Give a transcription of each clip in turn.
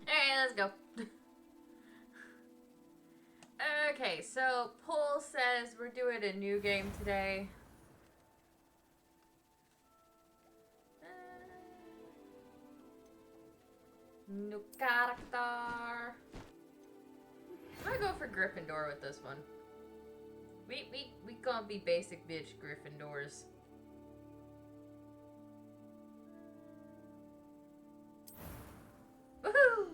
Alright, let's go. Okay, so Poll says we're doing a new game today. New character. I'm gonna go for Gryffindor with this one. We gonna be basic bitch Gryffindors. Woohoo!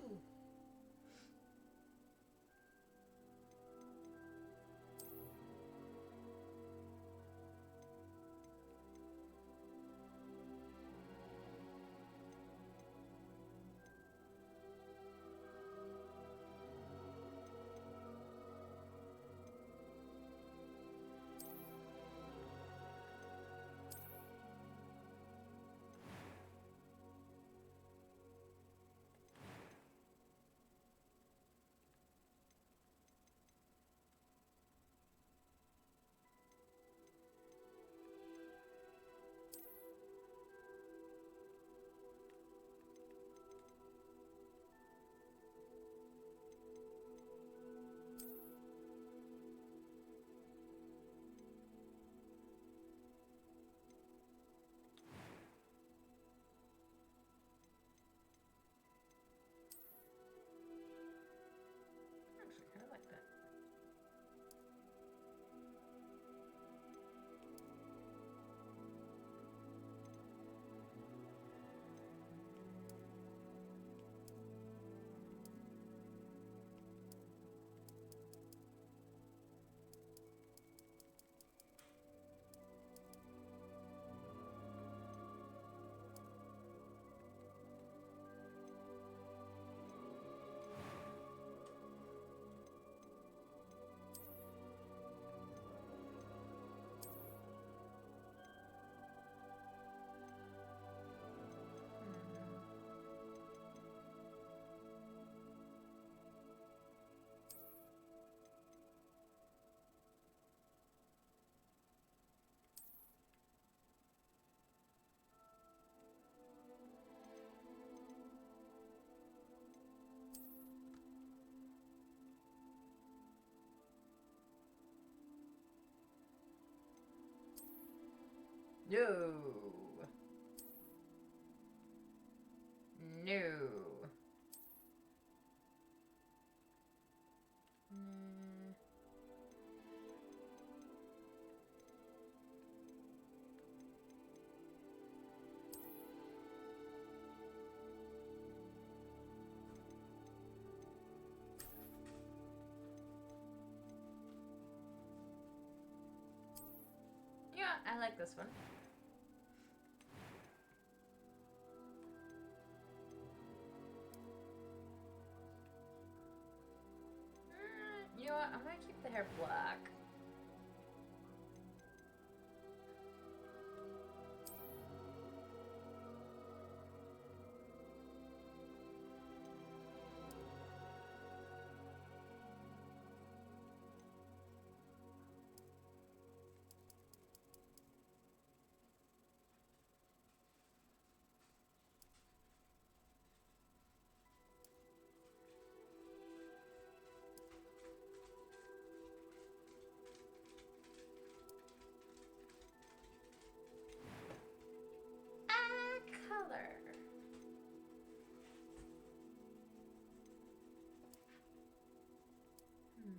Actually, I like that. No. No. Mm. Yeah, I like this one. You know what? I'm gonna keep the hair black. Ah, color. Hmm.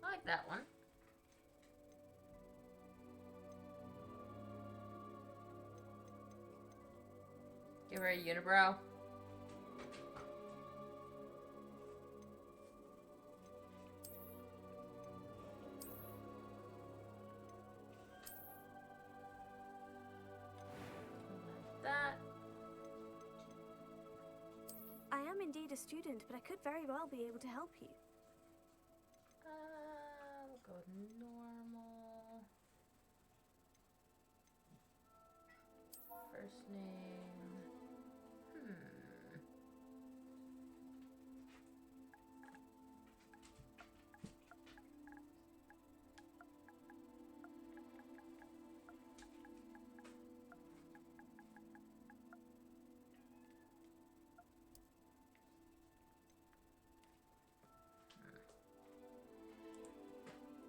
I like that one. Give her a unibrow. Like that. I am indeed a student, but I could very well be able to help you. We'll go normal. First name.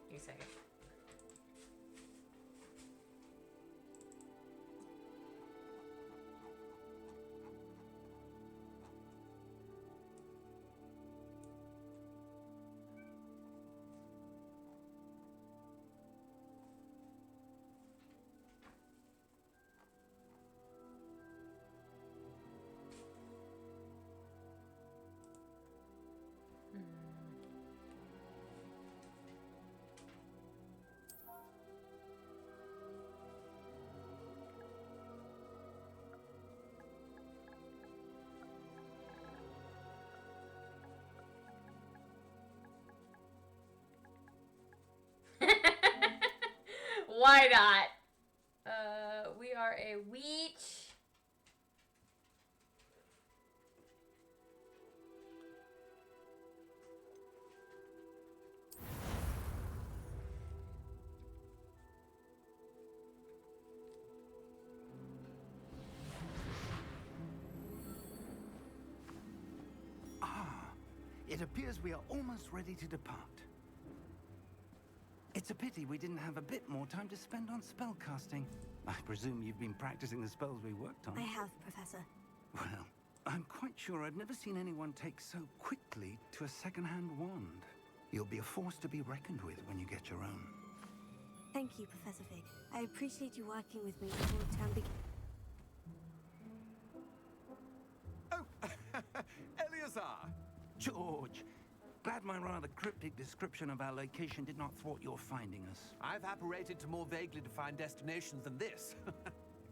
Give me a second. Why not? We are a weech. It appears we are almost ready to depart. It's a pity we didn't have a bit more time to spend on spellcasting. I presume you've been practicing the spells we worked on. I have, Professor. Well, I'm quite sure I've never seen anyone take so quickly to a second-hand wand. You'll be a force to be reckoned with when you get your own. Thank you, Professor Fig. I appreciate you working with me before the term begins. Oh, Eleazar! George, glad my rather cryptic description of our location did not thwart your finding us. I've apparated to more vaguely defined destinations than this.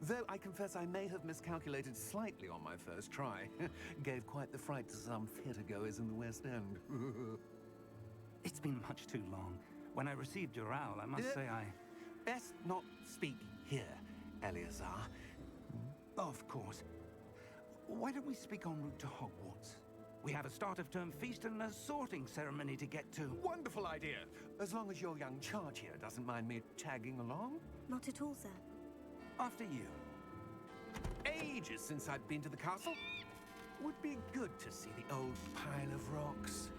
Though I confess I may have miscalculated slightly on my first try. Gave quite the fright to some theatre-goers in the West End. It's been much too long. When I received your owl, I must say I... Best not speak here, Eleazar. Of course. Why don't we speak en route to Hogwarts? We have a start-of-term feast and a sorting ceremony to get to. Wonderful idea! As long as your young charge here doesn't mind me tagging along. Not at all, sir. After you. Ages since I'd been to the castle. Would be good to see the old pile of rocks.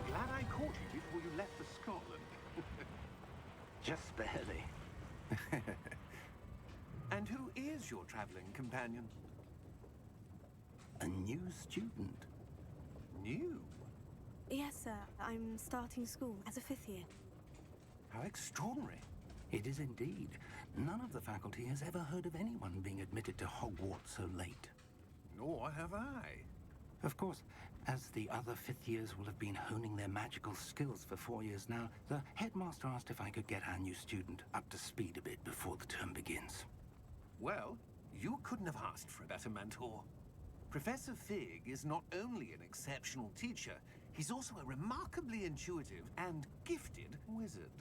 Glad I caught you before you left for Scotland. Just barely. And who is your traveling companion? A new student. New? Yes, sir. I'm starting school as a 5th year. How extraordinary. It is indeed. None of the faculty has ever heard of anyone being admitted to Hogwarts so late. Nor have I. Of course, as the other 5th years will have been honing their magical skills for 4 years now, the headmaster asked if I could get our new student up to speed a bit before the term begins. Well, you couldn't have asked for a better mentor. Professor Fig is not only an exceptional teacher, he's also a remarkably intuitive and gifted wizard.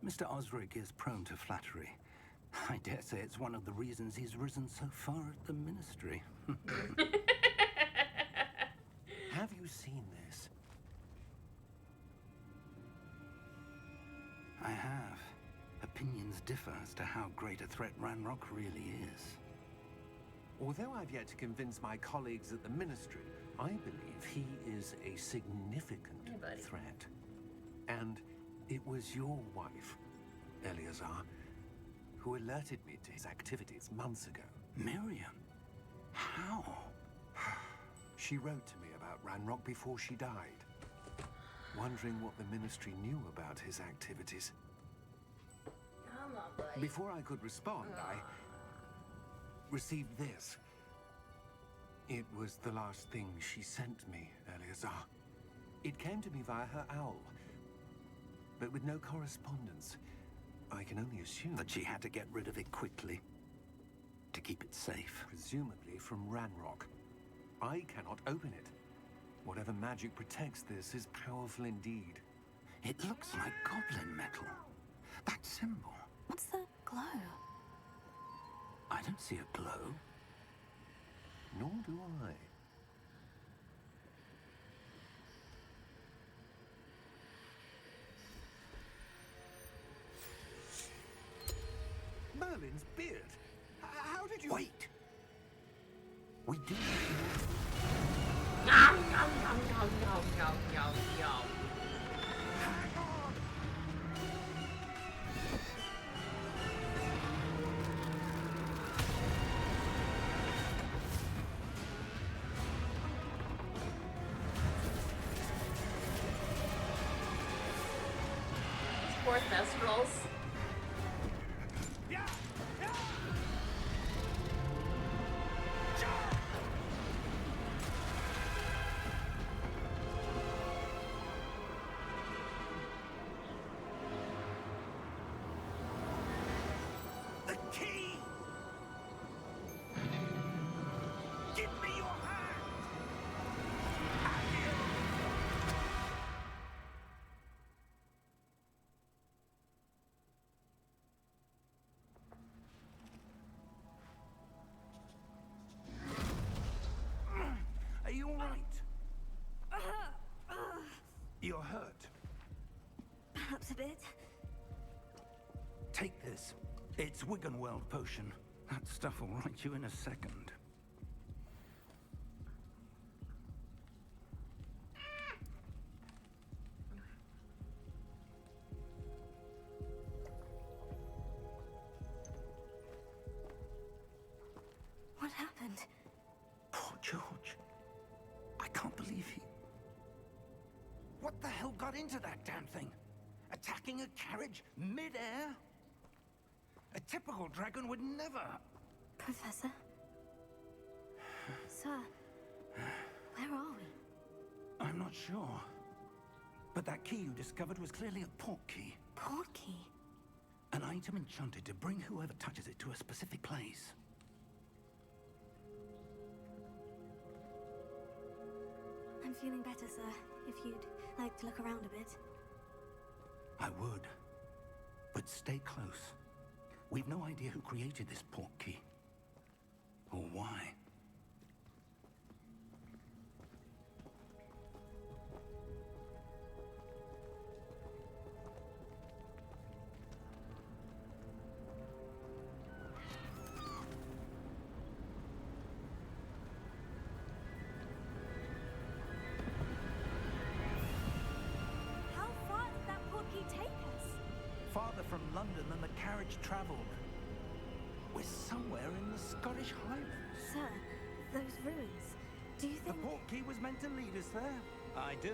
Mr. Osric is prone to flattery. I dare say it's one of the reasons he's risen so far at the ministry. Have you seen this? opinions differ as to how great a threat Ranrock really is. Although I've yet to convince my colleagues at the Ministry, I believe he is a significant Hey, buddy. threat. And it was your wife, Eleazar, who alerted me to his activities months ago. Miriam? How? She wrote to me about Ranrock before she died, wondering what the Ministry knew about his activities. Come on, buddy. Before I could respond, I received this. It was the last thing she sent me, Eleazar. It came to me via her owl, but with no correspondence. I can only assume That she had to get rid of it quickly to keep it safe. presumably from Ranrock. I cannot open it. Whatever magic protects this is powerful indeed. It looks like goblin metal. That symbol. What's the glow? I don't see a glow. Nor do I. Merlin's beard. How did you... Wait! We do Yum, yum, yum, yum, yum, yum, yum, yum. Hang on! Poor Thestrals. The key! Give me your hand! Are you all right? You're hurt. Perhaps a bit. Take this. It's Wiggenweld potion. That stuff will right you in a second. What happened? Poor George. I can't believe he... What the hell got into that damn thing? Attacking a carriage mid-air? A typical dragon would never... Professor? Sir, where are we? I'm not sure. But that key you discovered was clearly a port key. Port key? An item enchanted to bring whoever touches it to a specific place. I'm feeling better, sir. If you'd like to look around a bit. I would. But stay close. We've no idea who created this port key. Or why. How far did that port key take us? Farther from London than the carriage travelled. We're somewhere in the Scottish Highlands. Sir, those ruins. Do you The think... port key was meant to lead us there? I do.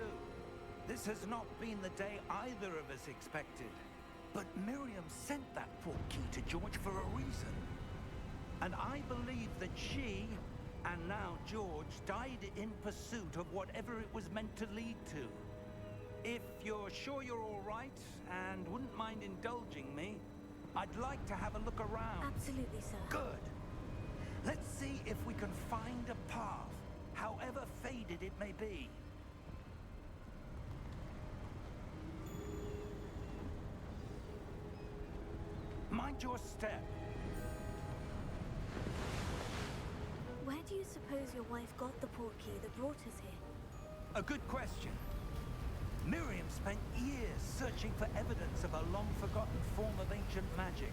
This has not been the day either of us expected. But Miriam sent that port key to George for a reason. And I believe that she, and now George, died in pursuit of whatever it was meant to lead to. If you're sure you're all right, and wouldn't mind indulging me, I'd like to have a look around. Absolutely, sir. Good. Let's see if we can find a path, however faded it may be. Mind your step. Where do you suppose your wife got the port key that brought us here? A good question. Miriam spent years searching for evidence of a long-forgotten form of ancient ancient magic.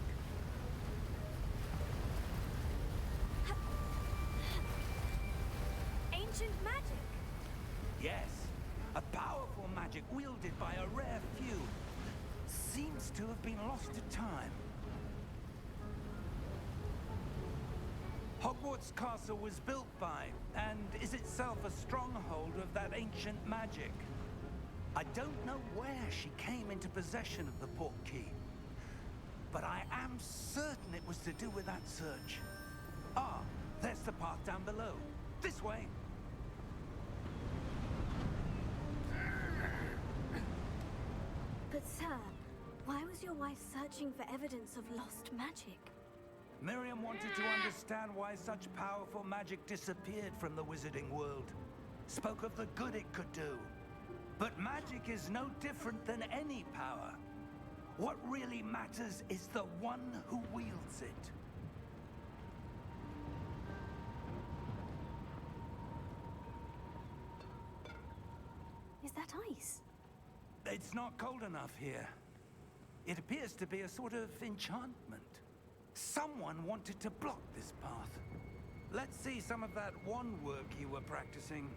Ancient magic? Yes, a powerful magic wielded by a rare few. Seems to have been lost to time. Hogwarts Castle was built by, and is itself a stronghold of that ancient magic. I don't know where she came into possession of the portkey, but I am certain it was to do with that search. Ah, there's the path down below. This way. But sir, why was your wife searching for evidence of lost magic? Miriam wanted to understand why such powerful magic disappeared from the wizarding world. Spoke of the good it could do. But magic is no different than any power. What really matters is the one who wields it. Is that ice? It's not cold enough here. It appears to be a sort of enchantment. Someone wanted to block this path. Let's see some of that wand work you were practicing.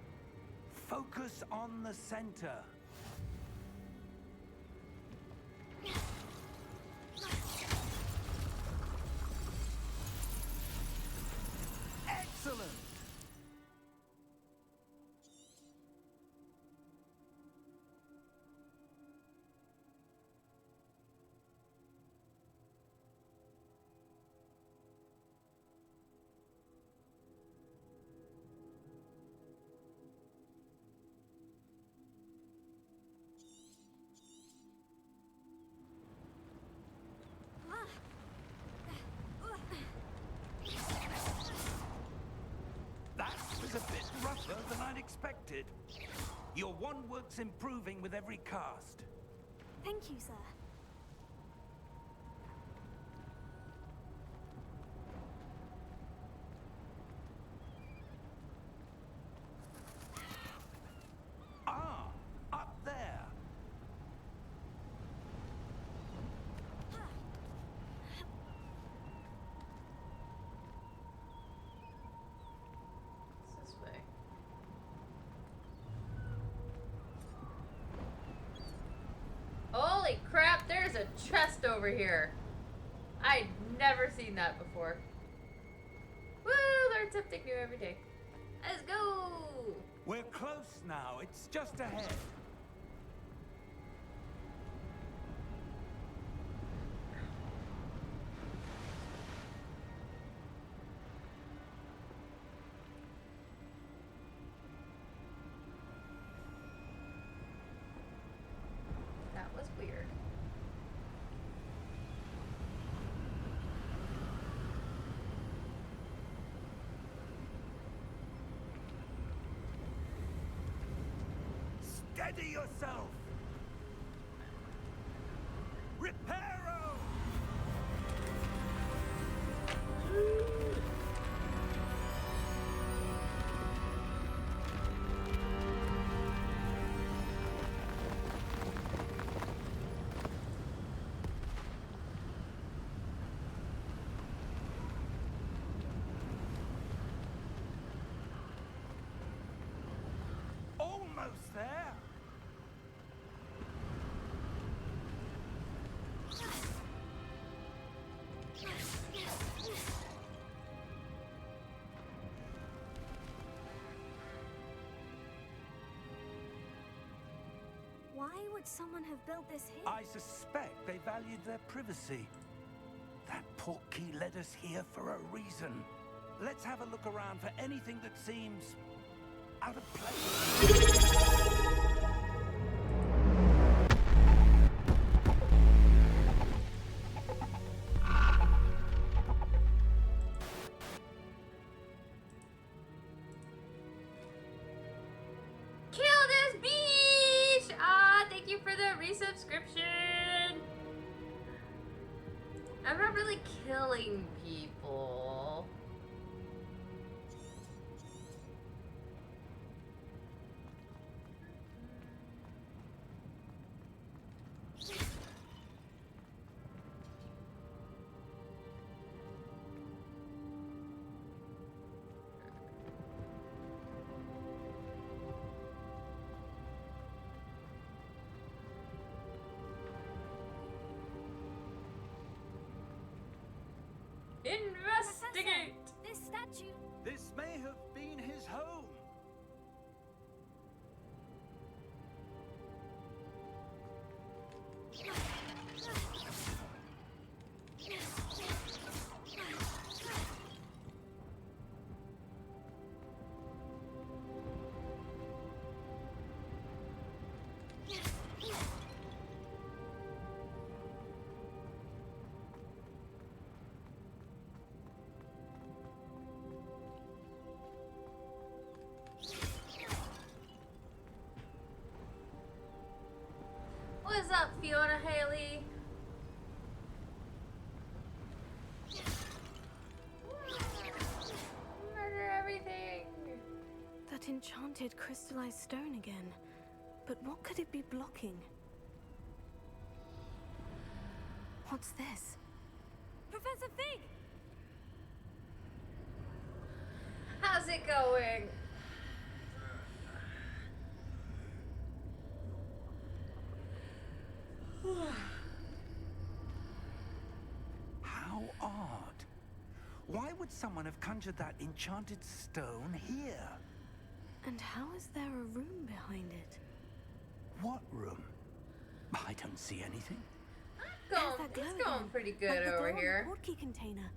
Focus on the center. Excellent! That was a bit rougher than I'd expected. Your wand work's improving with every cast. Thank you, sir. Ah, up there. It's this way. Holy crap, there's a chest over here. I'd never seen that before. Woo, learn something new every day. Let's go! We're close now. It's just ahead. That was weird. Steady yourself! Reparo! Almost there! Why would someone have built this here? I suspect they valued their privacy. That portkey led us here for a reason. Let's have a look around for anything that seems out of place. Kill this beast! Ah, thank you for the resubscription. I'm not really killing people. statue? This may have been his home. What's up, Fiona Haley? Murder everything. That enchanted crystallized stone again. But what could it be blocking? What's this? Professor Fig! How's it going? How odd. Why would someone have conjured that enchanted stone here? And how is there a room behind it? What room? I don't see anything. There's that glow It's going again, pretty like good the glow over on the here. portkey container.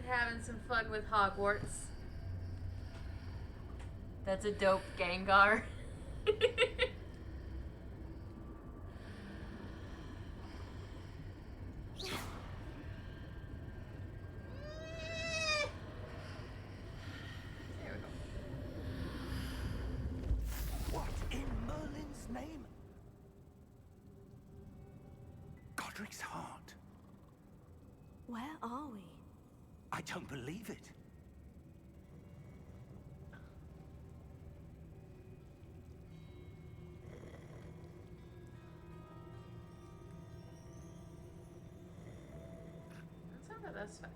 Having some fun with Hogwarts. That's a dope Gengar. There we go. What in Merlin's name? Godric's heart. Where are we? I don't believe it. Let's over this way.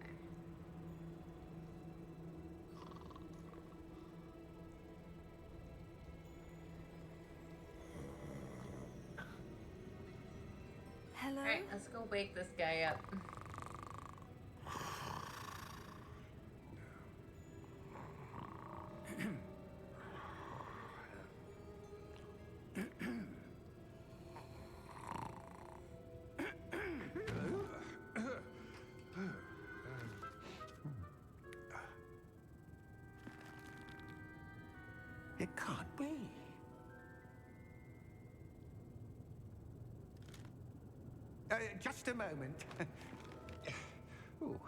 Hello? Alright, let's go wake this guy up. It can't be. Just a moment. Ooh.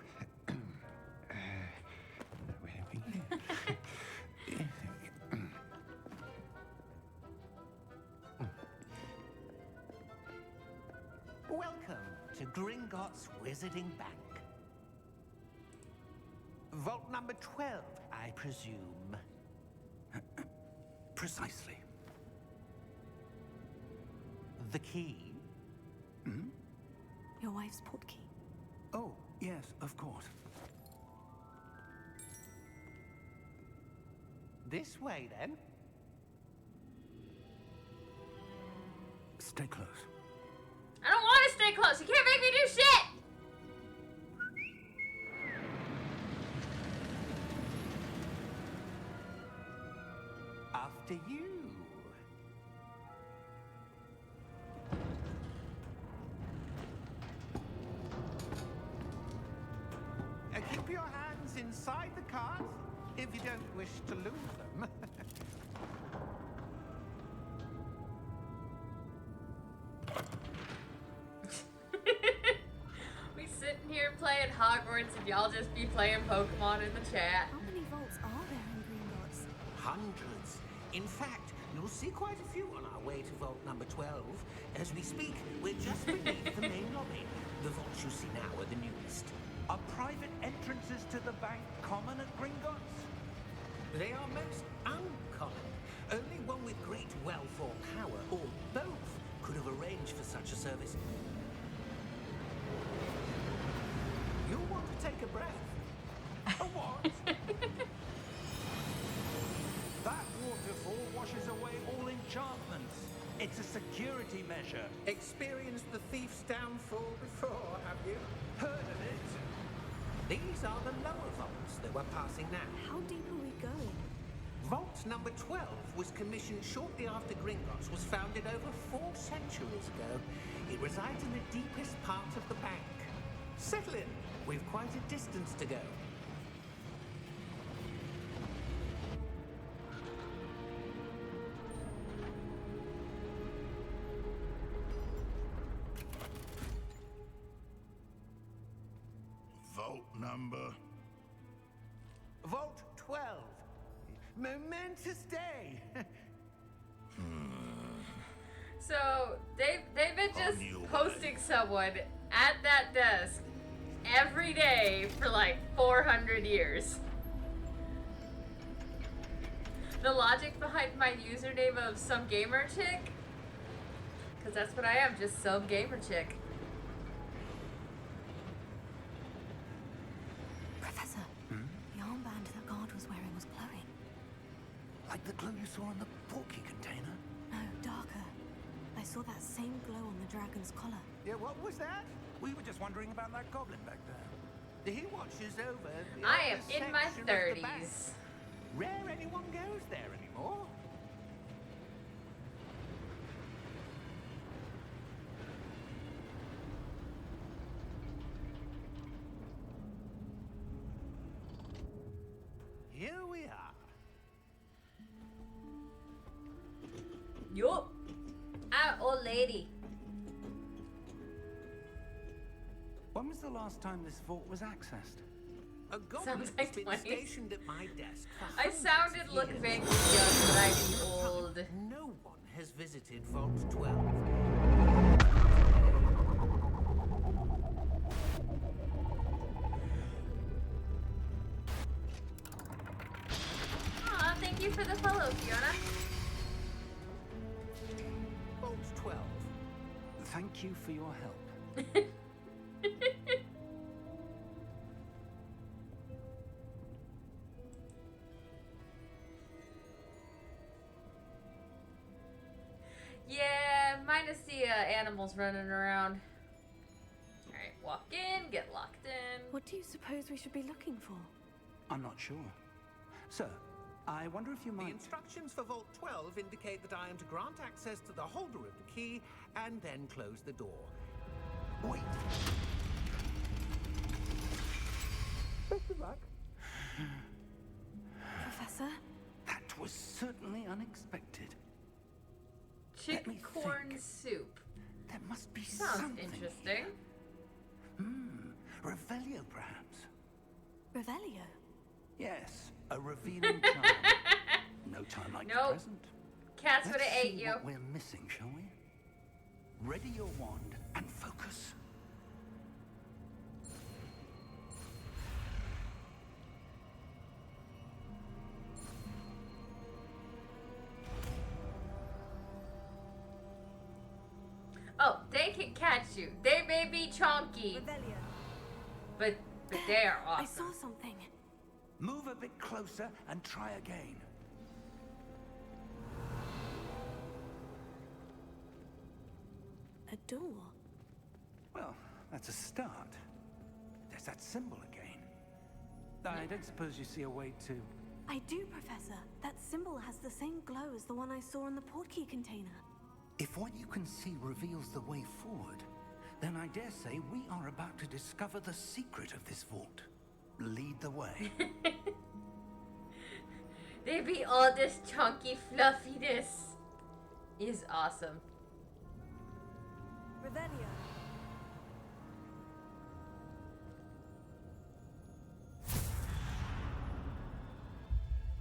Welcome to Gringotts Wizarding Bank. Vault number 12, I presume. Precisely. The key? Your wife's portkey. Oh, yes, of course. This way, then. Stay close. I don't want to stay close. You can't make me do shit. After you. Keep your hands inside the cart if you don't wish to lose them. We sitting here playing Hogwarts and y'all just be playing Pokemon in the chat. How many vaults are there in Gringotts? Hundreds. In fact, you'll see quite a few on our way to vault number 12. As we speak, we're just beneath the main lobby. The vaults you see now are the newest. Are private entrances to the bank common at Gringotts? They are most uncommon. Only one with great wealth or power, or both, could have arranged for such a service. You'll want to take a breath. A what? That waterfall washes away all enchantments. It's a security measure. Experienced the thief's downfall before, have you? Heard of it? These are the lower vaults that we're passing now. How deep are we going? Vault number 12 was commissioned shortly after Gringotts was founded over 4 centuries ago. It resides in the deepest part of the bank. Settle in. We've quite a distance to go. Vault number. Vault 12. Momentous day. So they've been just On your way. posting someone at that desk every day for like 400 years. The logic behind my username of some gamer chick, because that's what I am, just some gamer chick. Professor, the armband that guard was wearing was glowing. Like the glue you saw in the porky container? No, darker. I saw that same glow on the dragon's collar. Yeah, what was that? We were just wondering about that goblin back there. He watches over the I am upper in my section of the bank. 30s. Rare anyone goes there anymore. Here we are. Yup. Old lady. When was the last time this vault was accessed? A goblin Sounds has like been 20s. stationed at my desk for I hundreds sounded of look years. vaguely young, but I'm old. No one has visited Vault 12. Aw, thank you for the follow, Fiona. Vault 12. Thank you for your help. Yeah, minus the animals running around. Alright, walk in, get locked in. What do you suppose we should be looking for? I'm not sure. Sir, I wonder if you The might... instructions for Vault 12 indicate that I am to grant access to the holder of the key and then close the door. Wait! Best of luck. Professor? That was certainly unexpected. Chick Let me corn think. soup. There must be Sounds something interesting. Revelio, perhaps? Revelio? Yes, a revealing charm. No time like the Nope. present. Cats would Let's have ate see you. what we're missing, shall we? Ready your wand and focus. Oh, they can catch you. They may be chonky, Revelio. but they are I awesome. saw something. Move a bit closer and try again. A door. Well, that's a start. There's that symbol again. I don't suppose you see a way to... I do, Professor. That symbol has the same glow as the one I saw in the portkey container. If what you can see reveals the way forward, then I dare say we are about to discover the secret of this vault. Lead the way. They be all this chunky fluffiness. Is awesome. Revelio.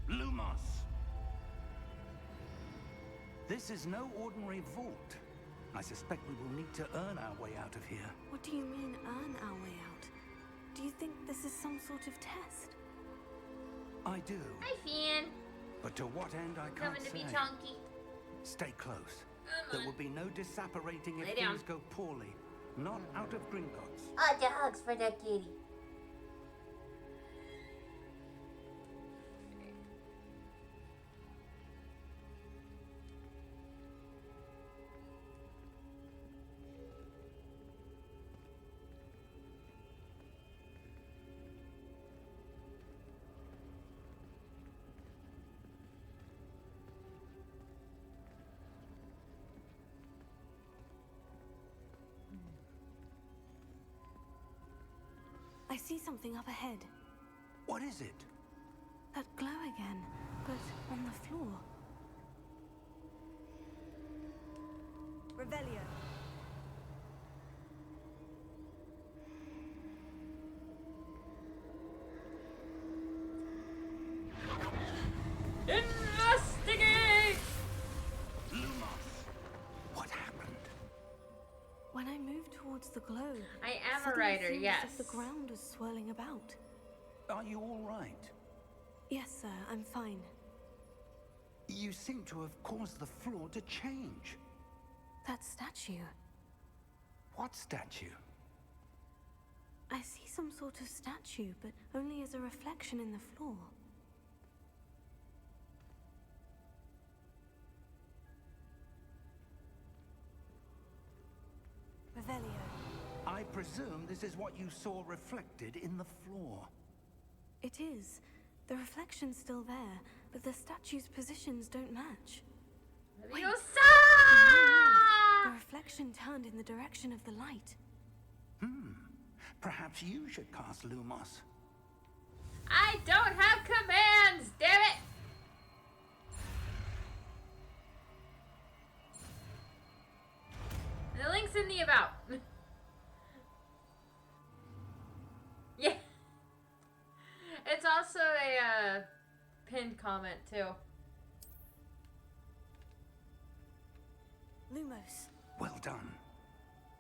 Lumos! This is no ordinary vault. I suspect we will need to earn our way out of here. What do you mean, earn our way out? Do you think this is some sort of test? I do, Hi, Fian. but to what end I can't Coming to say. be chunky. Stay close. Come There on. will be no disapparating if Lay down. things go poorly. Not out of Gringotts. Oh, dogs for the kitty. I see something up ahead. What is it? That glow again, but on the floor. Revelio. Investigate! Lumos! What happened? When I moved towards the glow, I am a suddenly it writer, seemed yes. as if the ground was swirling about. Are you all right? Yes, sir, I'm fine. You seem to have caused the floor to change. That statue. What statue? I see some sort of statue, but only as a reflection in the floor. Revelio. I presume this is what you saw reflected in the floor. It is. The reflection's still there, but the statue's positions don't match. The Leviosa! reflection turned in the direction of the light. Perhaps you should cast Lumos. I don't have commands, damn it! The link's in the about. Yeah. It's also a pinned comment too. Lumos. Well done.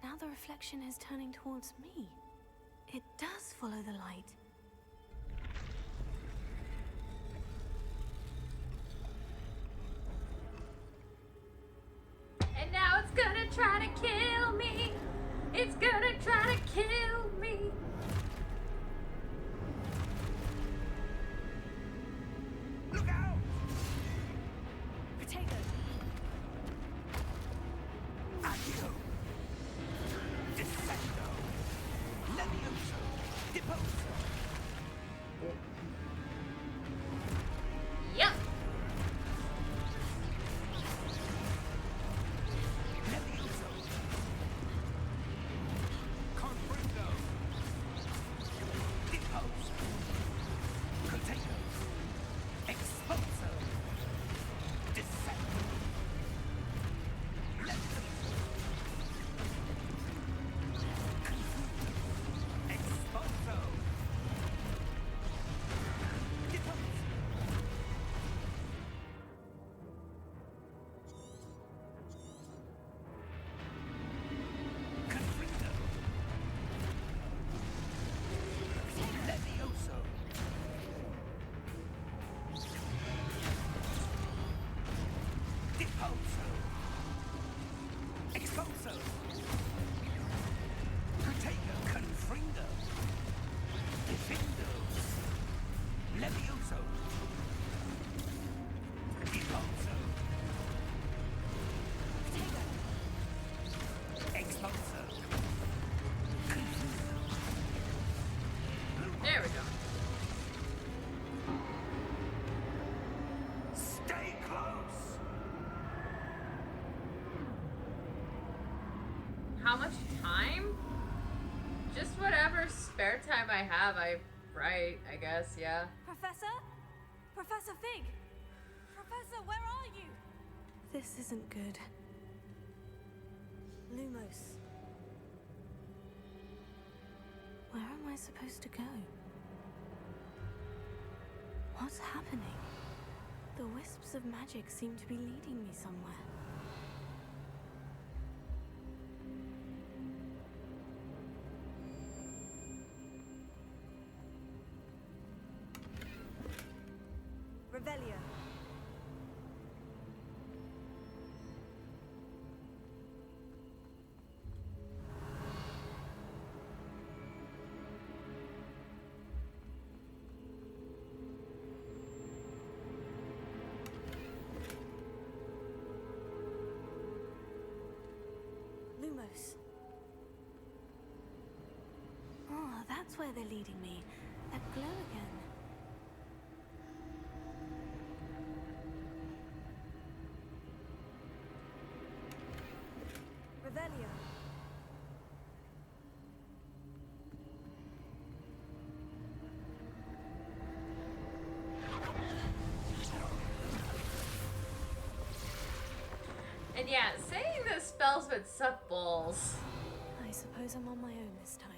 Now the reflection is turning towards me. It does follow the light. And now it's gonna try to kill me. It's gonna try to kill me. Look out! Potato. Accio! Descendo! Levioso! Deposo! Yep. Levioso! Confringo! Deposo! Potato! Expulso! Descendo! Levioso! Expulso! Deposo! Confringo! Levioso! Deposo! Expulso! Potato! Confringo! Defindo! Levioso! Deposo! Expulso! There we go. Stay close! How much time? Just whatever spare time I have, I write, I guess, yeah. Professor? Professor Fig! Professor, where are you? This isn't good. Lumos. Where am I supposed to go? What's happening? The wisps of magic seem to be leading me somewhere. Revelio. Lumos. Oh, that's where they're leading me. That glow again. Revelio. And yeah, saying the spells would suck balls. I suppose I'm on my own this time.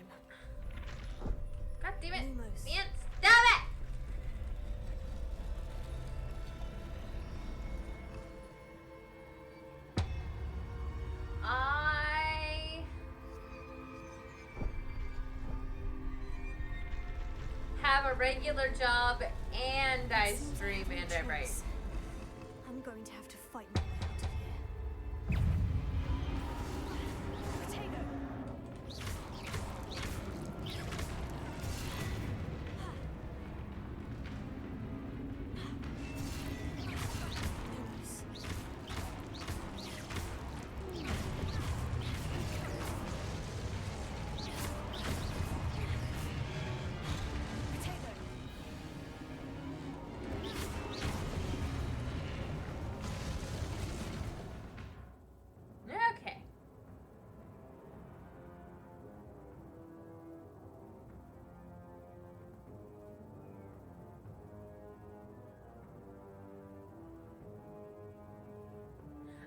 God damn it. Lumos. Man, stop it! I have a regular job and I Seems stream have no and I write. choice. I'm going to have to fight my way out of here. Potato! Lumos. Potato! Okay.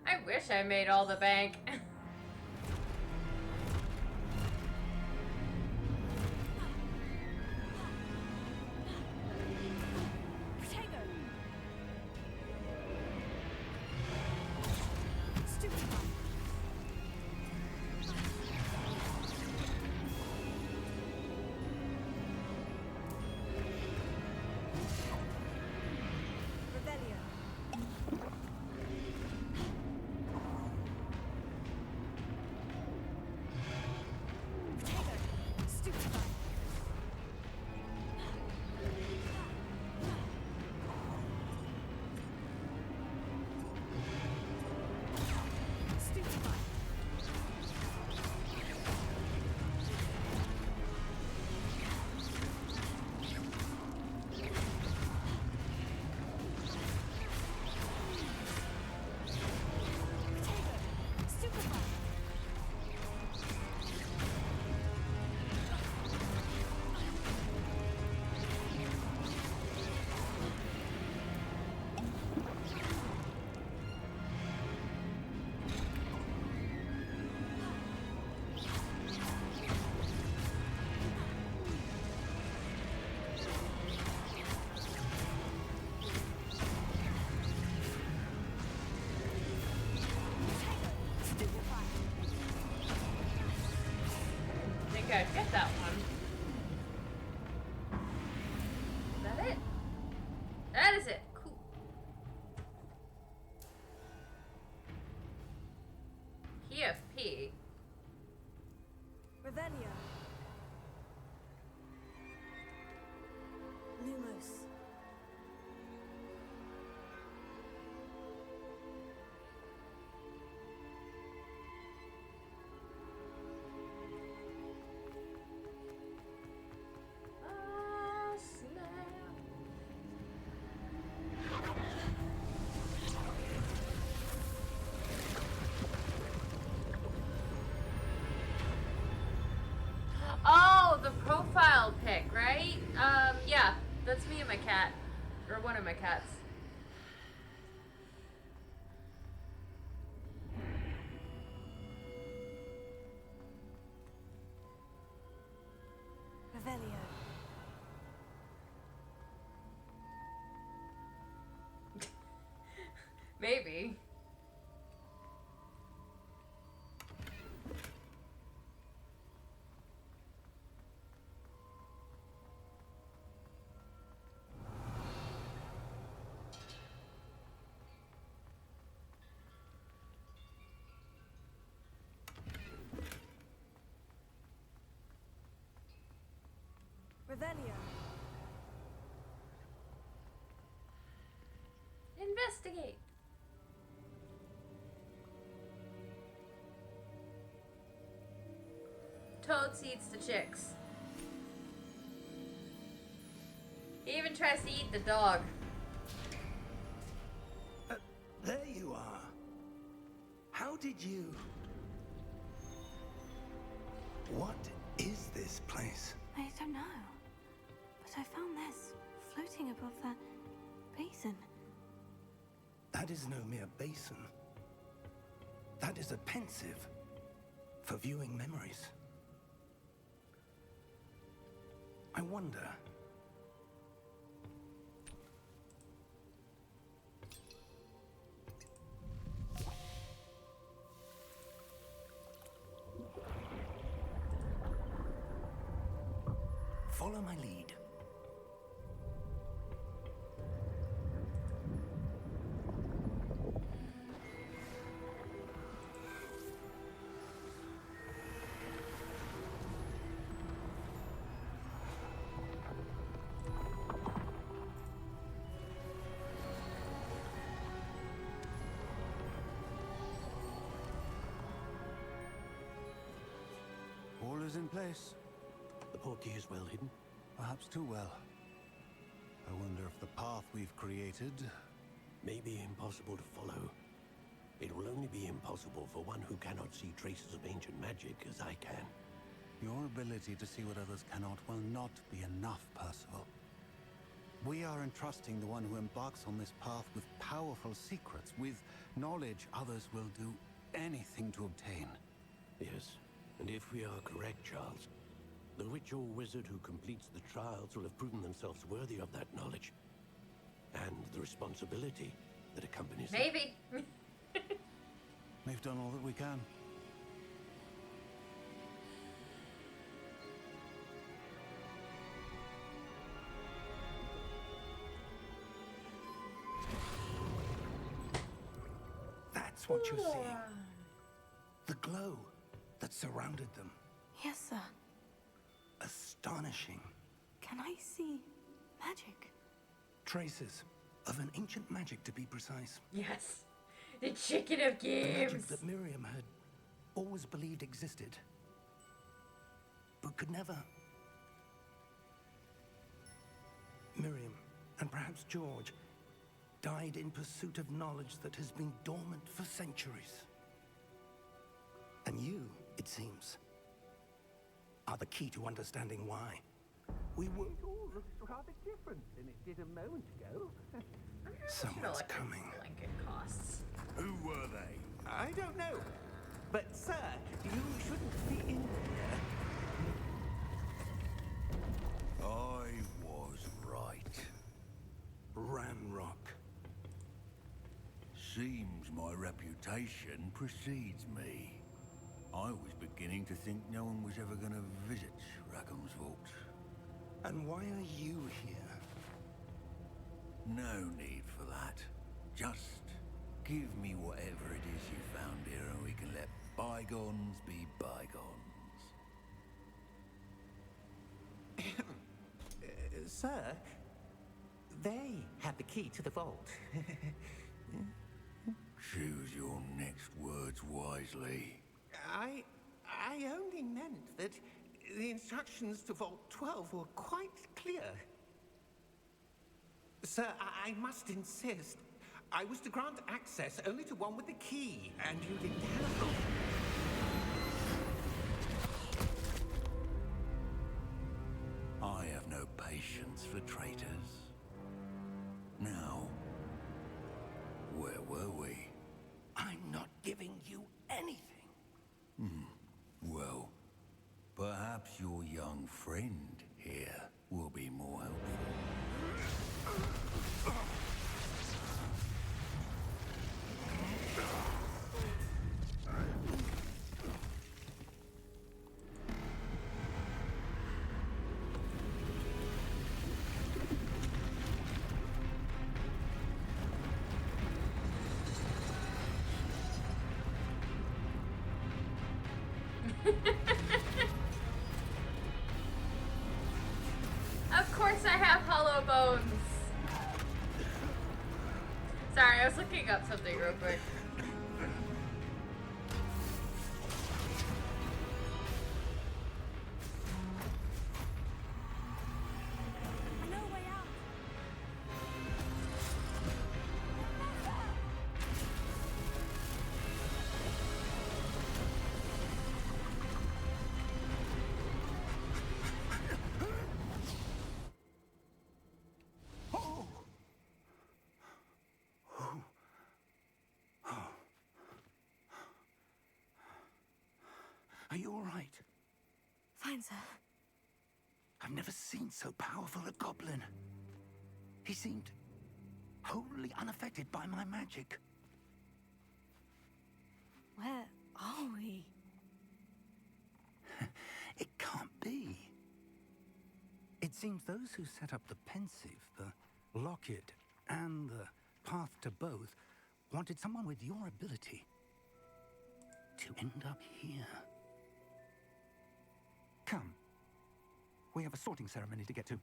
I wish I made all the bank. Potato! Stupefy! Rebellion! Potato! Stupefy! Stupefy! Potato! Stupefy! Stupefy! I think I'd get that one. Is that it? That is it. Cool. PFP. Revelio. Lumos. Ah, snap. Oh, the profile pic, right? Yeah, that's me and my cat. Or one of my cats. Revelio. Maybe. Revelio. Investigate. Toads eats the chicks. He even tries to eat the dog. There you are. How did you... What is this place? I don't know. But I found this floating above that basin. That is no mere basin. That is a pensive for viewing memories. I wonder. Follow my lead. All is in place. The portkey is well hidden. Perhaps too well. I wonder if the path we've created... May be impossible to follow. It will only be impossible for one who cannot see traces of ancient magic as I can. Your ability to see what others cannot will not be enough, Percival. We are entrusting the one who embarks on this path with powerful secrets, with knowledge others will do anything to obtain. Yes, and if we are correct, Charles, the witch or wizard who completes the trials will have proven themselves worthy of that knowledge. And the responsibility that accompanies it. Maybe. We've done all that we can. That's what you're seeing. The glow that surrounded them. Yes, sir. Astonishing. Can I see magic? Traces of an ancient magic, to be precise. Yes. The chicken of The magic games. that Miriam had always believed existed, but could never. Miriam, and perhaps George, died in pursuit of knowledge that has been dormant for centuries. And you, it seems, are the key to understanding why. We were... It all looks rather different than it did a moment ago. Someone's coming. Blanket costs. Who were they? I don't know. But, sir, you shouldn't be in here. I was right. Ramrock. Seems my reputation precedes me. I was beginning to think no one was ever going to visit Rackham's vault. And why are you here? No need for that. Just give me whatever it is you found here and we can let bygones be bygones. Sir, they have the key to the vault. Choose your next words wisely. I only meant that the instructions to Vault 12 were quite clear. Sir, I must insist. I was to grant access only to one with the key, and you didn't have it. I have no patience for traitors. Now, where were we? I'm not giving you anything. Well, perhaps your young friend here will be more helpful. Of course I have hollow bones. Sorry, I was looking up something real quick. No way out. Fine, sir. I've never seen so powerful a goblin. He seemed wholly unaffected by my magic. Where are we? It can't be. It seems those who set up the pensive, the locket, and the path to both wanted someone with your ability to end up here. Come. We have a sorting ceremony to get to.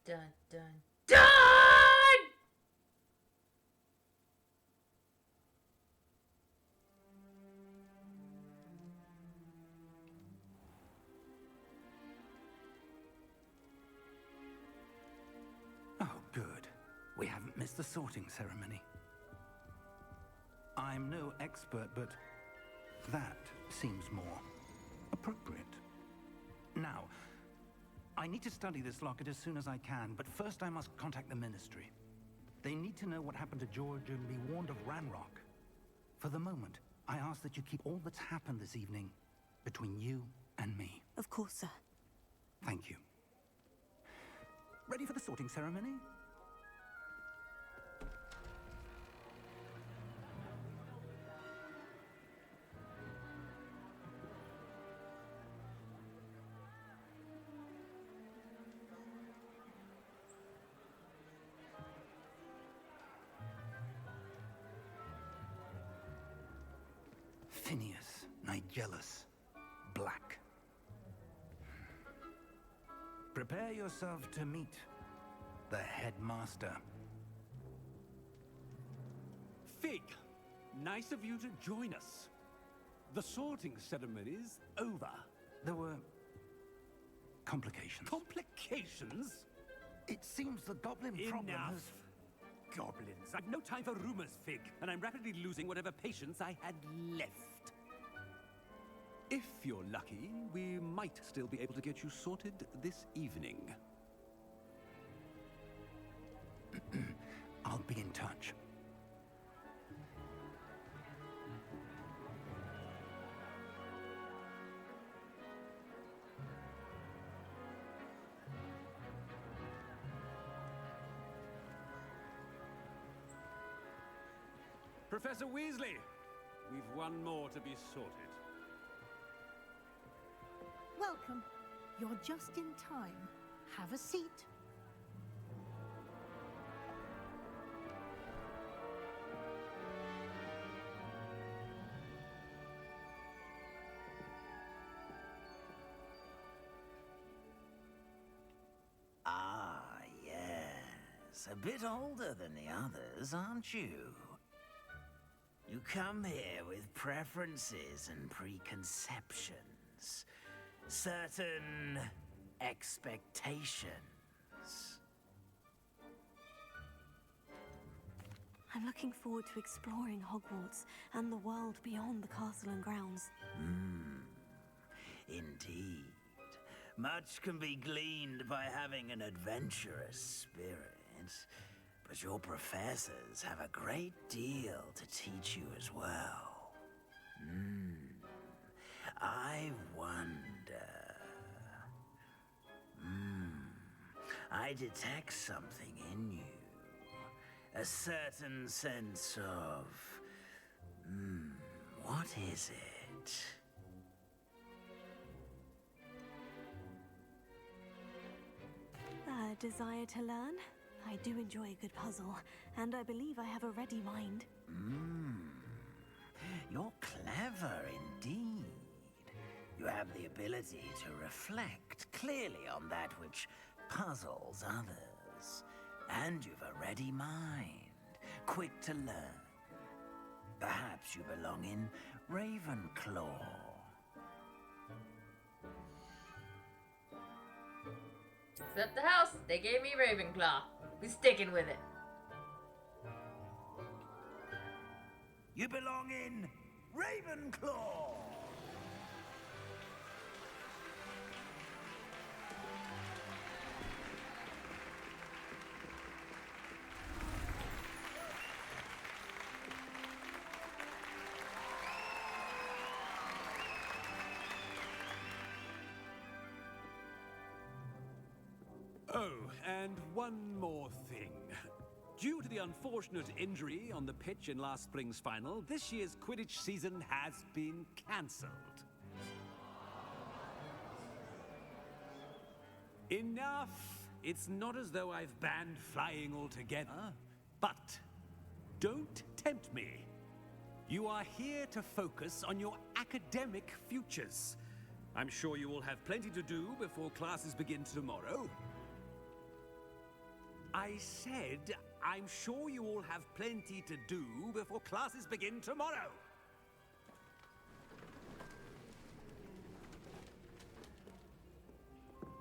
Dun, dun, dun! Oh, good. We haven't missed the sorting ceremony. I'm no expert, but that seems more appropriate. Now, I need to study this locket as soon as I can, but first I must contact the Ministry. They need to know what happened to George and be warned of Ranrock. For the moment, I ask that you keep all that's happened this evening between you and me. Of course, sir. Thank you. Ready for the sorting ceremony? Phineas, Nigellus, Black. Prepare yourself to meet the headmaster. Fig, nice of you to join us. The sorting ceremony's over. There were complications. Complications? It seems the goblin problem Enough. has... Goblins. I've no time for rumors, Fig, and I'm rapidly losing whatever patience I had left. If you're lucky, we might still be able to get you sorted this evening. I'll be in touch. Professor Weasley, we've one more to be sorted. Welcome. You're just in time. Have a seat. Ah, yes. A bit older than the others, aren't you? You come here with preferences and preconceptions. Certain expectations. I'm looking forward to exploring Hogwarts and the world beyond the castle and grounds. Indeed. Much can be gleaned by having an adventurous spirit, but your professors have a great deal to teach you as well. I wonder... I detect something in you. A certain sense of... what is it? That desire to learn. I do enjoy a good puzzle, and I believe I have a ready mind. You're clever indeed. You have the ability to reflect clearly on that which puzzles others. And you've a ready mind, quick to learn. Perhaps you belong in Ravenclaw. Except the house. They gave me Ravenclaw. We sticking with it. You belong in Ravenclaw! Oh, and one more thing. Due to the unfortunate injury on the pitch in last spring's final, this year's Quidditch season has been cancelled. Enough! It's not as though I've banned flying altogether, but don't tempt me. You are here to focus on your academic futures. I'm sure you will have plenty to do before classes begin tomorrow. I said, I'm sure you all have plenty to do before classes begin tomorrow.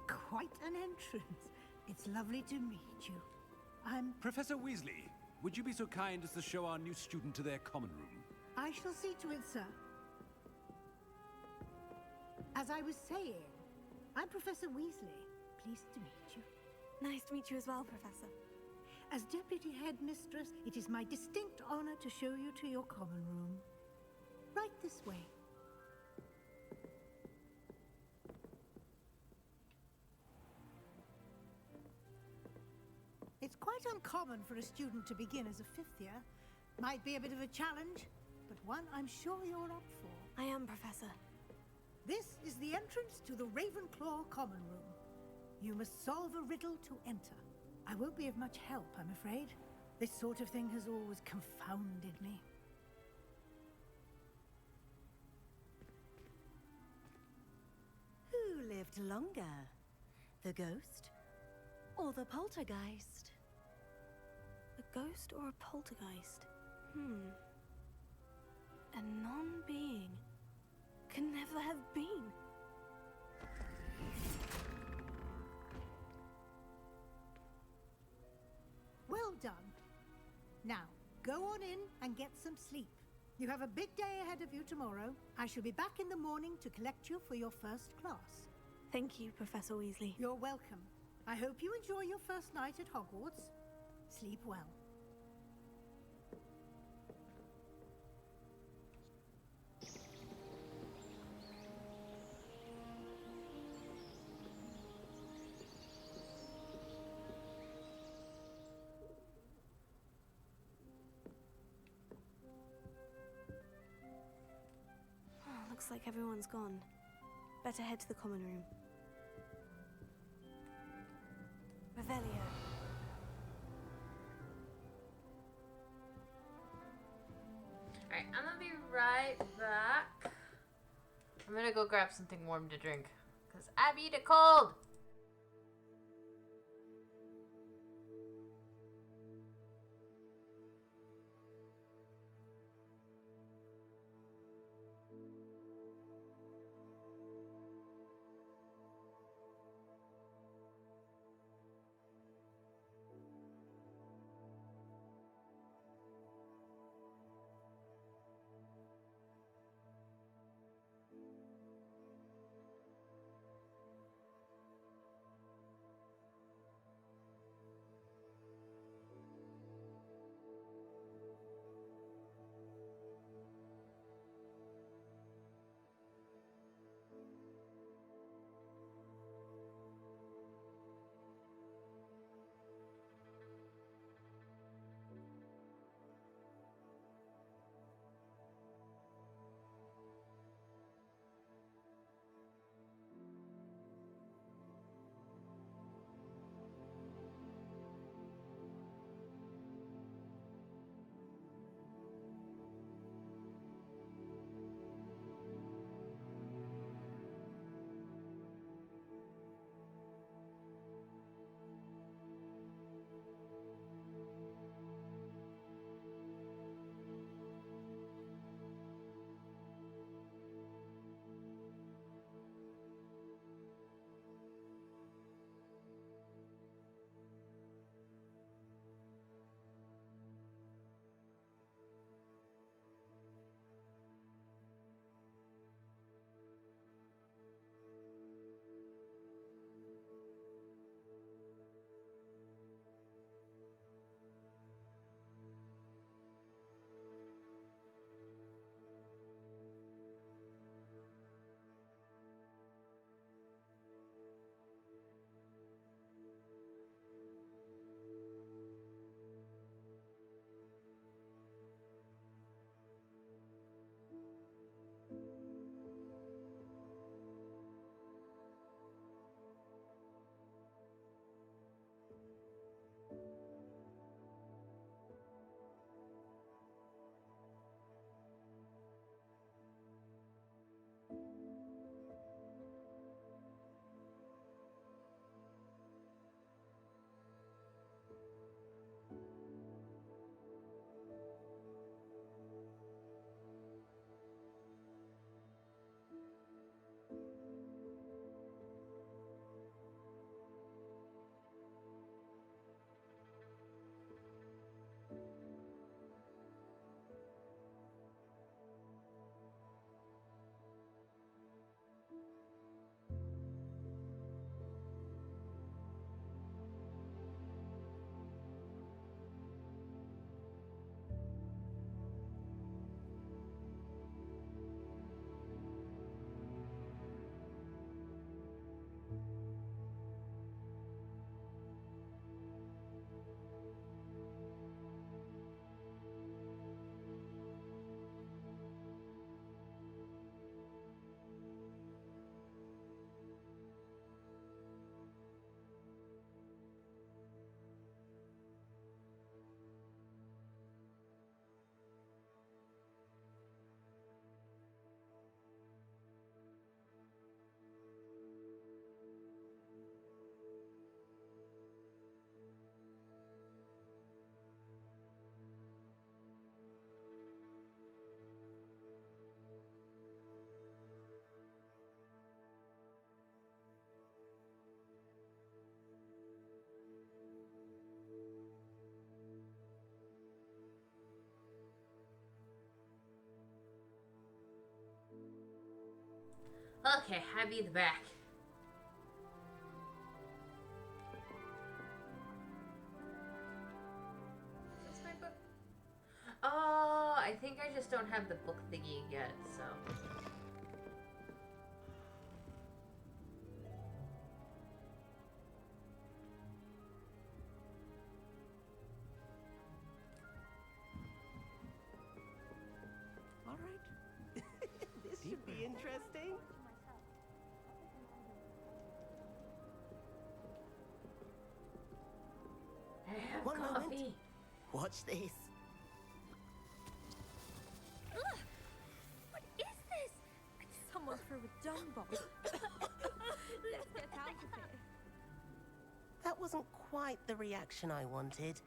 Quite an entrance. It's lovely to meet you. I'm... Professor Weasley, would you be so kind as to show our new student to their common room? I shall see to it, sir. As I was saying, I'm Professor Weasley. Pleased to meet you. Nice to meet you as well, Professor. As Deputy Headmistress, it is my distinct honor to show you to your common room. Right this way. It's quite uncommon for a student to begin as a fifth year. Might be a bit of a challenge, but one I'm sure you're up for. I am, Professor. This is the entrance to the Ravenclaw common room. You must solve a riddle to enter. I won't be of much help, I'm afraid. This sort of thing has always confounded me. Who lived longer? The ghost or the poltergeist? A ghost or a poltergeist? A non-being can never have been. Well done. Now, go on in and get some sleep. You have a big day ahead of you tomorrow. I shall be back in the morning to collect you for your first class. Thank you, Professor Weasley. You're welcome. I hope you enjoy your first night at Hogwarts. Sleep well. Looks like everyone's gone. Better head to the common room. Revelio. Alright, I'm gonna be right back. I'm gonna go grab something warm to drink, because I beat it cold! Okay, I be the back. Is this my book? Oh, I think I just don't have the book thingy yet, so. All right. This should be interesting. I have One coffee. moment. Watch this. Ugh! What is this? Someone threw a dung bomb. Let's get out of here. That wasn't quite the reaction I wanted.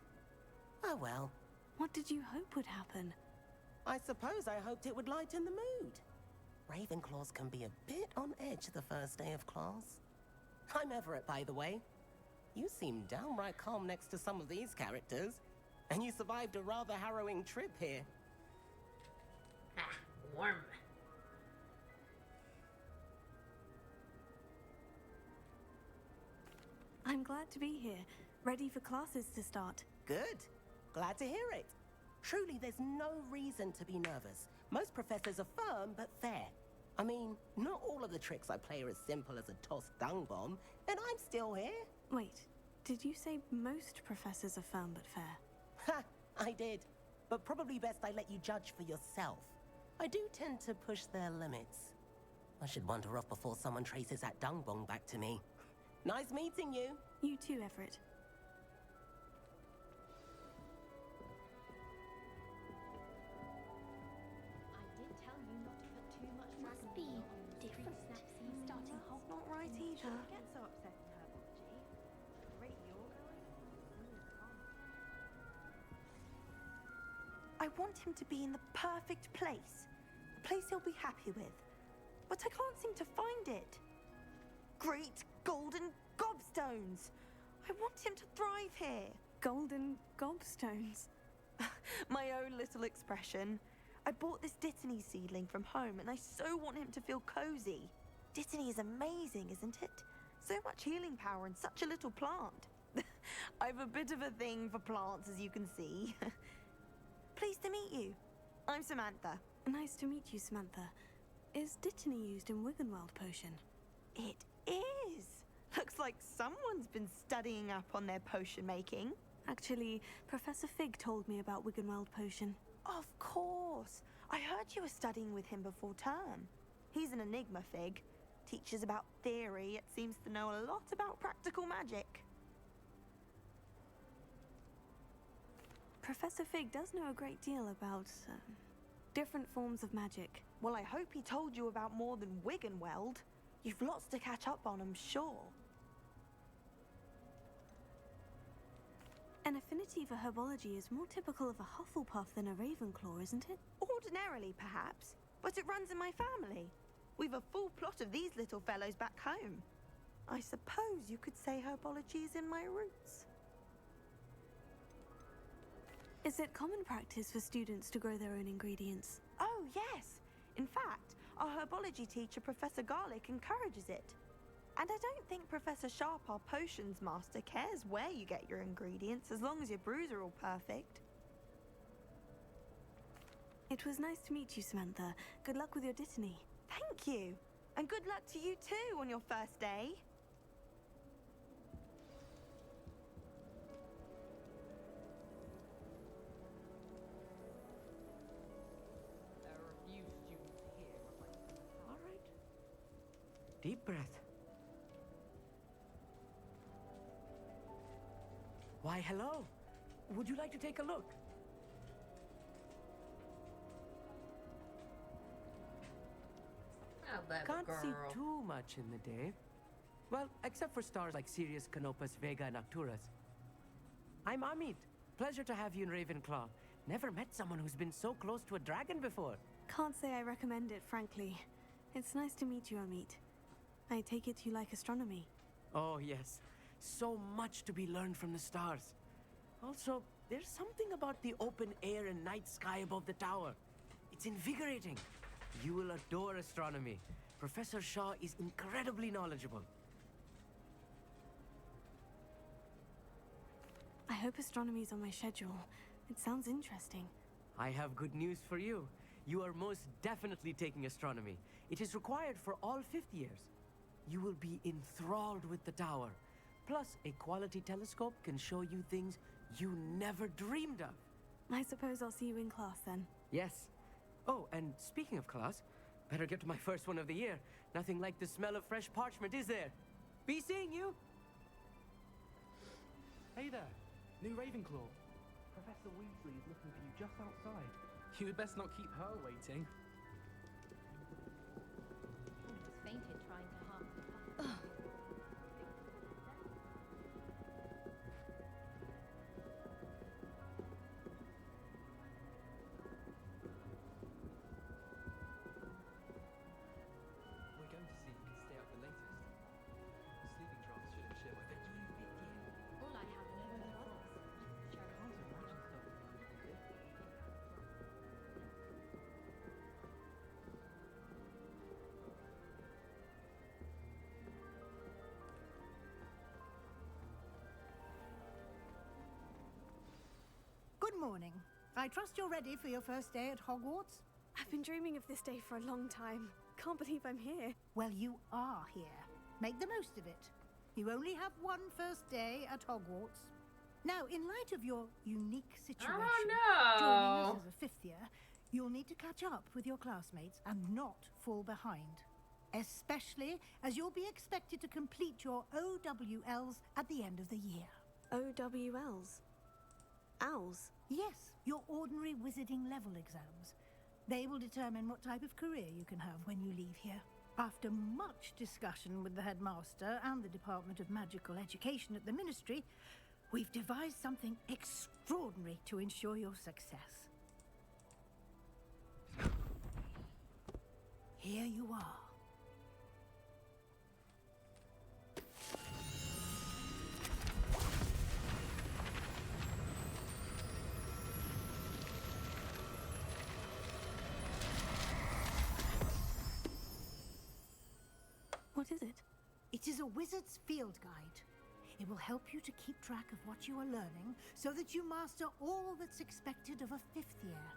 Oh well. What did you hope would happen? I suppose I hoped it would lighten the mood. Ravenclaws can be a bit on edge the first day of class. I'm Everett, by the way. You seem downright calm next to some of these characters. And you survived a rather harrowing trip here. Ah, warm. I'm glad to be here, ready for classes to start. Good. Glad to hear it. Truly, there's no reason to be nervous. Most professors are firm but fair. I mean, not all of the tricks I play are as simple as a tossed dung bomb, and I'm still here. Wait, did you say most professors are firm but fair? Ha! I did. But probably best I let you judge for yourself. I do tend to push their limits. I should wander off before someone traces that dung bomb back to me. Nice meeting you. You too, Everett. Must be different. Starting hot. Not right either. Get so upset in herbology. Rate you're going. I want him to be in the perfect place. A place he'll be happy with. But I can't seem to find it. Great golden gobstones! I want him to thrive here. Golden gobstones. My own little expression. I bought this Dittany seedling from home and I so want him to feel cozy. Dittany is amazing, isn't it? So much healing power in such a little plant. I've a bit of a thing for plants, as you can see. Pleased to meet you. I'm Samantha. Nice to meet you, Samantha. Is Dittany used in Wiggenweld potion? It is. Looks like someone's been studying up on their potion making. Actually, Professor Fig told me about Wiggenweld potion. Of course. I heard you were studying with him before term. He's an enigma, Fig. Teaches about theory, yet seems to know a lot about practical magic. Professor Fig does know a great deal about different forms of magic. Well, I hope he told you about more than Wiggenweld. You've lots to catch up on, I'm sure. An affinity for herbology is more typical of a Hufflepuff than a Ravenclaw, isn't it? Ordinarily, perhaps, but it runs in my family. We've a full plot of these little fellows back home. I suppose you could say herbology is in my roots. Is it common practice for students to grow their own ingredients? Oh, yes. In fact, our herbology teacher, Professor Garlick, encourages it. And I don't think Professor Sharp, our potions master, cares where you get your ingredients as long as your brews are all perfect. It was nice to meet you, Samantha. Good luck with your Dittany. Thank you. And good luck to you too on your first day. All right. Deep breath. Why, hello. Would you like to take a look? Oh, that Can't girl. see too much in the day. Well, except for stars like Sirius, Canopus, Vega, and Arcturus. I'm Amit. Pleasure to have you in Ravenclaw. Never met someone who's been so close to a dragon before. Can't say I recommend it, frankly. It's nice to meet you, Amit. I take it you like astronomy. Oh, yes. So much to be learned from the stars. Also, there's something about the open air and night sky above the tower. It's invigorating. You will adore astronomy. Professor Shaw is incredibly knowledgeable. I hope astronomy's on my schedule. It sounds interesting. I have good news for you. You are most definitely taking astronomy. It is required for all fifth years. You will be enthralled with the tower. Plus, a quality telescope can show you things you never dreamed of. I suppose I'll see you in class then. Yes. Oh, and speaking of class, better get to my first one of the year. Nothing like the smell of fresh parchment, is there? Be seeing you! Hey there, new Ravenclaw. Professor Weasley is looking for you just outside. You had best not keep her waiting. Almost fainted trying to harm the puppet. We're going to see who can stay up the latest. Sleeping drafts should ensure my victory. All I have is the brothers. Can't imagine stuff like this. Good morning. I trust you're ready for your first day at Hogwarts? I've been dreaming of this day for a long time. Can't believe I'm here. Well, you are here. Make the most of it. You only have one first day at Hogwarts. Now, in light of your unique situation, joining us as a fifth year, you'll need to catch up with your classmates and not fall behind. Especially as you'll be expected to complete your OWLs at the end of the year. OWLs? Owls? Yes, your ordinary wizarding level exams. They will determine what type of career you can have when you leave here. After much discussion with the headmaster and the Department of Magical Education at the Ministry, we've devised something extraordinary to ensure your success. Here you are. What is it? It is a wizard's field guide. It will help you to keep track of what you are learning so that you master all that's expected of a fifth year.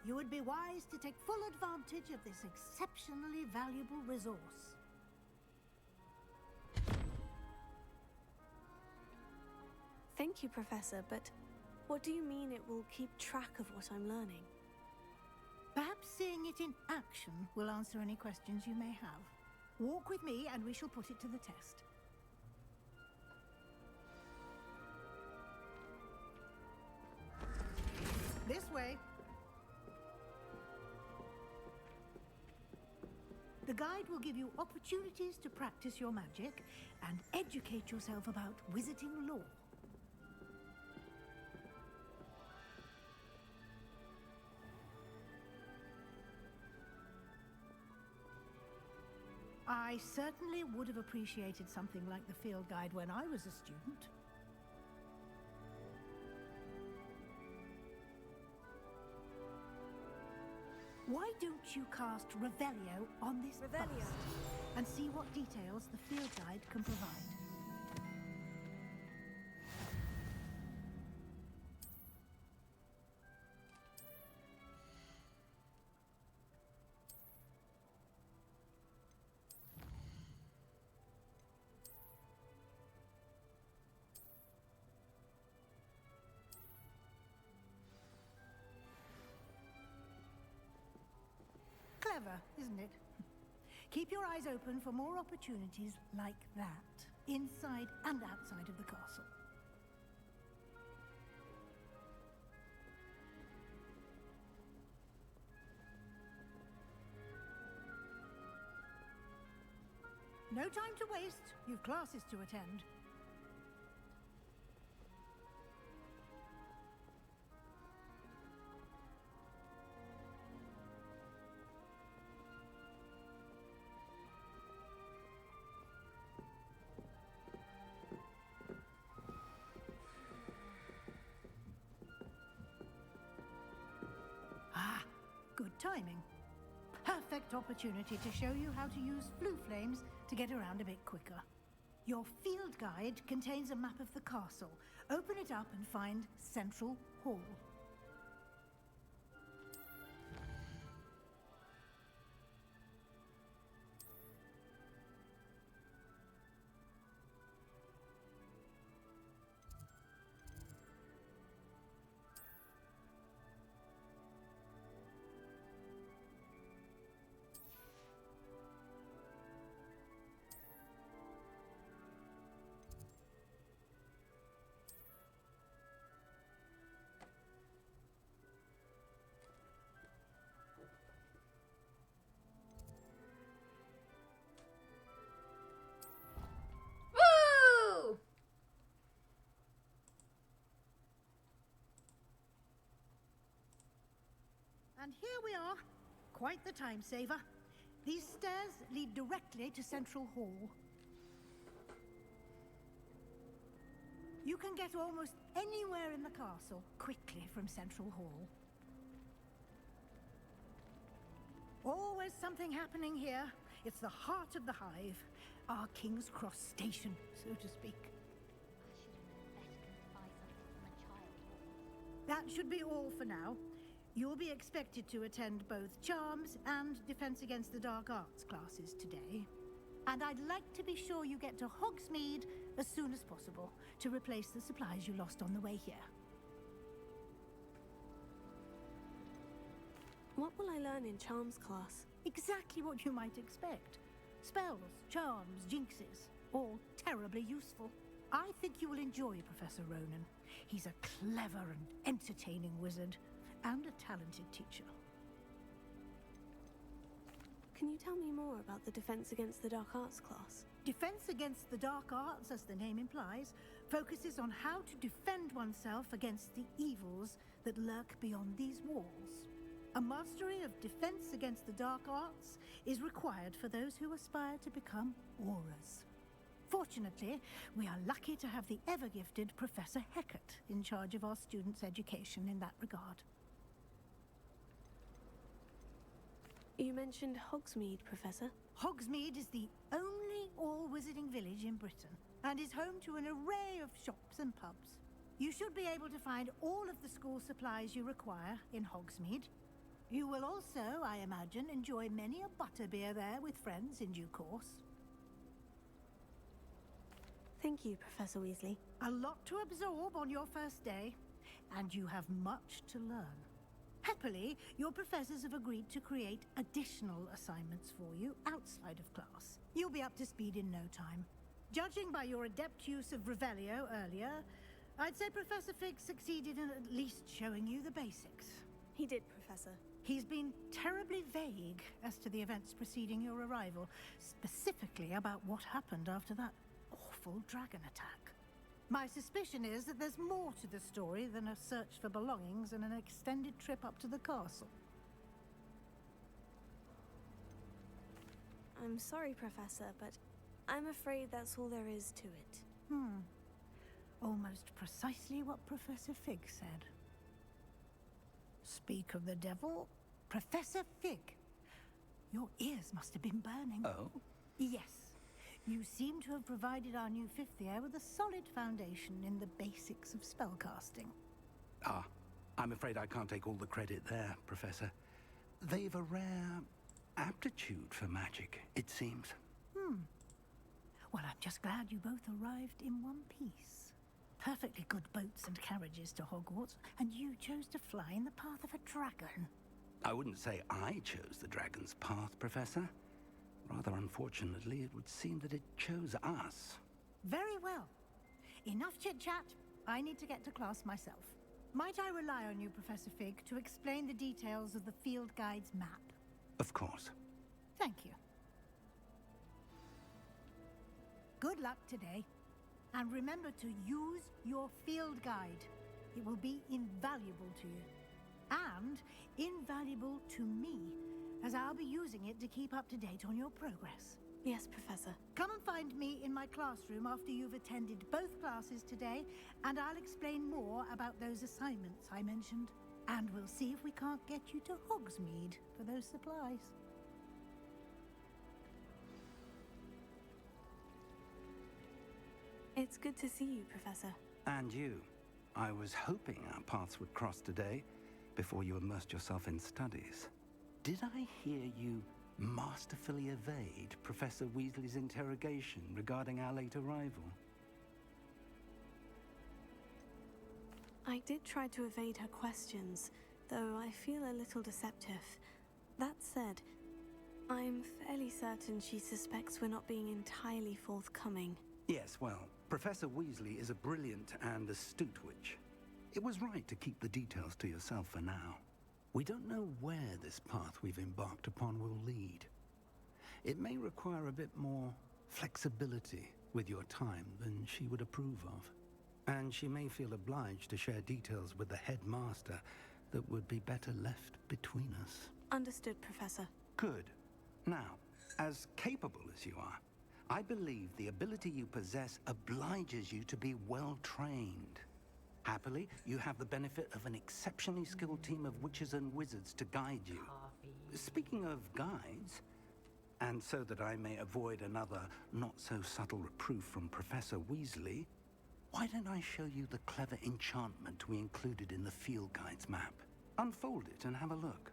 You would be wise to take full advantage of this exceptionally valuable resource. Thank you, Professor, but what do you mean it will keep track of what I'm learning? Perhaps seeing it in action will answer any questions you may have. Walk with me and we shall put it to the test. This way. The guide will give you opportunities to practice your magic and educate yourself about wizarding lore. I certainly would have appreciated something like the field guide when I was a student. Why don't you cast Revelio on this bust and see what details the field guide can provide? Clever, isn't it? Keep your eyes open for more opportunities like that, inside and outside of the castle. No time to waste. You've classes to attend. Good timing. Perfect. perfect opportunity to show you how to use flue flames to get around a bit quicker. Your field guide contains a map of the castle. Open it up and find Central Hall. Woo! And here we are. Quite the time saver. These stairs lead directly to Central Hall. You can get almost anywhere in the castle quickly from Central Hall. Always something happening here. It's the heart of the hive. Our King's Cross station, so to speak. That should be all for now. You'll be expected to attend both Charms and Defense Against the Dark Arts classes today. And I'd like to be sure you get to Hogsmeade as soon as possible to replace the supplies you lost on the way here. What will I learn in Charms class? Exactly what you might expect. Spells, charms, jinxes, all terribly useful. I think you will enjoy Professor Ronan. He's a clever and entertaining wizard, and a talented teacher. Can you tell me more about the Defense Against the Dark Arts class? Defense Against the Dark Arts, as the name implies, focuses on how to defend oneself against the evils that lurk beyond these walls. A mastery of Defense Against the Dark Arts is required for those who aspire to become Auras. Fortunately, we are lucky to have the ever-gifted Professor Hecat in charge of our students' education in that regard. You mentioned Hogsmeade, Professor. Hogsmeade is the only all-wizarding village in Britain, and is home to an array of shops and pubs. You should be able to find all of the school supplies you require in Hogsmeade. You will also, I imagine, enjoy many a butterbeer there with friends in due course. Thank you, Professor Weasley. A lot to absorb on your first day, and you have much to learn. Happily, your professors have agreed to create additional assignments for you outside of class. You'll be up to speed in no time. Judging by your adept use of Revelio earlier, I'd say Professor Fig succeeded in at least showing you the basics. He did, Professor. He's been terribly vague as to the events preceding your arrival, specifically about what happened after that awful dragon attack. My suspicion is that there's more to the story than a search for belongings and an extended trip up to the castle. I'm sorry, Professor, but I'm afraid that's all there is to it. Almost precisely what Professor Fig said. Speak of the devil, Professor Fig. Your ears must have been burning. Oh? Yes. You seem to have provided our new fifth year with a solid foundation in the basics of spellcasting. Ah, I'm afraid I can't take all the credit there, Professor. They've a rare aptitude for magic, it seems. Well, I'm just glad you both arrived in one piece. Perfectly good boats and carriages to Hogwarts, and you chose to fly in the path of a dragon. I wouldn't say I chose the dragon's path, Professor. Rather unfortunately, it would seem that it chose us. Very well. Enough chit-chat. I need to get to class myself. Might I rely on you, Professor Fig, to explain the details of the field guide's map? Of course. Thank you. Good luck today. And remember to use your field guide. It will be invaluable to you. And invaluable to me, as I'll be using it to keep up to date on your progress. Yes, Professor. Come and find me in my classroom after you've attended both classes today, and I'll explain more about those assignments I mentioned. And we'll see if we can't get you to Hogsmeade for those supplies. It's good to see you, Professor. And you. I was hoping our paths would cross today, before you immersed yourself in studies. Did I hear you masterfully evade Professor Weasley's interrogation regarding our late arrival? I did try to evade her questions, though I feel a little deceptive. That said, I'm fairly certain she suspects we're not being entirely forthcoming. Yes, well, Professor Weasley is a brilliant and astute witch. It was right to keep the details to yourself for now. We don't know where this path we've embarked upon will lead. It may require a bit more flexibility with your time than she would approve of. And she may feel obliged to share details with the headmaster that would be better left between us. Understood, Professor. Good. Now, as capable as you are, I believe the ability you possess obliges you to be well trained. Happily, you have the benefit of an exceptionally skilled team of witches and wizards to guide you. Speaking of guides, and so that I may avoid another not-so-subtle reproof from Professor Weasley, why don't I show you the clever enchantment we included in the field guide's map? Unfold it and have a look.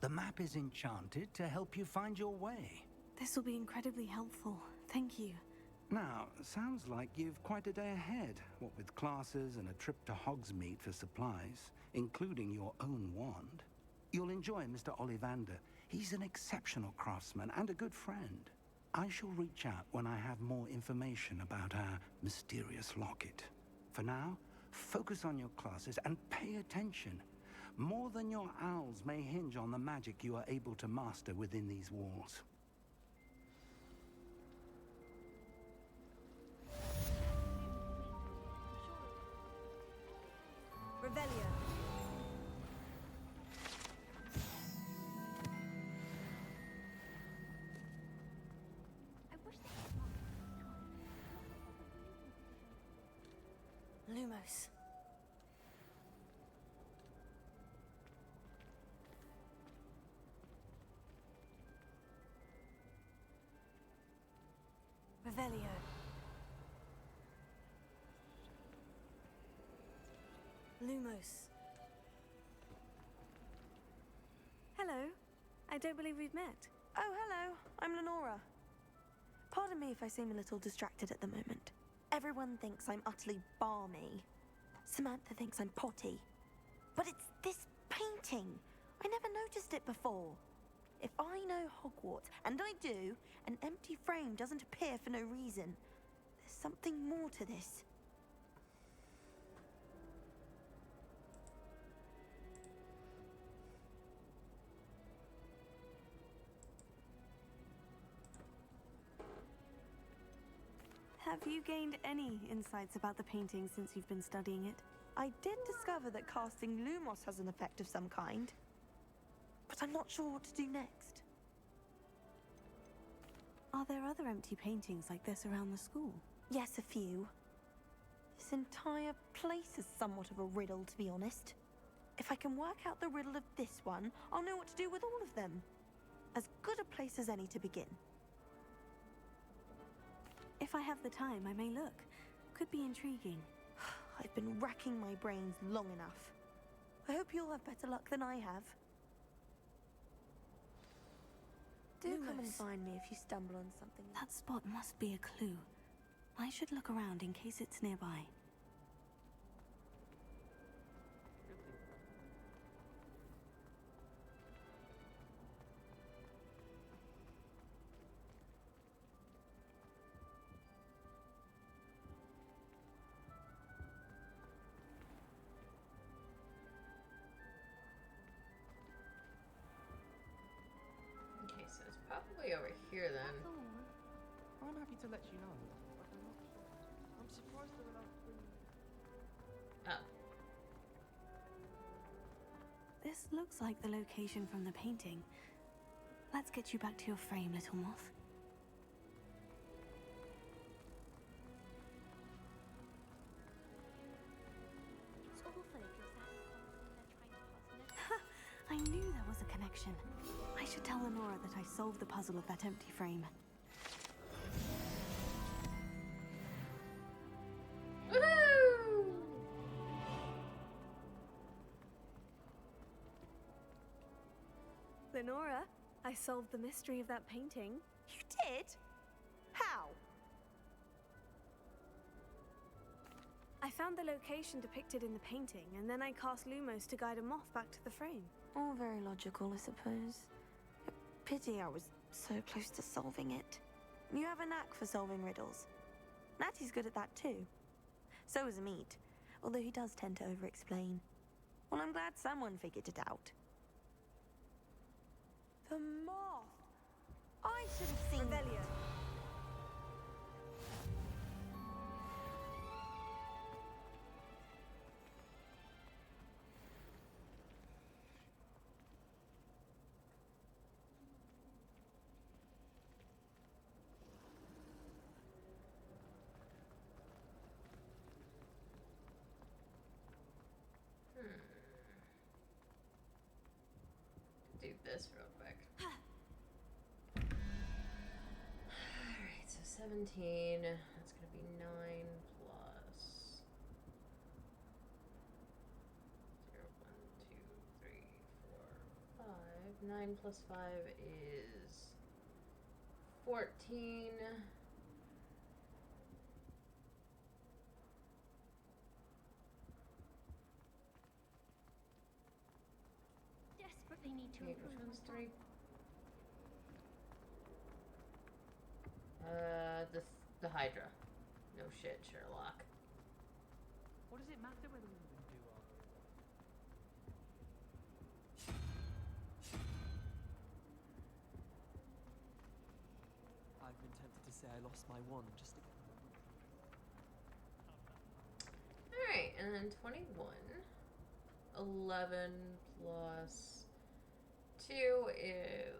The map is enchanted to help you find your way. This will be incredibly helpful. Thank you. Now, sounds like you've quite a day ahead, what with classes and a trip to Hogsmeade for supplies, including your own wand. You'll enjoy Mr. Ollivander. He's an exceptional craftsman and a good friend. I shall reach out when I have more information about our mysterious locket. For now, focus on your classes and pay attention. More than your owls may hinge on the magic you are able to master within these walls. Revelio. Lumos. Revelio. Lumos. Hello. I don't believe we've met. Oh, hello. I'm Lenora. Pardon me if I seem a little distracted at the moment. Everyone thinks I'm utterly balmy. Samantha thinks I'm potty. But it's this painting. I never noticed it before. If I know Hogwarts, and I do, an empty frame doesn't appear for no reason. There's something more to this. Have you gained any insights about the painting since you've been studying it? I did discover that casting Lumos has an effect of some kind. But I'm not sure what to do next. Are there other empty paintings like this around the school? Yes, a few. This entire place is somewhat of a riddle, to be honest. If I can work out the riddle of this one, I'll know what to do with all of them. As good a place as any to begin. If I have the time, I may look. Could be intriguing. I've been racking my brains long enough. I hope you'll have better luck than I have. Do come and find me if you stumble on something. That spot must be a clue. I should look around in case it's nearby. be over here then. That's all. I'm happy to let you know. But I'm not sure. I'm surprised they're allowed to bring. Oh. This looks like the location from the painting. Let's get you back to your frame, little moth. It's awful if you're satisfied they're trying to pass a I knew there was a connection. I should tell Lenora that I solved the puzzle of that empty frame. Woohoo! Lenora, I solved the mystery of that painting. You did? How? I found the location depicted in the painting, and then I cast Lumos to guide a moth back to the frame. All very logical, I suppose. Pity I was so close to solving it. You have a knack for solving riddles. Natty's good at that too. So is Amit, although he does tend to over-explain. Well, I'm glad someone figured it out. The moth! I should have seen Revelio. Do this real quick. Alright, so 17. That's gonna be 9 plus 0, 1, 2, 3, 4, 5. 9 plus 5 is 14. desperately need to Okay, improve which one's my 3? The Hydra. No shit, Sherlock. What does it matter whether we even do our I've been tempted to say I lost my wand just to get Alright, and then 21. 11 plus 2 is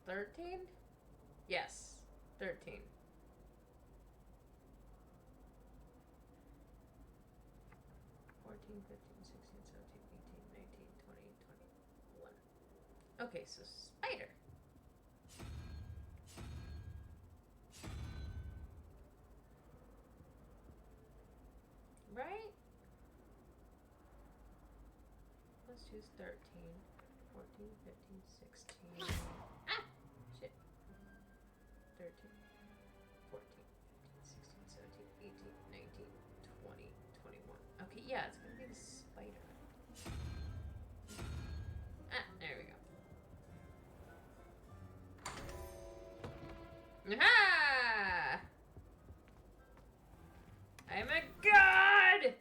13? Yes, 13. Okay, so spider. Right? Let's choose 13, 14, 15, 16. Ah! Shit. 13, 14, 15, 16, 17, 18, 19, 20, 21. Okay, yeah, it's gonna be the spider. Ah, there we go. Aha! I'm a god!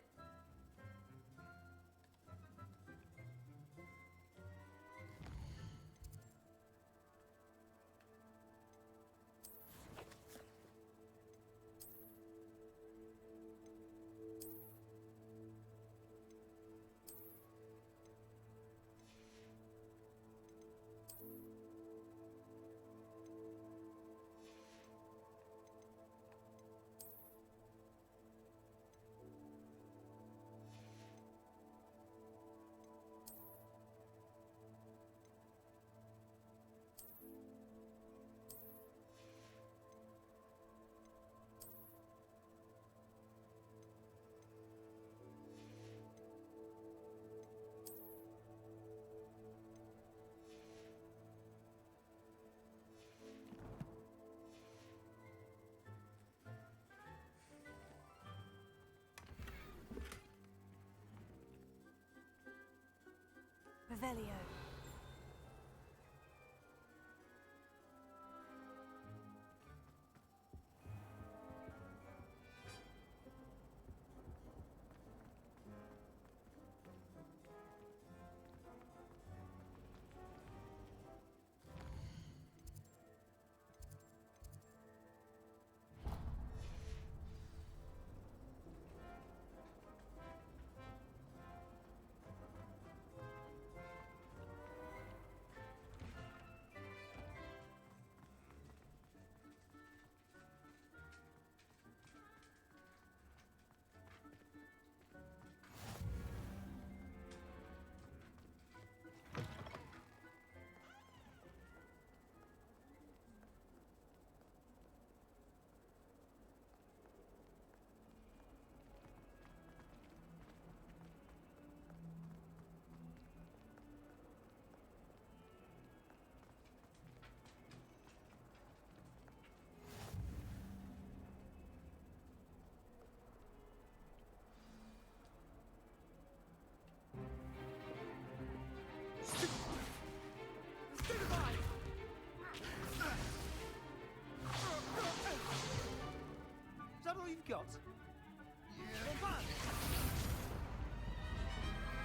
Revelio. I've got.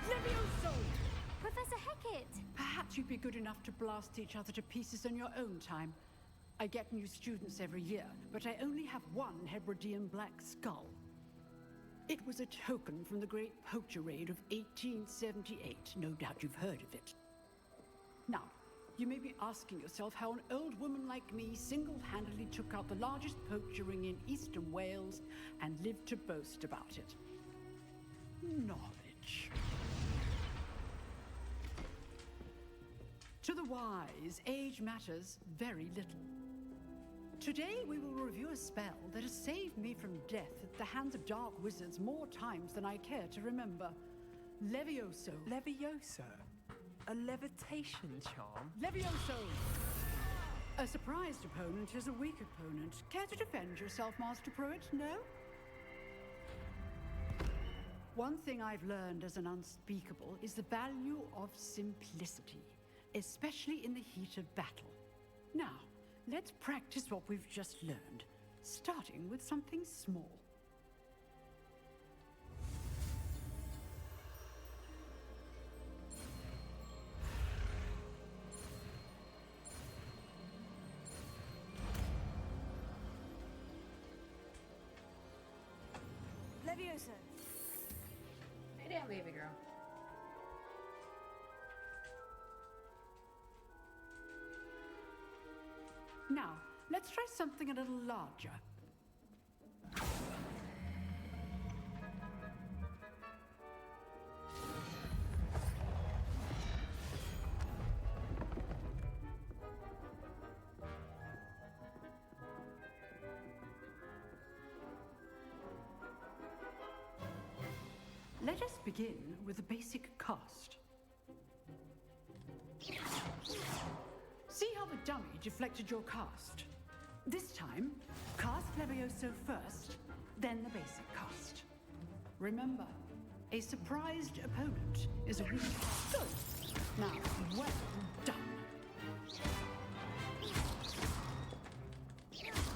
Levioso! Professor Hecat! Perhaps you'd be good enough to blast each other to pieces in your own time. I get new students every year, but I only have one Hebridean black skull. It was a token from the Great Poacher Raid of 1878. No doubt you've heard of it. Now, you may be asking yourself how an old woman like me single-handedly took out the largest poacher ring in eastern Wales and lived to boast about it. Knowledge. To the wise, age matters very little. Today we will review a spell that has saved me from death at the hands of dark wizards more times than I care to remember. Levioso. Levioso? A levitation charm? Levioso! A surprised opponent is a weak opponent. Care to defend yourself, Master Pruitt? No? One thing I've learned as an unspeakable is the value of simplicity, especially in the heat of battle. Now, let's practice what we've just learned, starting with something small. Leviosa. Hey down, baby girl. Now, let's try something a little larger. Let us begin with a basic cast. See how the dummy deflected your cast? This time, cast Levioso first, then the basic cast. Remember, a surprised opponent is a weak. Good. Now, well done.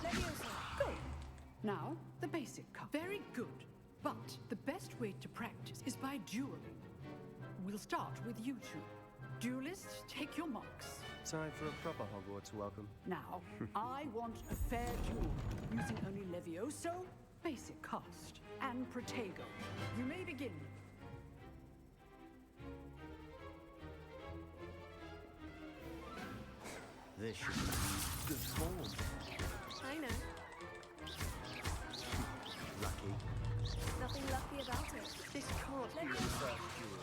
Levioso. Good. Now, the basic cast. Very good. But the best way to practice is by dueling. We'll start with you two. Duelists, take your marks. Time for a proper Hogwarts welcome. Now, I want a fair duel, using only Levioso, basic cast, and Protego. You may begin. This should be good form. I know. Lucky. Nothing lucky about it. This can't be the first duel.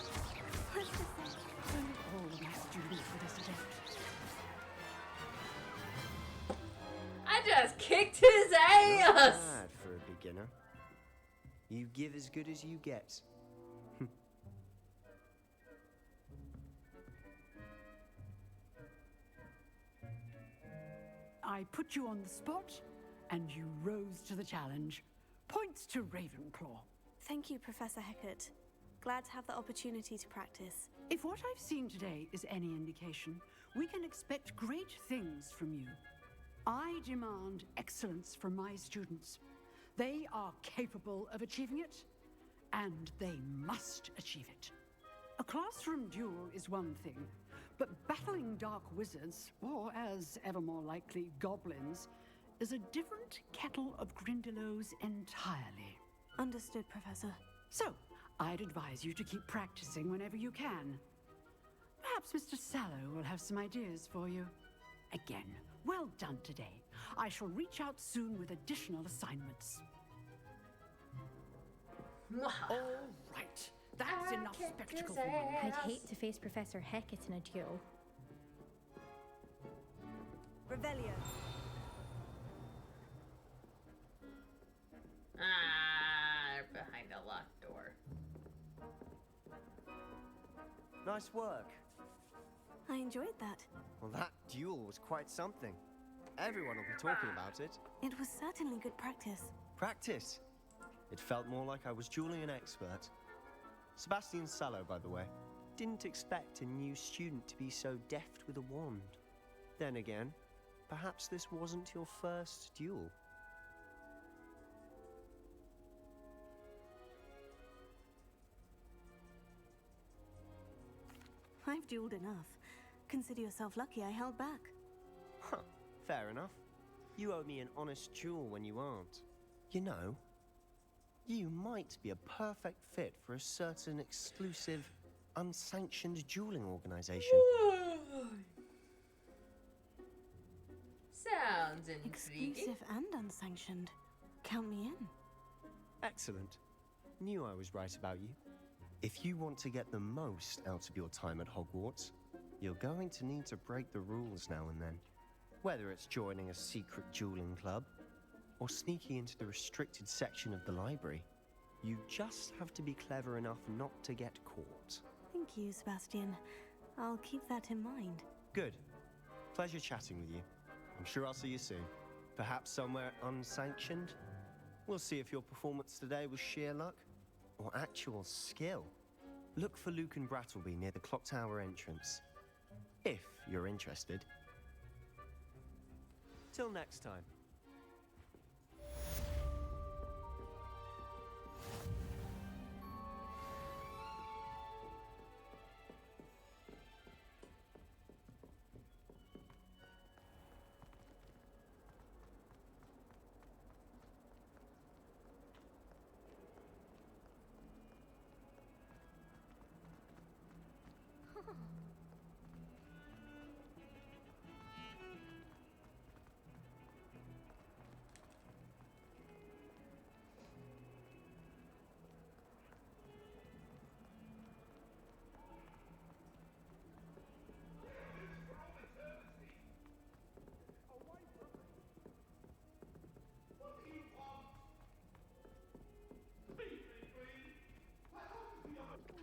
What's the second? Only all of my students for this event. I just kicked his ass! Not bad for a beginner. You give as good as you get. I put you on the spot, and you rose to the challenge. Points to Ravenclaw. Thank you, Professor Hecat. Glad to have the opportunity to practice. If what I've seen today is any indication, we can expect great things from you. I demand excellence from my students. They are capable of achieving it, and they must achieve it. A classroom duel is one thing, but battling dark wizards, or as ever more likely, goblins, is a different kettle of Grindylows entirely. Understood, Professor. So, I'd advise you to keep practicing whenever you can. Perhaps Mr. Sallow will have some ideas for you. Again, well done today. I shall reach out soon with additional assignments. All right, that's enough spectacle for one. I'd hate to face Professor Hecat in a duel. Revelio. Ah, they're behind a locked door. Nice work. I enjoyed that. Well, that duel was quite something. Everyone will be talking about it. It was certainly good practice. Practice. It felt more like I was dueling an expert. Sebastian Sallow, by the way. Didn't expect a new student to be so deft with a wand. Then again, perhaps this wasn't your first duel. I've dueled enough. Consider yourself lucky I held back. Huh, fair enough. You owe me an honest duel when you aren't. You know, you might be a perfect fit for a certain exclusive, unsanctioned dueling organization. Sounds intriguing. Exclusive and unsanctioned. Count me in. Excellent. Knew I was right about you. If you want to get the most out of your time at Hogwarts, you're going to need to break the rules now and then. Whether it's joining a secret dueling club, or sneaking into the restricted section of the library, you just have to be clever enough not to get caught. Thank you, Sebastian. I'll keep that in mind. Good. Pleasure chatting with you. I'm sure I'll see you soon. Perhaps somewhere unsanctioned? We'll see if your performance today was sheer luck or actual skill. Look for Luke and Brattleby near the clock tower entrance, if you're interested. Till next time.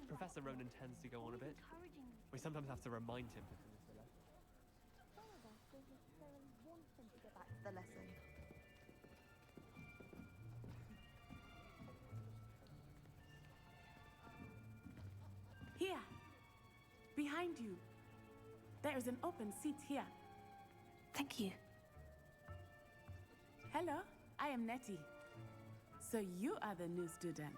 Professor Ronan tends to go on a bit. We sometimes have to remind him. Some of us don't necessarily want him to get back to the lesson. Here, behind you. There is an open seat here. Thank you. Hello, I am Nettie. So you are the new student.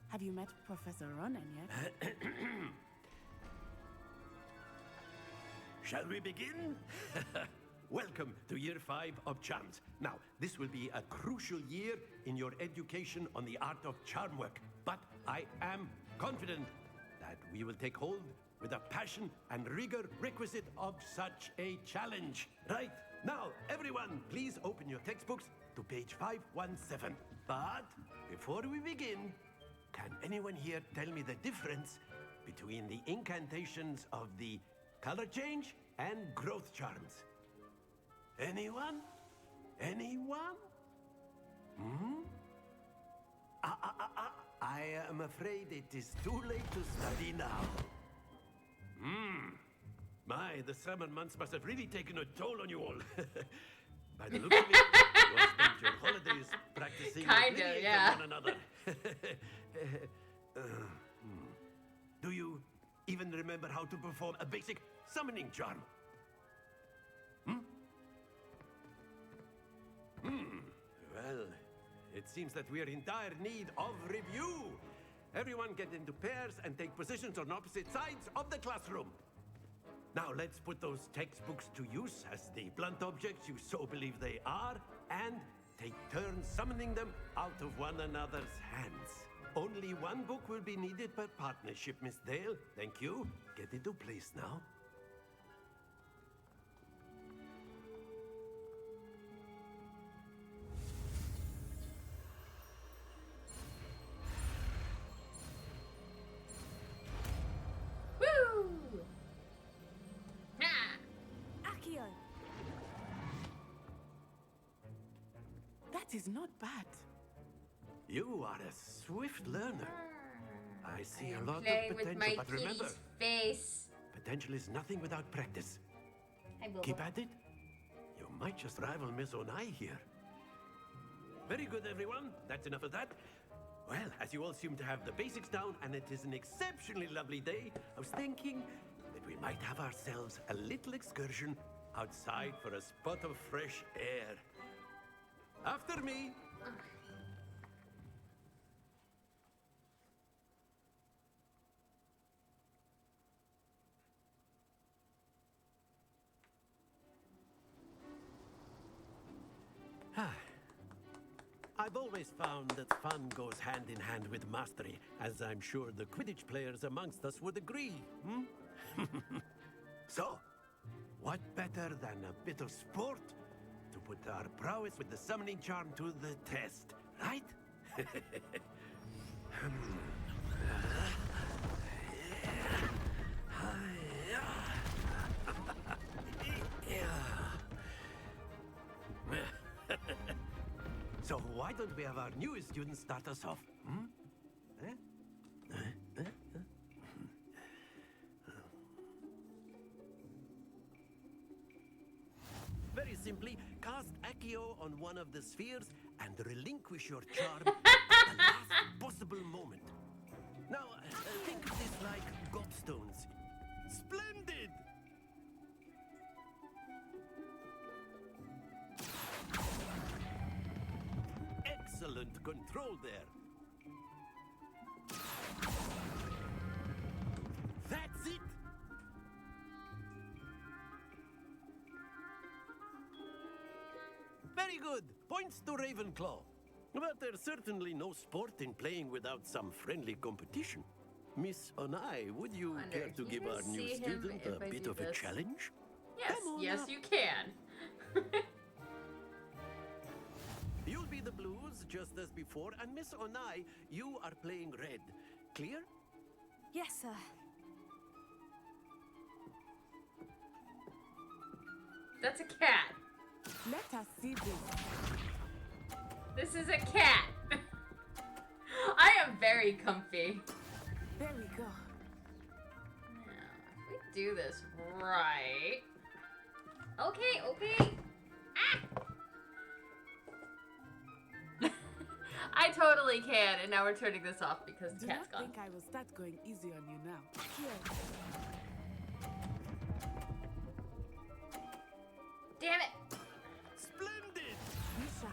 Have you met Professor Ronan yet? Shall we begin? Welcome to Year 5 of Charms. Now, this will be a crucial year in your education on the art of charm work, but I am confident that we will take hold with the passion and rigor requisite of such a challenge. Right, now, everyone, please open your textbooks to page 517. But before we begin, can anyone here tell me the difference between the incantations of the color change and growth charms? Anyone? Anyone? Hmm? I am afraid it is too late to study now. My, the summer months must have really taken a toll on you all. By the look of it, you all spent your holidays practicing Kinda, yeah. one another. Do you even remember how to perform a basic summoning charm? Well, it seems that we are in dire need of review. Everyone get into pairs and take positions on opposite sides of the classroom. Now let's put those textbooks to use as the blunt objects you so believe they are, and take turns summoning them out of one another's hands. Only one book will be needed per partnership, Miss Dale. Thank you. Get into place now. Woo! Accio! That is not bad. You are a swift learner. I see a lot Playing of with potential, my but remember, kitty's face. potential is nothing without practice. I will. Keep at it. You might just rival Miss Onai here. Very good, everyone. That's enough of that. Well, as you all seem to have the basics down, and it is an exceptionally lovely day, I was thinking that we might have ourselves a little excursion outside for a spot of fresh air. After me. I've always found that fun goes hand in hand with mastery, as I'm sure the Quidditch players amongst us would agree. So, what better than a bit of sport to put our prowess with the summoning charm to the test, right? So why don't we have our newest student start us off? Very simply, cast Accio on one of the spheres and relinquish your charm at the last possible moment. Now, think of this like gobstones. Splendid! Excellent control there. That's it! Very good. Points to Ravenclaw. But there's certainly no sport in playing without some friendly competition. Miss Onai, would you care to give our new student a bit of a challenge? Yes, yes, you can. You'll be the blues, just as before, and Miss Onai, you are playing red. Clear? Yes, sir. That's a cat. Let us see this. This is a cat. I am very comfy. There we go. Now, if we do this right. Okay, okay. Ah! I totally can, and now we're turning this off because the cat's gone. Do not think I will start going easy on you now. Here. Damn it! Splendid! Misha.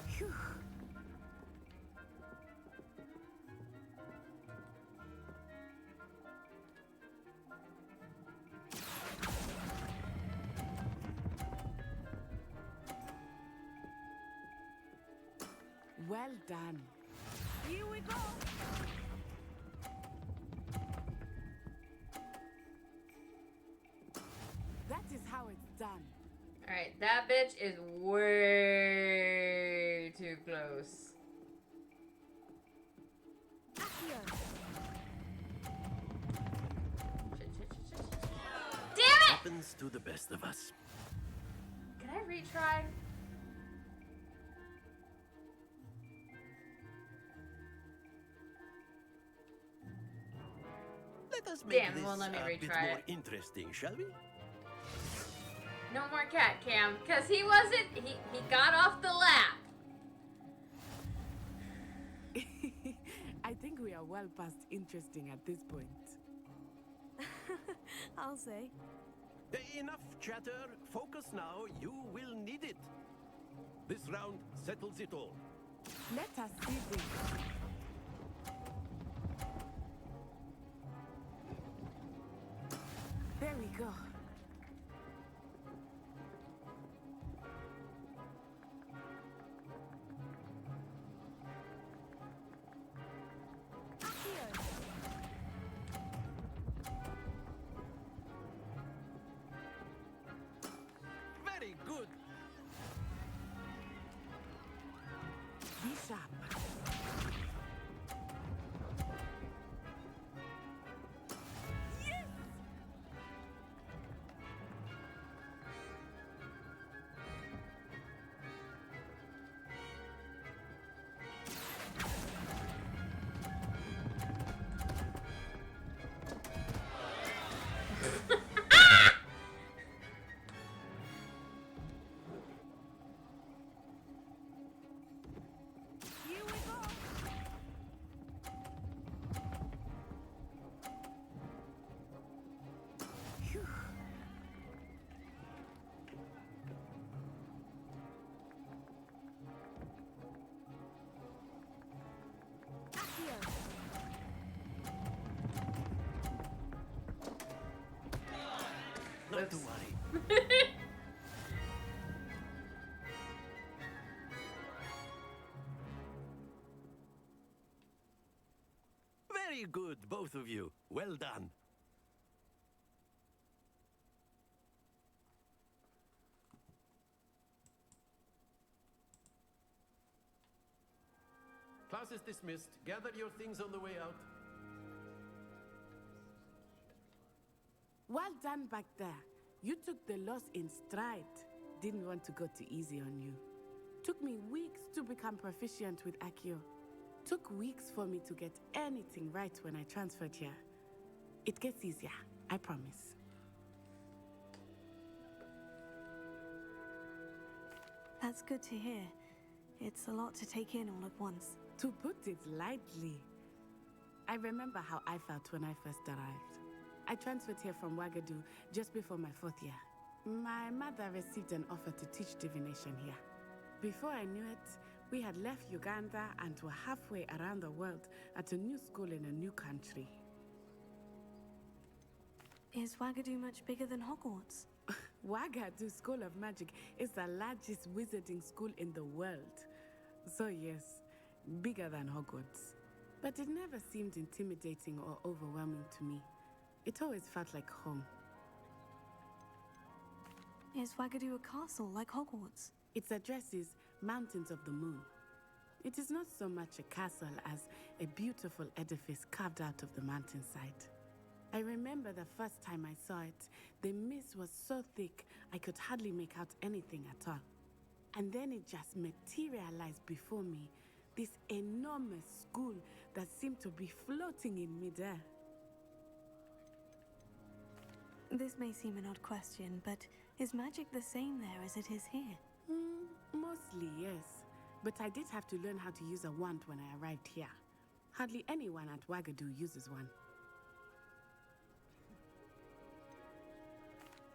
Phew. Well done. Here we go. That is how it's done. Alright, that bitch is way too close. Damn it! Happens to the best of us. Can I retry? Let us make Damn, this won't let me a bit retry more it. interesting, shall we? No more cat cam, because he wasn't, he got off the lap. I think we are well past interesting at this point. I'll say. Enough chatter. Focus now. You will need it. This round settles it all. Let us see this. There we go. Very good. Be sharp. Very good, both of you. Well done. Class is dismissed. Gather your things on the way out. Well done back there. You took the loss in stride. Didn't want to go too easy on you. Took me weeks to become proficient with Accio. Took weeks for me to get anything right when I transferred here. It gets easier, I promise. That's good to hear. It's a lot to take in all at once. To put it lightly, I remember how I felt when I first arrived. I transferred here from Wagadu just before my 4th year. My mother received an offer to teach divination here. Before I knew it, we had left Uganda and were halfway around the world at a new school in a new country. Is Wagadu much bigger than Hogwarts? Wagadu School of Magic is the largest wizarding school in the world. So yes, bigger than Hogwarts. But it never seemed intimidating or overwhelming to me. It always felt like home. Is Wagadu a castle like Hogwarts? Its address is Mountains of the Moon. It is not so much a castle as a beautiful edifice carved out of the mountainside. I remember the first time I saw it, the mist was so thick I could hardly make out anything at all. And then it just materialized before me, this enormous school that seemed to be floating in midair. This may seem an odd question, but is magic the same there as it is here? Mostly, yes. But I did have to learn how to use a wand when I arrived here. Hardly anyone at Wagadu uses one.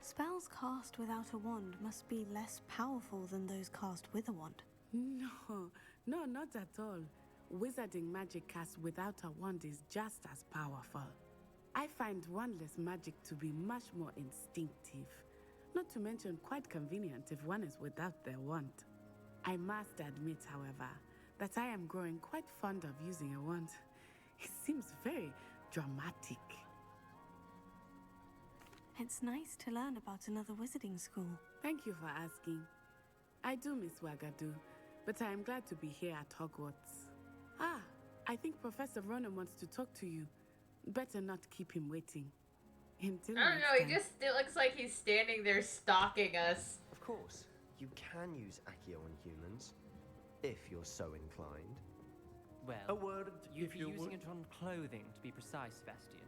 Spells cast without a wand must be less powerful than those cast with a wand. No, not at all. Wizarding magic cast without a wand is just as powerful. I find wandless magic to be much more instinctive. Not to mention quite convenient if one is without their wand. I must admit, however, that I am growing quite fond of using a wand. It seems very dramatic. It's nice to learn about another wizarding school. Thank you for asking. I do miss Wagadu, but I am glad to be here at Hogwarts. Ah, I think Professor Ronan wants to talk to you. Better not keep him waiting. Until I don't know, he just still looks like he's standing there stalking us. Of course, you can use Accio on humans, if you're so inclined. Well, A word, you'd if be you using would. it on clothing, to be precise, Sebastian.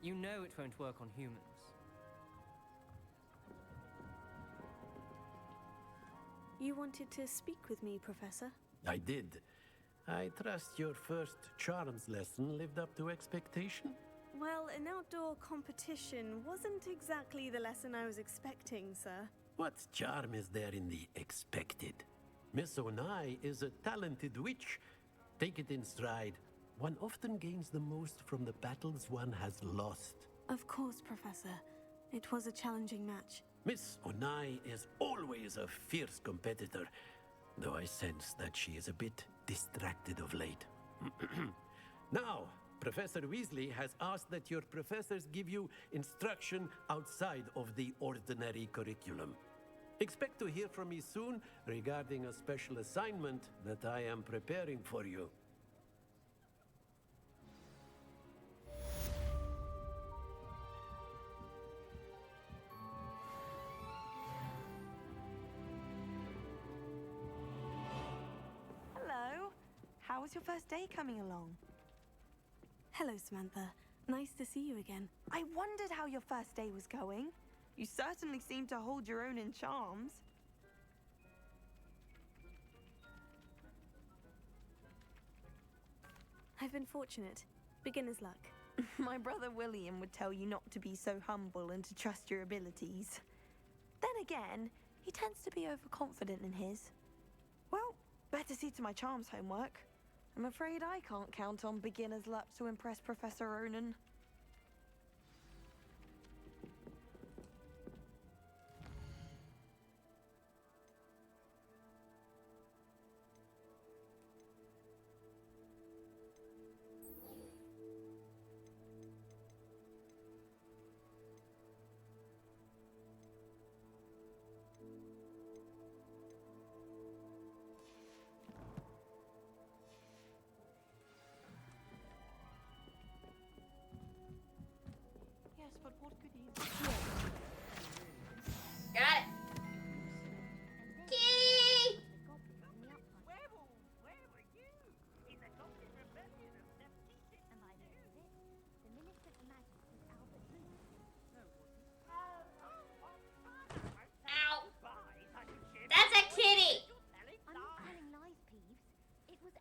You know it won't work on humans. You wanted to speak with me, Professor? I did. I trust your first charms lesson lived up to expectation? Well, an outdoor competition wasn't exactly the lesson I was expecting, sir. What charm is there in the expected? Miss Onai is a talented witch. Take it in stride. One often gains the most from the battles one has lost. Of course, Professor. It was a challenging match. Miss Onai is always a fierce competitor, though I sense that she is a bit distracted of late. Now, Professor Weasley has asked that your professors give you instruction outside of the ordinary curriculum. Expect to hear from me soon regarding a special assignment that I am preparing for you. Hello. How was your first day coming along? Hello, Samantha. Nice to see you again. I wondered how your first day was going. You certainly seem to hold your own in charms. I've been fortunate. Beginner's luck. My brother William would tell you not to be so humble and to trust your abilities. Then again, he tends to be overconfident in his. Well, better see to my charms homework. I'm afraid I can't count on beginner's luck to impress Professor Ronan.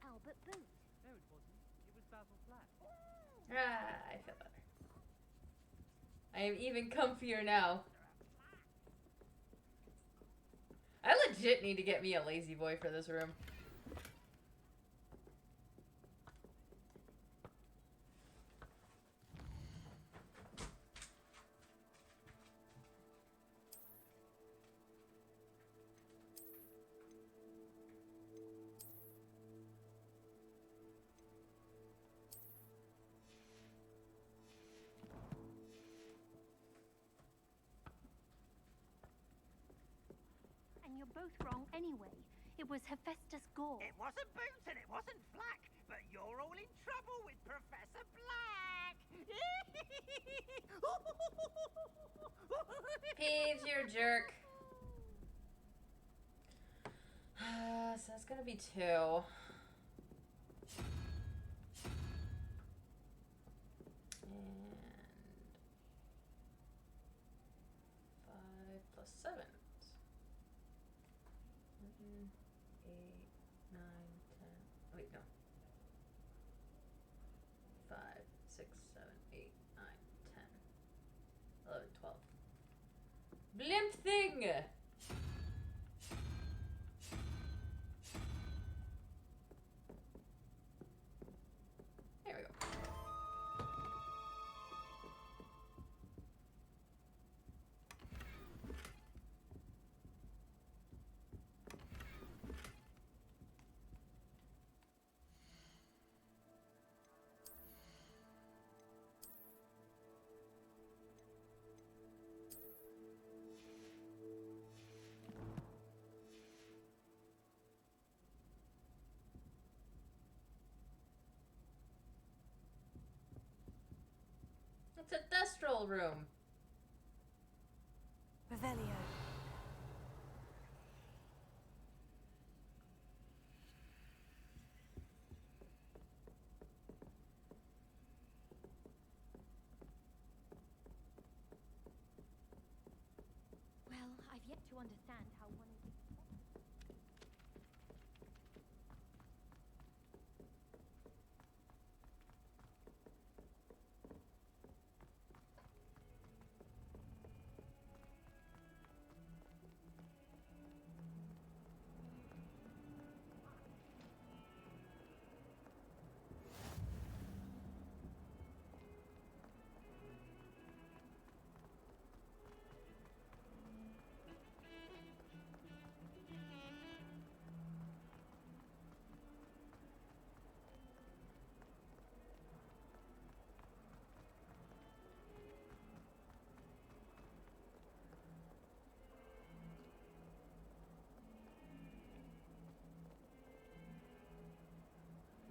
Albert boot. No, it wasn't. It was Basil Flat. Ah, I feel better. I am even comfier now. I legit need to get me a lazy boy for this room. And you're both wrong anyway. It was Hephaestus Gore. It wasn't Boots and it wasn't Flack, but you're all in trouble with Professor Black. Peeves, you're a jerk. So that's gonna be 2. And 5 plus 7. 8, 9, 10. Wait, no. 5, 6, 7, 8, 9, 10, 11, 12. Blimp thing! There we go. It's a Thestral room. Revelio. Well, I've yet to understand how one of these...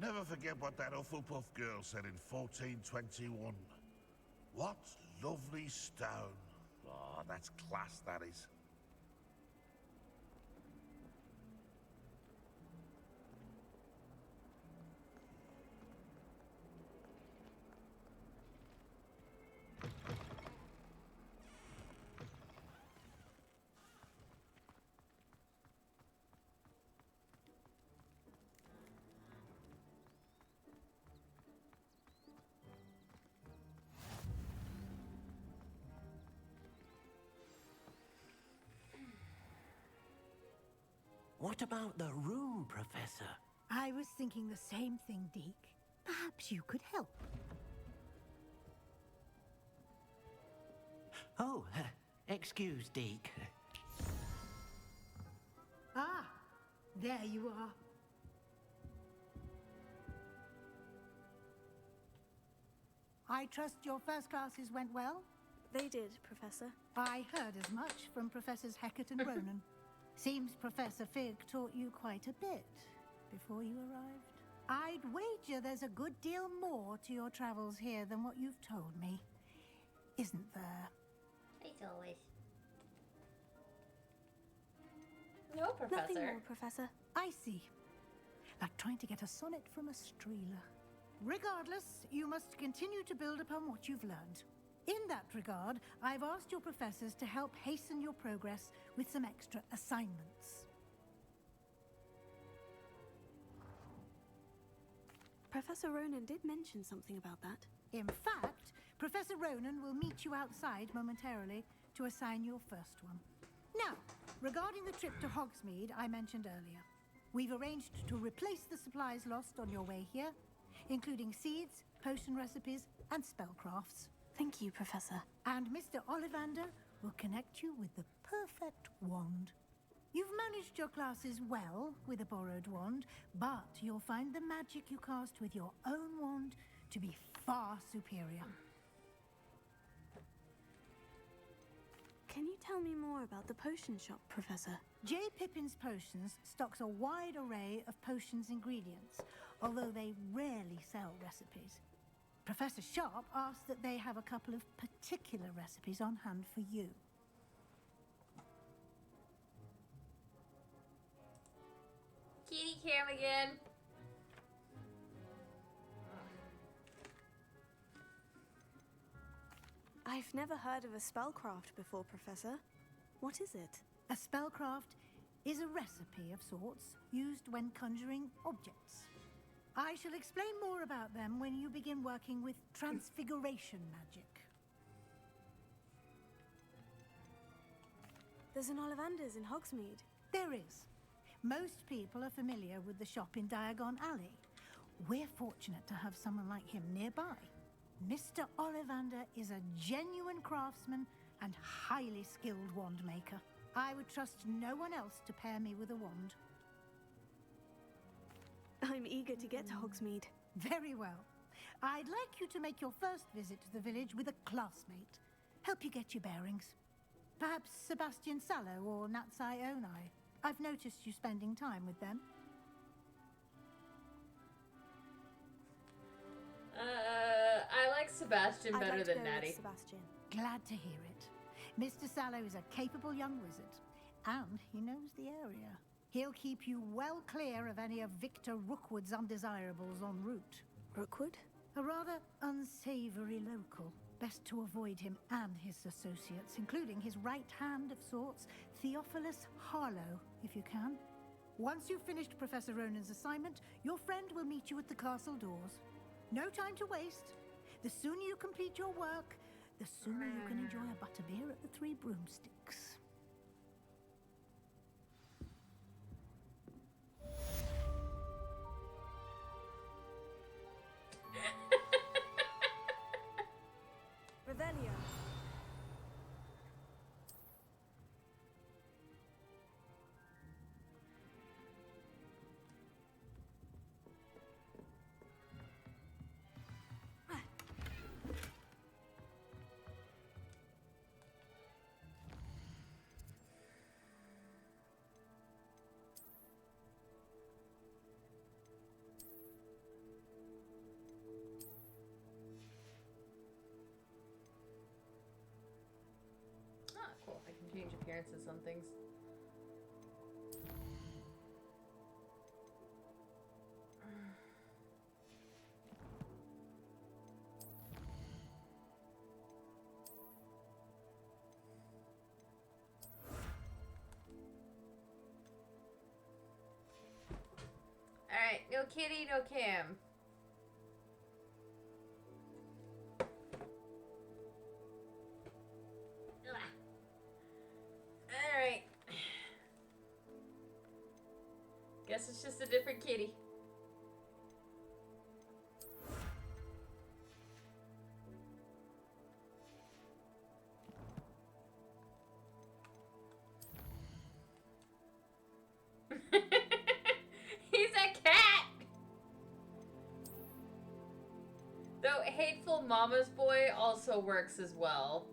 Never forget what that Hufflepuff girl said in 1421. What lovely stone. Oh, that's class, that is. What about the room, Professor? I was thinking the same thing, Deke. Perhaps you could help. Oh, excuse, Deke. Ah, there you are. I trust your first classes went well? They did, Professor. I heard as much from Professors Hecat and Ronan. Seems Professor Fig taught you quite a bit before you arrived. I'd wager there's a good deal more to your travels here than what you've told me. Isn't there? As always. No, Professor. Nothing more, Professor. I see. Like trying to get a sonnet from a streeler. Regardless, you must continue to build upon what you've learned. In that regard, I've asked your professors to help hasten your progress with some extra assignments. Professor Ronan did mention something about that. In fact, Professor Ronan will meet you outside momentarily to assign your first one. Now, regarding the trip to Hogsmeade I mentioned earlier, we've arranged to replace the supplies lost on your way here, including seeds, potion recipes, and spellcrafts. Thank you, Professor. And Mr. Ollivander will connect you with the perfect wand. You've managed your classes well with a borrowed wand, but you'll find the magic you cast with your own wand to be far superior. Can you tell me more about the potion shop, Professor? J. Pippin's Potions stocks a wide array of potions ingredients, although they rarely sell recipes. Professor Sharp asked that they have a couple of particular recipes on hand for you. Kitty cam again. I've never heard of a spellcraft before, Professor. What is it? A spellcraft is a recipe of sorts used when conjuring objects. I shall explain more about them when you begin working with transfiguration magic. There's an Ollivander's in Hogsmeade. There is. Most people are familiar with the shop in Diagon Alley. We're fortunate to have someone like him nearby. Mr. Ollivander is a genuine craftsman and highly skilled wand maker. I would trust no one else to pair me with a wand. I'm eager to get to Hogsmeade. Very well. I'd like you to make your first visit to the village with a classmate. Help you get your bearings. Perhaps Sebastian Sallow or Natsai Onai. I've noticed you spending time with them. I like Sebastian better like than Natty. Sebastian. Glad to hear it. Mr. Sallow is a capable young wizard, and he knows the area. He'll keep you well clear of any of Victor Rookwood's undesirables en route. Rookwood? A rather unsavory local. Best to avoid him and his associates, including his right hand of sorts, Theophilus Harlow, if you can. Once you've finished Professor Ronan's assignment, your friend will meet you at the castle doors. No time to waste. The sooner you complete your work, the sooner you can enjoy a butterbeer at the Three Broomsticks. Revelio. Ah, cool. I can change appearances on things. Alright, no kitty, no Cam. Alright. Guess it's just a different kitty. He's a cat! Though Hateful Mama's Boy also works as well.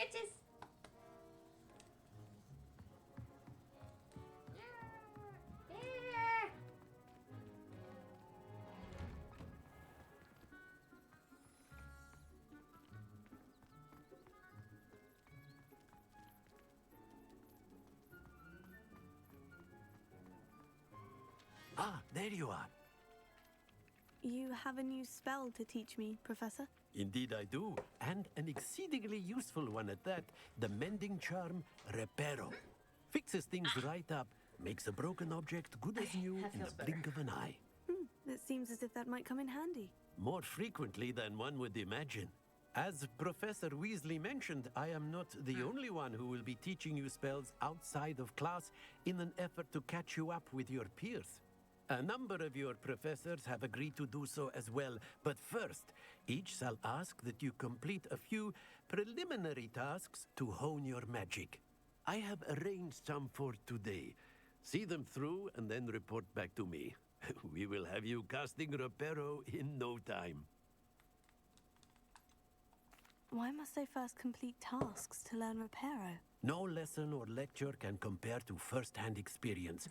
bitches! Yeah! Ah, there you are. You have a new spell to teach me, Professor? Indeed I do, and an exceedingly useful one at that. The mending charm, Reparo. Fixes things right up, makes a broken object good as new in the blink of an eye. It seems as if that might come in handy. More frequently than one would imagine. As Professor Weasley mentioned, I am not the only one who will be teaching you spells outside of class in an effort to catch you up with your peers. A number of your professors have agreed to do so as well, but first, each shall ask that you complete a few preliminary tasks to hone your magic. I have arranged some for today. See them through and then report back to me. We will have you casting Reparo in no time. Why must I first complete tasks to learn Reparo? No lesson or lecture can compare to first-hand experience,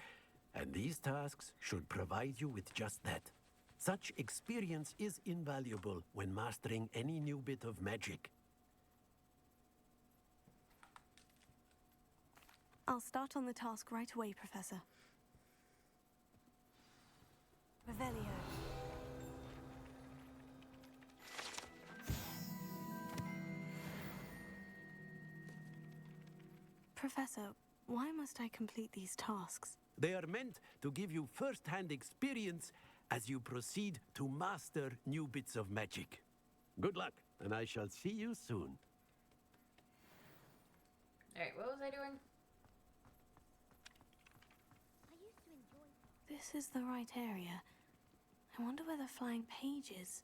and these tasks should provide you with just that. Such experience is invaluable when mastering any new bit of magic. I'll start on the task right away, Professor. Revelio. Professor, why must I complete these tasks? They are meant to give you first-hand experience as you proceed to master new bits of magic. Good luck, and I shall see you soon. Alright, what was I doing? This is the right area. I wonder where the flying page is.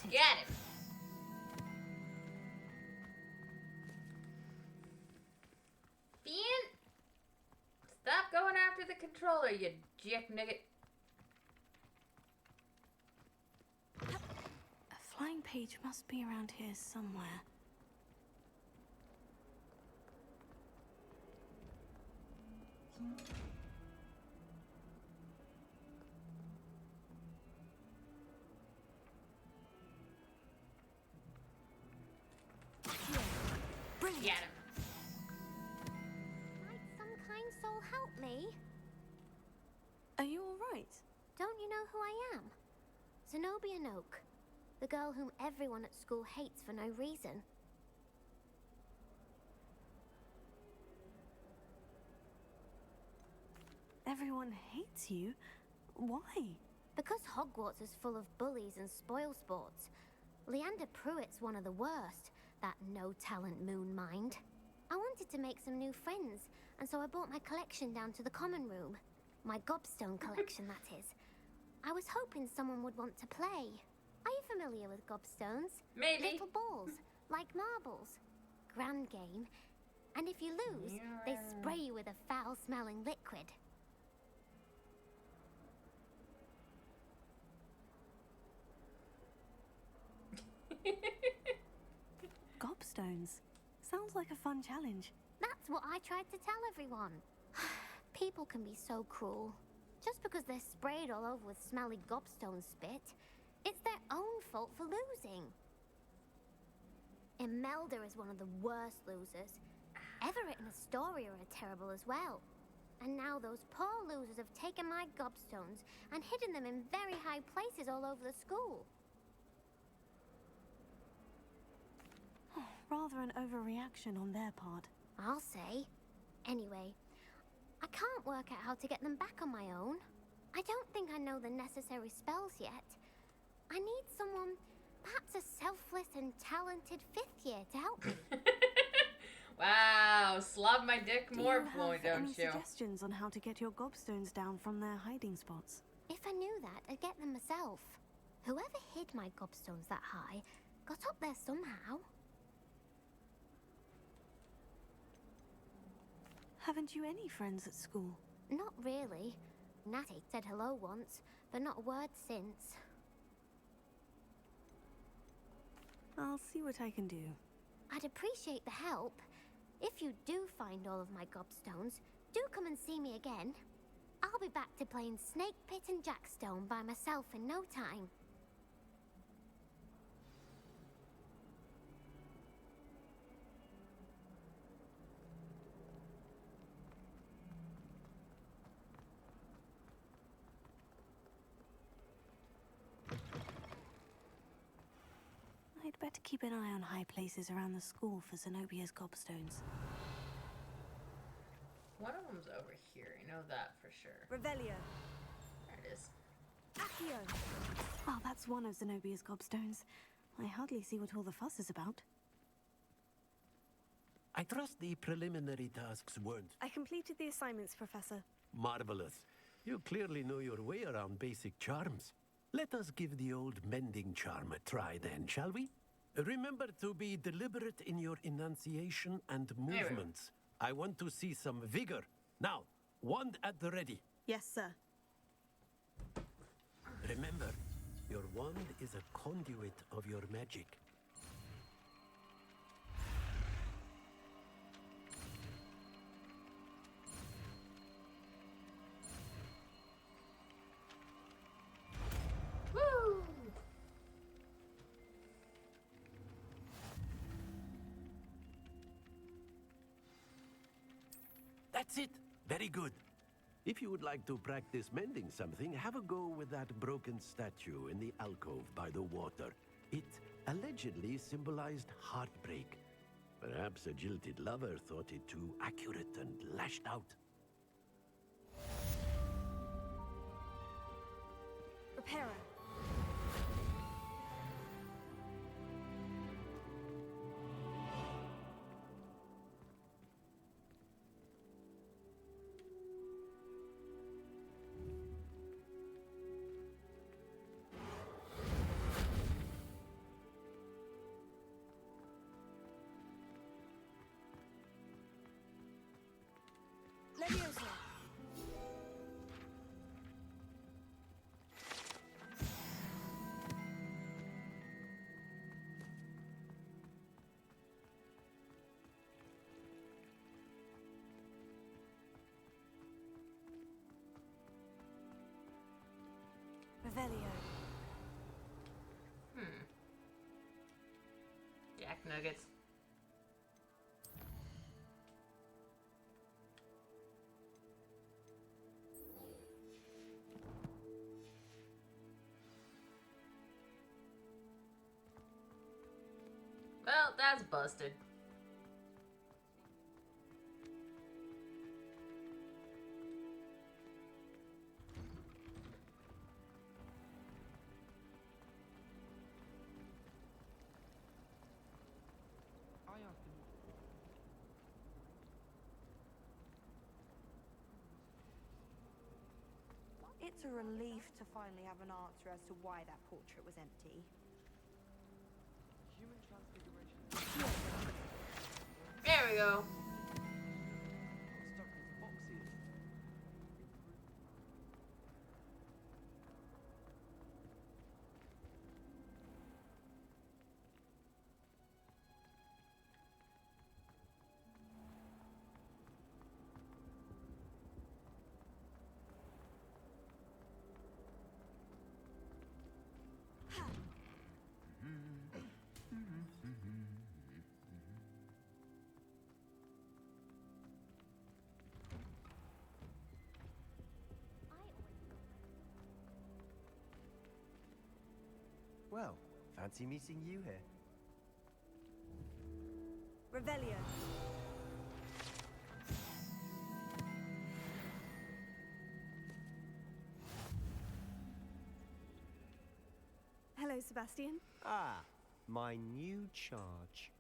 Get it! Bean! Stop going after the controller, you jick nugget. A flying page must be around here somewhere. Get him. Might some kind soul help me? Are you all right? Don't you know who I am? Zenobia Noak, the girl whom everyone at school hates for no reason. Everyone hates you? Why? Because Hogwarts is full of bullies and spoilsports. Leander Pruitt's one of the worst, that no-talent moon mind. I wanted to make some new friends, and so I brought my collection down to the common room. My gobstone collection, that is. I was hoping someone would want to play. Are you familiar with gobstones? Maybe. Little balls, like marbles. Grand game. And if you lose, they spray you with a foul-smelling liquid. Gobstones. Sounds like a fun challenge. That's what I tried to tell everyone. People can be so cruel. Just because they're sprayed all over with smelly gobstone spit, it's their own fault for losing. Imelda is one of the worst losers. Everett and Astoria are terrible as well. And now those poor losers have taken my gobstones and hidden them in very high places all over the school. Rather an overreaction on their part. I'll say. Anyway, I can't work out how to get them back on my own. I don't think I know the necessary spells yet. I need someone, perhaps a selfless and talented 5th year to help me. Wow, slob my dick more, boy, Do you have don't any you? suggestions on how to get your gobstones down from their hiding spots? If I knew that, I'd get them myself. Whoever hid my gobstones that high got up there somehow. Haven't you any friends at school? Not really. Natty said hello once, but not a word since. I'll see what I can do. I'd appreciate the help. If you do find all of my gobstones, do come and see me again. I'll be back to playing Snake Pit and Jackstone by myself in no time. I'd better keep an eye on high places around the school for Zenobia's gobstones. One of them's over here. I know that for sure. Revelio. There it is. Accio. Oh, that's one of Zenobia's gobstones. I hardly see what all the fuss is about. I trust the preliminary tasks weren't I completed the assignments, Professor. marvelous. You clearly know your way around basic charms. Let us give the old mending charm a try then, shall we? Remember to be deliberate in your enunciation and movements. I want to see some vigor. Now, wand at the ready. Yes, sir. Remember, your wand is a conduit of your magic. Woo! That's it. Very good. If you would like to practice mending something, have a go with that broken statue in the alcove by the water. It allegedly symbolized heartbreak. Perhaps a jilted lover thought it too accurate and lashed out. Reparo. Leviosa. Revelio. Jack Nuggets. Well, that's busted. It's a relief to finally have an answer as to why that portrait was empty. Human transfiguration. There we go. Stuck with boxes. Well, fancy meeting you here. Revelio. Hello, Sebastian. Ah, my new charge.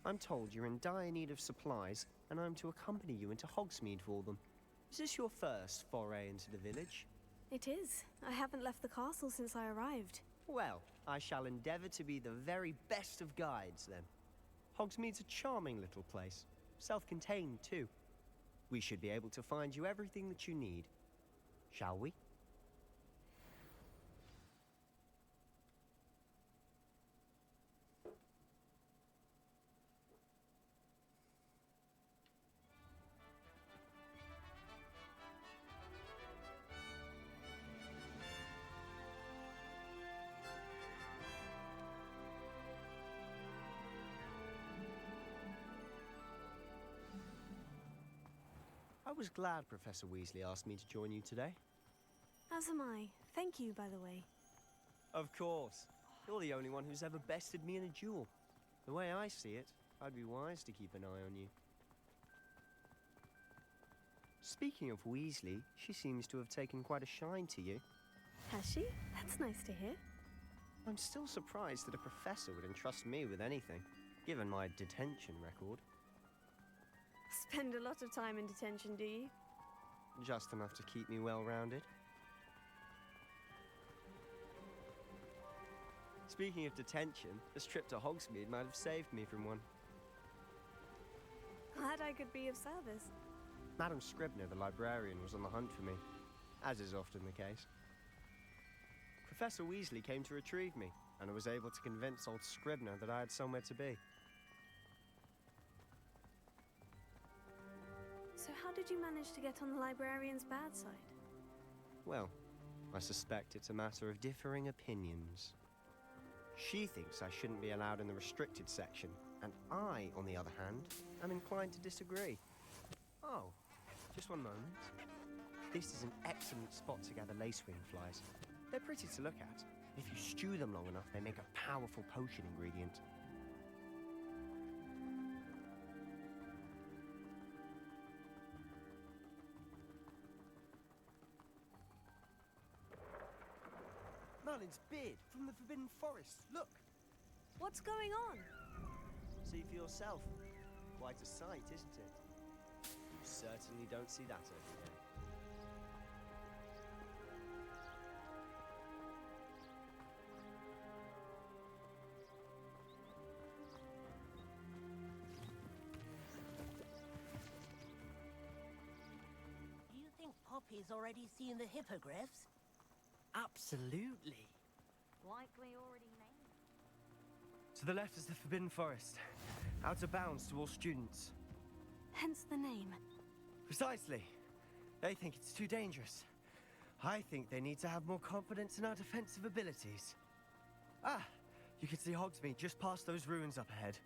I'm told you're in dire need of supplies, and I'm to accompany you into Hogsmeade for them. Is this your first foray into the village? It is. I haven't left the castle since I arrived. Well, I shall endeavor to be the very best of guides, then. Hogsmeade's a charming little place. Self-contained, too. We should be able to find you everything that you need. Shall we? I was glad Professor Weasley asked me to join you today. As am I. Thank you, by the way. Of course. You're the only one who's ever bested me in a duel. The way I see it, I'd be wise to keep an eye on you. Speaking of Weasley, she seems to have taken quite a shine to you. Has she? That's nice to hear. I'm still surprised that a professor would entrust me with anything, given my detention record. Spend a lot of time in detention, do you? Just enough to keep me well-rounded. Speaking of detention, this trip to Hogsmeade might have saved me from one. Glad I could be of service. Madam Scribner, the librarian, was on the hunt for me, as is often the case. Professor Weasley came to retrieve me, and I was able to convince old Scribner that I had somewhere to be. So how did you manage to get on the librarian's bad side? Well, I suspect it's a matter of differing opinions. She thinks I shouldn't be allowed in the restricted section, and I, on the other hand, am inclined to disagree. Oh, just one moment. This is an excellent spot to gather lacewing flies. They're pretty to look at. If you stew them long enough, they make a powerful potion ingredient. Merlin's beard from the Forbidden Forest. Look! What's going on? See for yourself. Quite a sight, isn't it? You certainly don't see that every day. Do you think Poppy's already seen the hippogriffs? Absolutely. Likely already named. To the left is the Forbidden Forest. Out of bounds to all students. Hence the name. Precisely. They think it's too dangerous. I think they need to have more confidence in our defensive abilities. Ah, you can see Hogsmeade just past those ruins up ahead.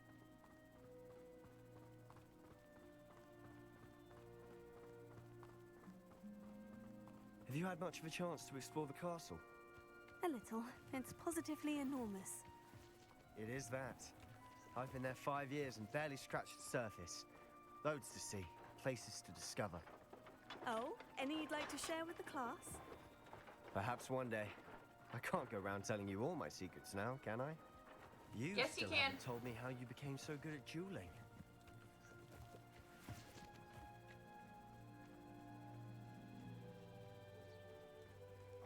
Have you had much of a chance to explore the castle? A little. It's positively enormous. It is that. I've been there 5 years and barely scratched the surface. Loads to see, places to discover. Oh, any you'd like to share with the class? Perhaps one day. I can't go around telling you all my secrets now, can I? You Yes, you still can. haven't told me how you became so good at dueling.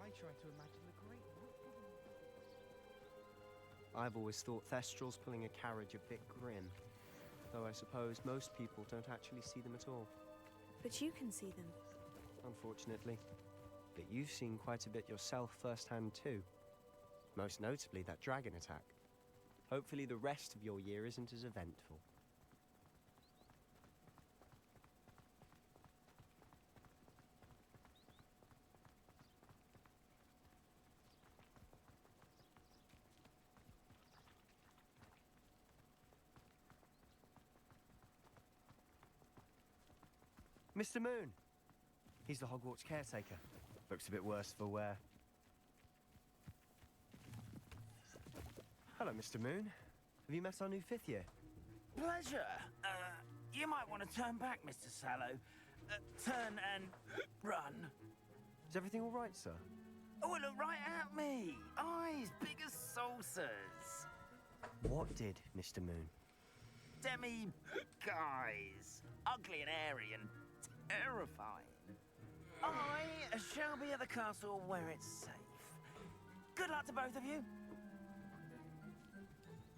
I try to imagine the great... I've always thought Thestrals pulling a carriage a bit grim. Though I suppose most people don't actually see them at all. But you can see them. Unfortunately. But you've seen quite a bit yourself firsthand too. Most notably that dragon attack. Hopefully the rest of your year isn't as eventful. Mr. Moon! He's the Hogwarts caretaker. Looks a bit worse for wear. Hello, Mr. Moon. Have you met our new 5th year? Pleasure. You might want to turn back, Mr. Sallow. Turn and run. Is everything all right, sir? Oh, look right at me. Eyes big as saucers. What did, Mr. Moon? Demi-guys. Ugly and airy and terrifying. I shall be at the castle where it's safe. Good luck to both of you.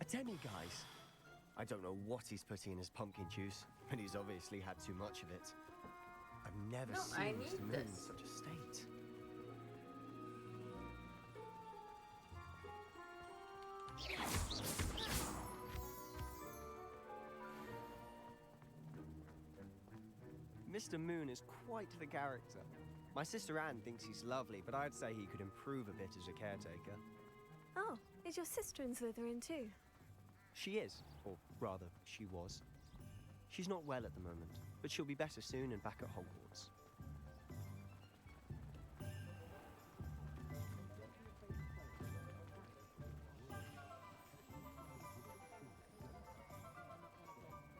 A demi-guise? I don't know what he's putting in his pumpkin juice, but he's obviously had too much of it. I've never No, I seen need Mr. Moon in this. such a state. Mr. Moon is quite the character. My sister Anne thinks he's lovely, but I'd say he could improve a bit as a caretaker. Oh, is your sister in Slytherin too? She is, or rather, she was. She's not well at the moment, but she'll be better soon and back at Hogwarts.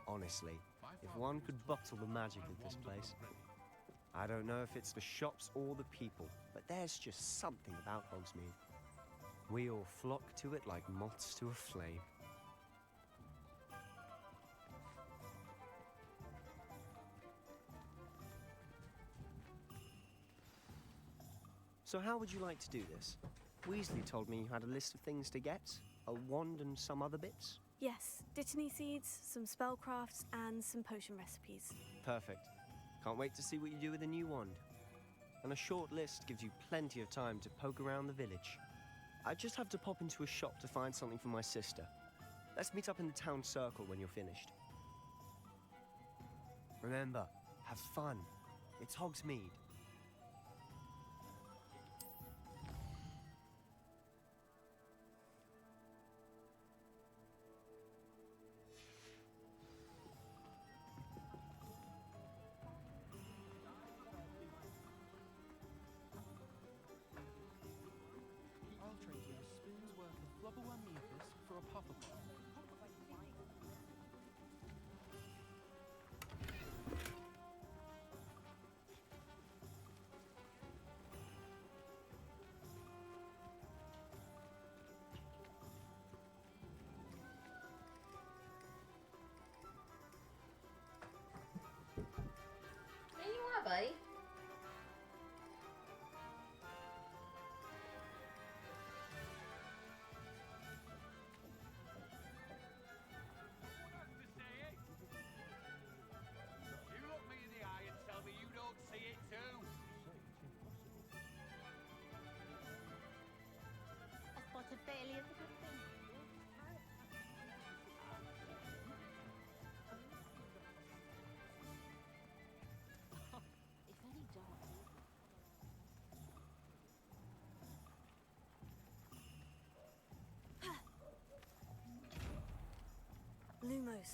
Honestly, if one could bottle the magic of this place. I don't know if it's the shops or the people, but there's just something about Hogsmeade. We all flock to it like moths to a flame. So how would you like to do this? Weasley told me you had a list of things to get, a wand and some other bits. Yes, Dittany seeds, some spellcrafts, and some potion recipes. Perfect. Can't wait to see what you do with the new wand. And a short list gives you plenty of time to poke around the village. I just have to pop into a shop to find something for my sister. Let's meet up in the town circle when you're finished. Remember, have fun. It's Hogsmeade. I'll trade you a spoon's worth of flubberworm mucus for a puffer pot. There you are, buddy. You look me in the eye and tell me you don't see it too. A spot of failure is a good thing. If any dark Lumos.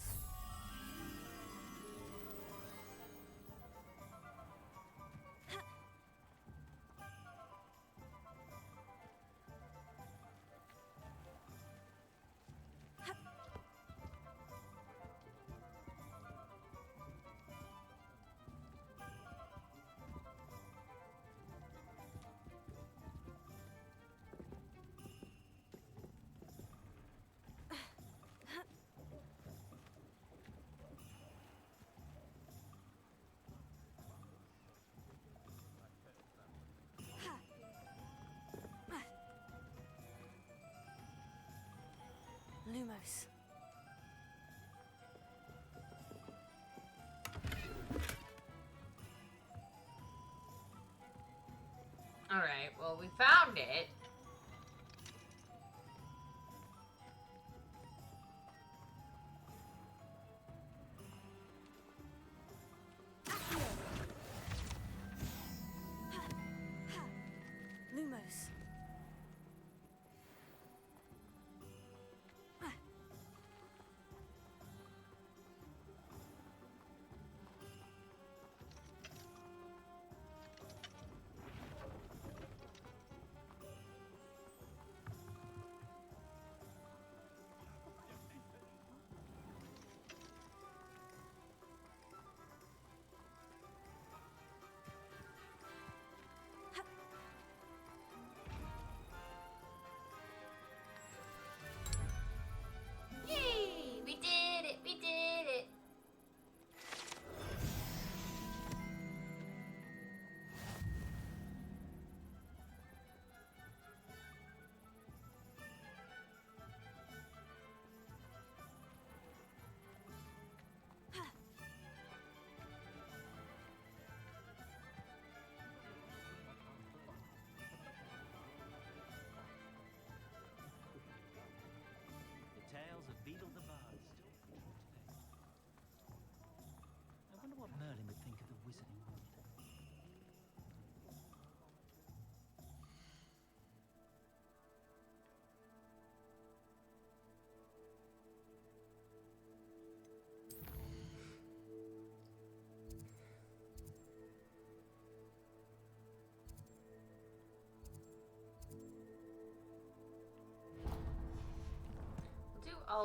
Lumos. Alright, well, we found it. Lumos.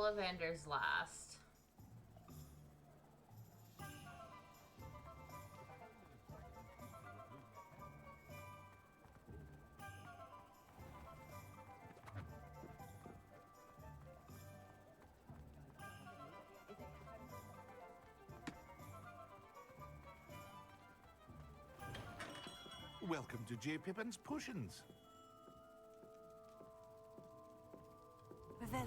Ollivander's last. Welcome to J. Pippin's Potions. Revelio.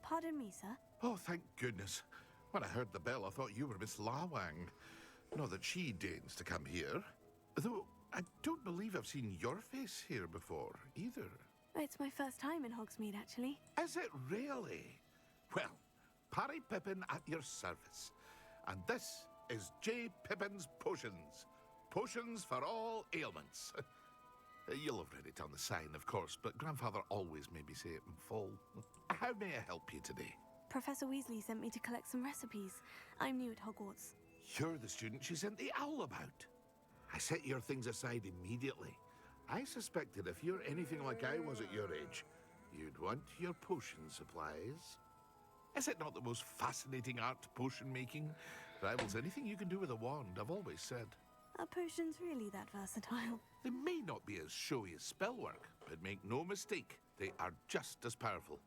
Pardon me, sir. Oh, thank goodness. When I heard the bell, I thought you were Miss Lawang. Not that she deigns to come here. Though I don't believe I've seen your face here before, either. It's my first time in Hogsmeade, actually. Is it really? Well, Parry Pippin at your service. And this is J. Pippin's Potions. Potions for all ailments. You'll have read it on the sign, of course, but Grandfather always made me say it in full. How may I help you today? Professor Weasley sent me to collect some recipes. I'm new at Hogwarts. You're the student she sent the owl about. I set your things aside immediately. I suspected if you're anything like I was at your age, you'd want your potion supplies. Is it not the most fascinating art, potion making? Rivals anything you can do with a wand, I've always said. Are potions really that versatile? They may not be as showy as spellwork, but make no mistake, they are just as powerful.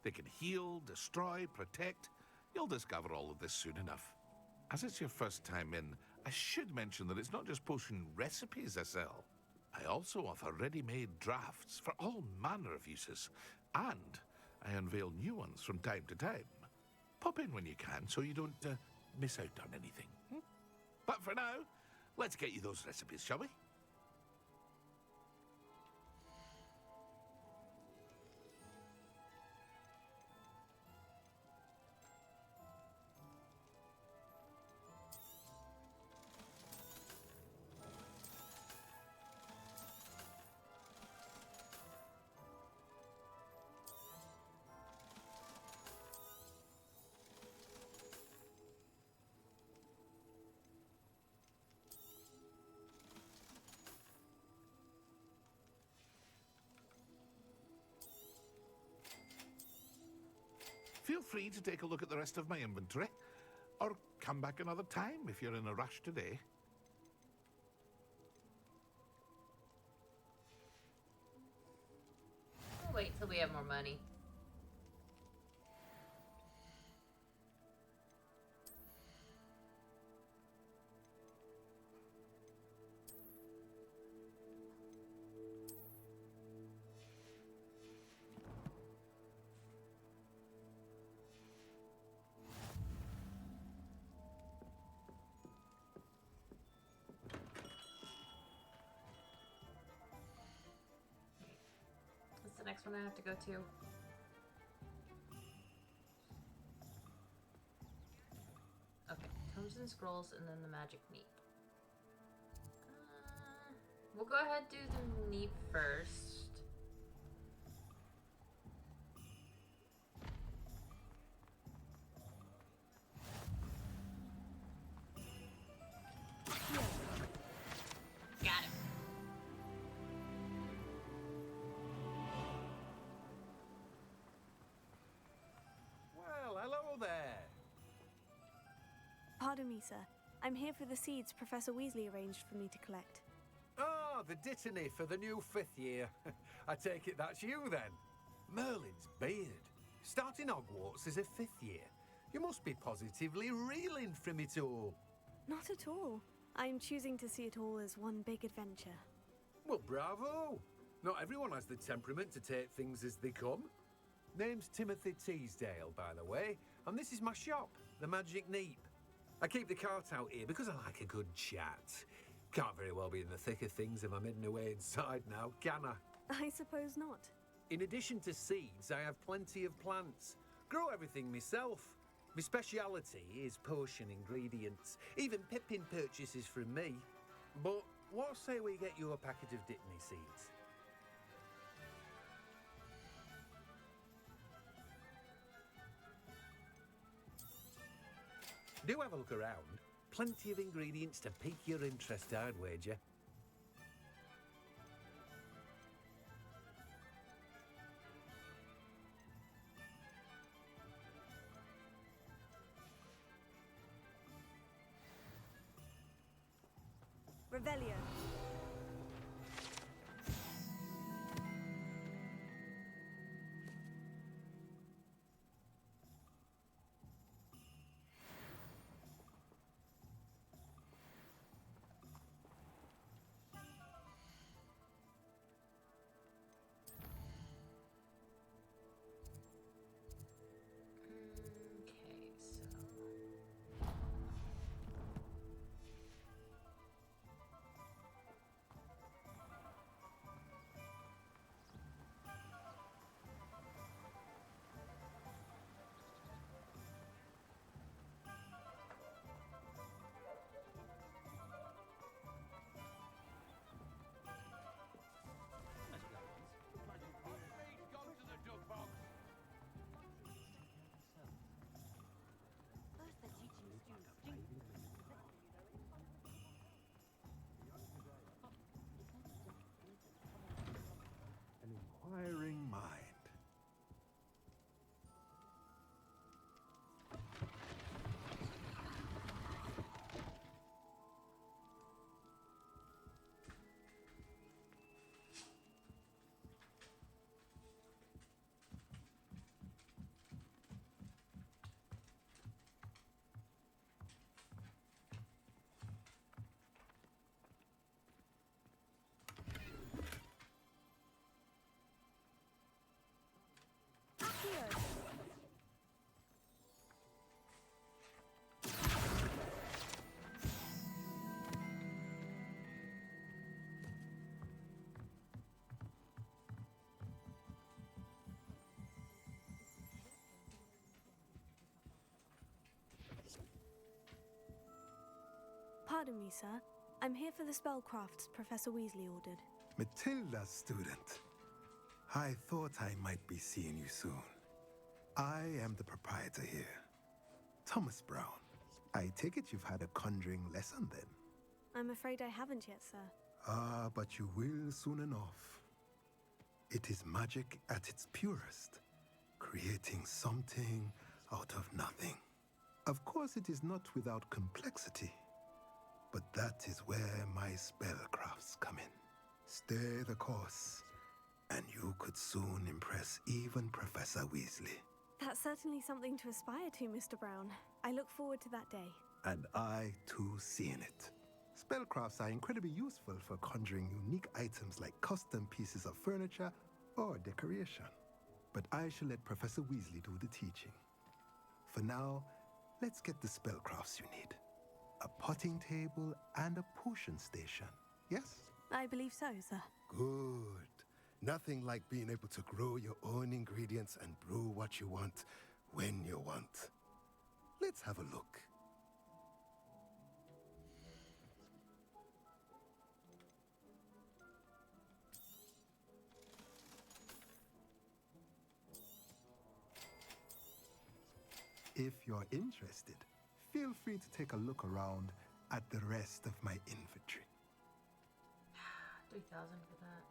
They can heal, destroy, protect. You'll discover all of this soon enough. As it's your first time in, I should mention that it's not just potion recipes I sell. I also offer ready-made drafts for all manner of uses, and I unveil new ones from time to time. Pop in when you can so you don't miss out on anything. But for now, let's get you those recipes, shall we? Feel free to take a look at the rest of my inventory, or come back another time if you're in a rush today. We'll wait till we have more money. What's the next one I have to go to? Okay, Tomes and Scrolls and then the Magic Neep. We'll go ahead and do the Neep first. Got it. Well, hello there. Pardon me, sir. I'm here for the seeds Professor Weasley arranged for me to collect. Ah, the dittany for the new 5th year. I take it that's you then. Merlin's beard. Starting Hogwarts as a 5th year. You must be positively reeling from it all. Not at all. I'm choosing to see it all as one big adventure. Well, bravo. Not everyone has the temperament to take things as they come. Name's Timothy Teasdale, by the way, and this is my shop, the Magic Neep. I keep the cart out here because I like a good chat. Can't very well be in the thick of things if I'm hidden away inside now, can I? I suppose not. In addition to seeds, I have plenty of plants. Grow everything myself. My speciality is potion ingredients. Even Pippin purchases from me. But what say we get you a packet of dittany seeds? Do have a look around. Plenty of ingredients to pique your interest, I'd wager. Revelio. Okay, so. An inquiring mind. Pardon me, sir. I'm here for the spellcrafts Professor Weasley ordered. Matilda, student. I thought I might be seeing you soon. I am the proprietor here, Thomas Brown. I take it you've had a conjuring lesson then? I'm afraid I haven't yet, sir. Ah, but you will soon enough. It is magic at its purest, creating something out of nothing. Of course, it is not without complexity, but that is where my spellcrafts come in. Stay the course, and you could soon impress even Professor Weasley. That's certainly something to aspire to, Mr. Brown. I look forward to that day. And I, too, seeing it. Spellcrafts are incredibly useful for conjuring unique items like custom pieces of furniture or decoration. But I shall let Professor Weasley do the teaching. For now, let's get the spellcrafts you need. A potting table and a potion station, yes? I believe so, sir. Good. Nothing like being able to grow your own ingredients and brew what you want when you want. Let's have a look. If you're interested, feel free to take a look around at the rest of my inventory. 3,000 for that?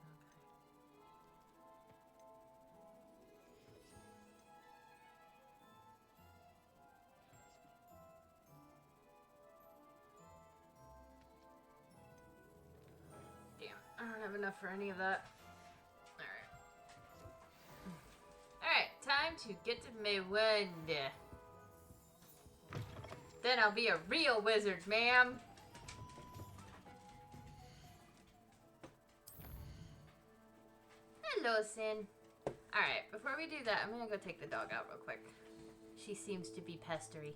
Okay. Damn, I don't have enough for any of that. Alright, time to get to my wand. Then I'll be a real wizard, ma'am. Hello, Sin. Alright, before we do that, I'm gonna go take the dog out real quick. She seems to be pestery.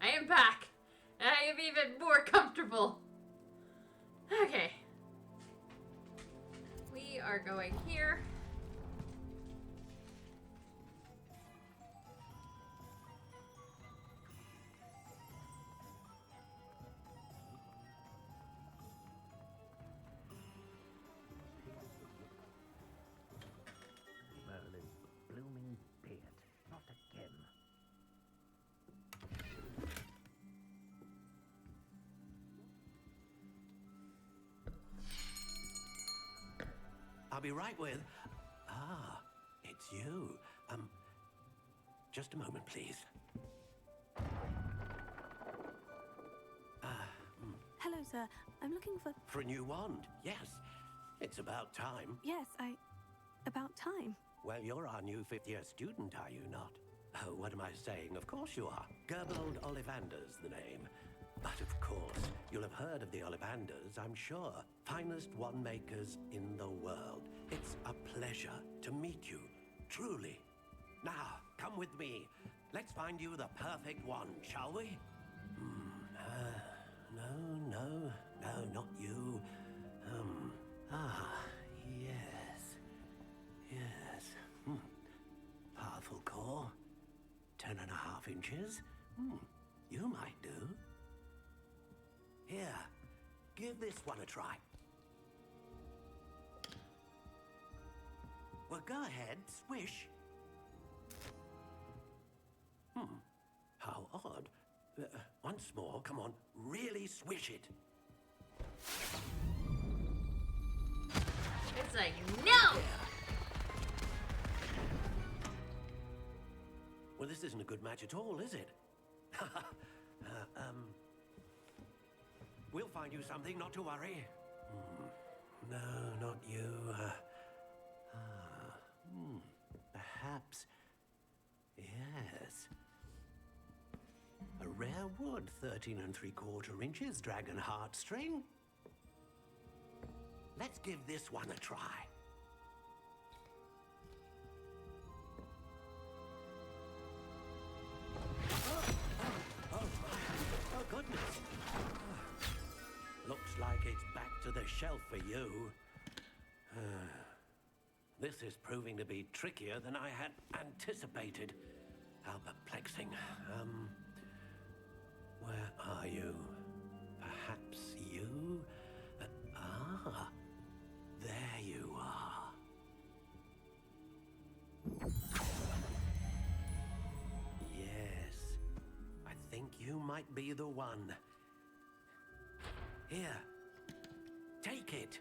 I am back. I am even more comfortable. Okay. We are going here. Merlin's blooming beard. Not again. I'll be right with... Ah, it's you. Just a moment, please. Hello, sir. I'm looking for... For a new wand, yes. It's about time. Yes, about time. Well, you're our new fifth-year student, are you not? Oh, what am I saying? Of course you are. Gerbold Ollivander's the name. But of course, you'll have heard of the Ollivanders, I'm sure. Finest wand makers in the world. It's a pleasure to meet you, truly. Now, come with me. Let's find you the perfect wand, shall we? No, not you. Yes. Powerful core. 10.5 inches. You might do. Here, give this one a try. Well, go ahead, swish. How odd. Once more, come on, really swish it. It's like, no! Well, this isn't a good match at all, is it? We'll find you something, not to worry. No, not you. Perhaps. Yes. A rare wood, 13 3/4 inches, dragon heartstring. Let's give this one a try. Oh, goodness. Looks like it's back to the shelf for you. This is proving to be trickier than I had anticipated. How perplexing. Where are you? Perhaps you? There you are. Yes, I think you might be the one. Here, take it.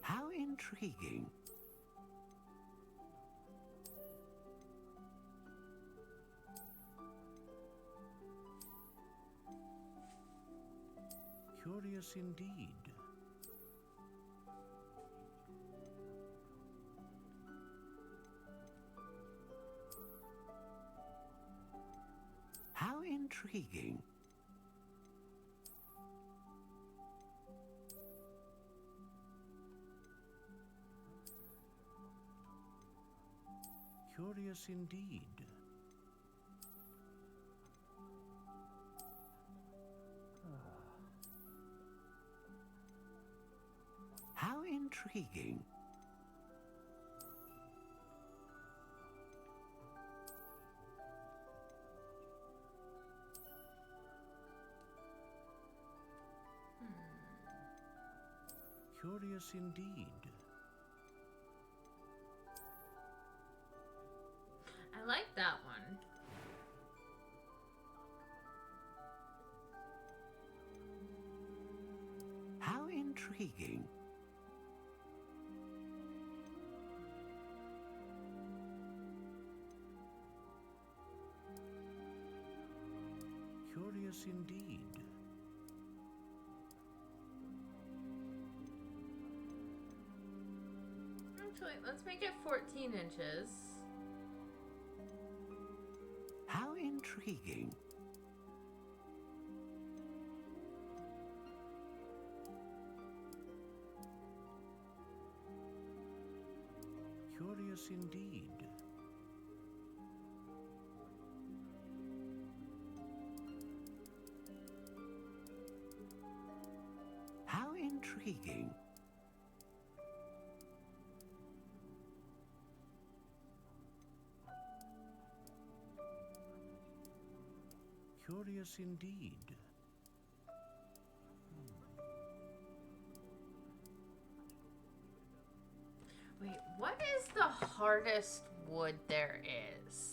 How intriguing. Curious indeed. How intriguing. Curious indeed. How intriguing. Curious indeed. I like that one. How intriguing. Curious indeed. Actually, let's make it 14 inches. How intriguing. Curious indeed. How intriguing. Curious indeed. Wait, what is the hardest wood there is?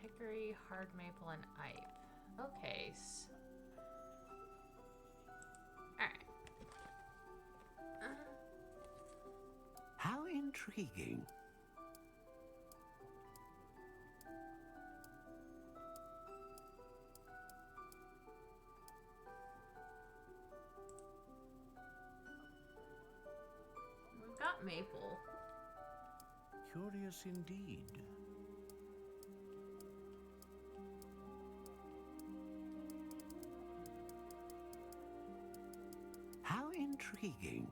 Hickory, hard maple, and ipe. Okay. Alright. How intriguing. We've got maple. Curious indeed. How intriguing.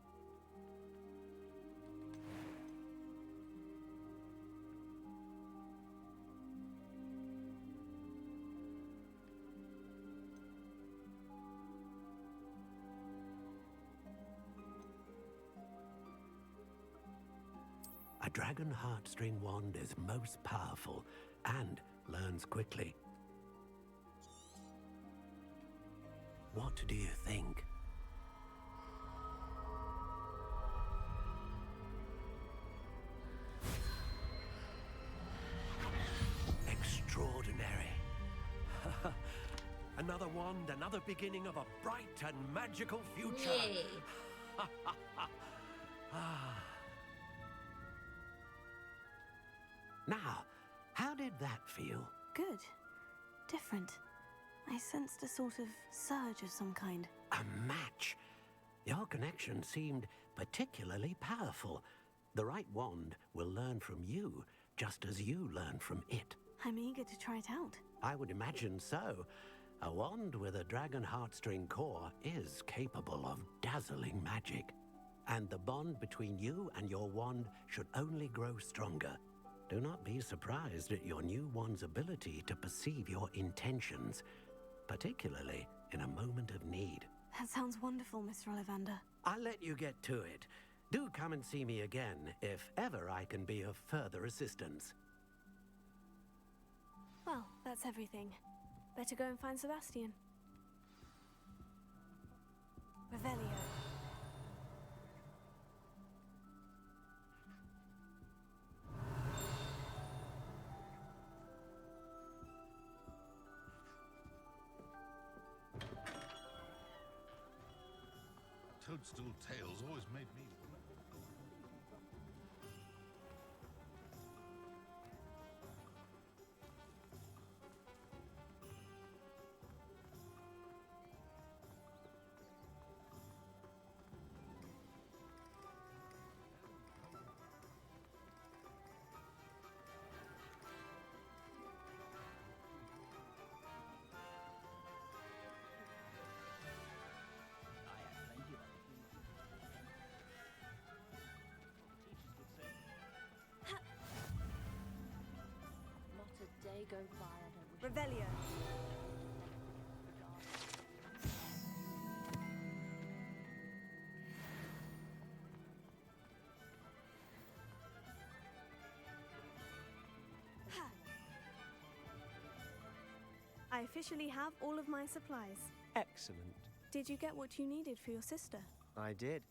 A dragon heartstring wand is most powerful and learns quickly. What do you think? Extraordinary. Another wand, another beginning of a bright and magical future. Yay. Now, how did that feel? Good. Different. I sensed a sort of surge of some kind. A match. Your connection seemed particularly powerful. The right wand will learn from you, just as you learn from it. I'm eager to try it out. I would imagine so. A wand with a dragon heartstring core is capable of dazzling magic. And the bond between you and your wand should only grow stronger. Do not be surprised at your new wand's ability to perceive your intentions, particularly in a moment of need. That sounds wonderful, Mr. Ollivander. I'll let you get to it. Do come and see me again if ever I can be of further assistance. Well, that's everything. Better go and find Sebastian. Revelio. Toadstool tales always made me... Go by, I don't wish. Revelio. I officially have all of my supplies. Excellent. Did you get what you needed for your sister? I did.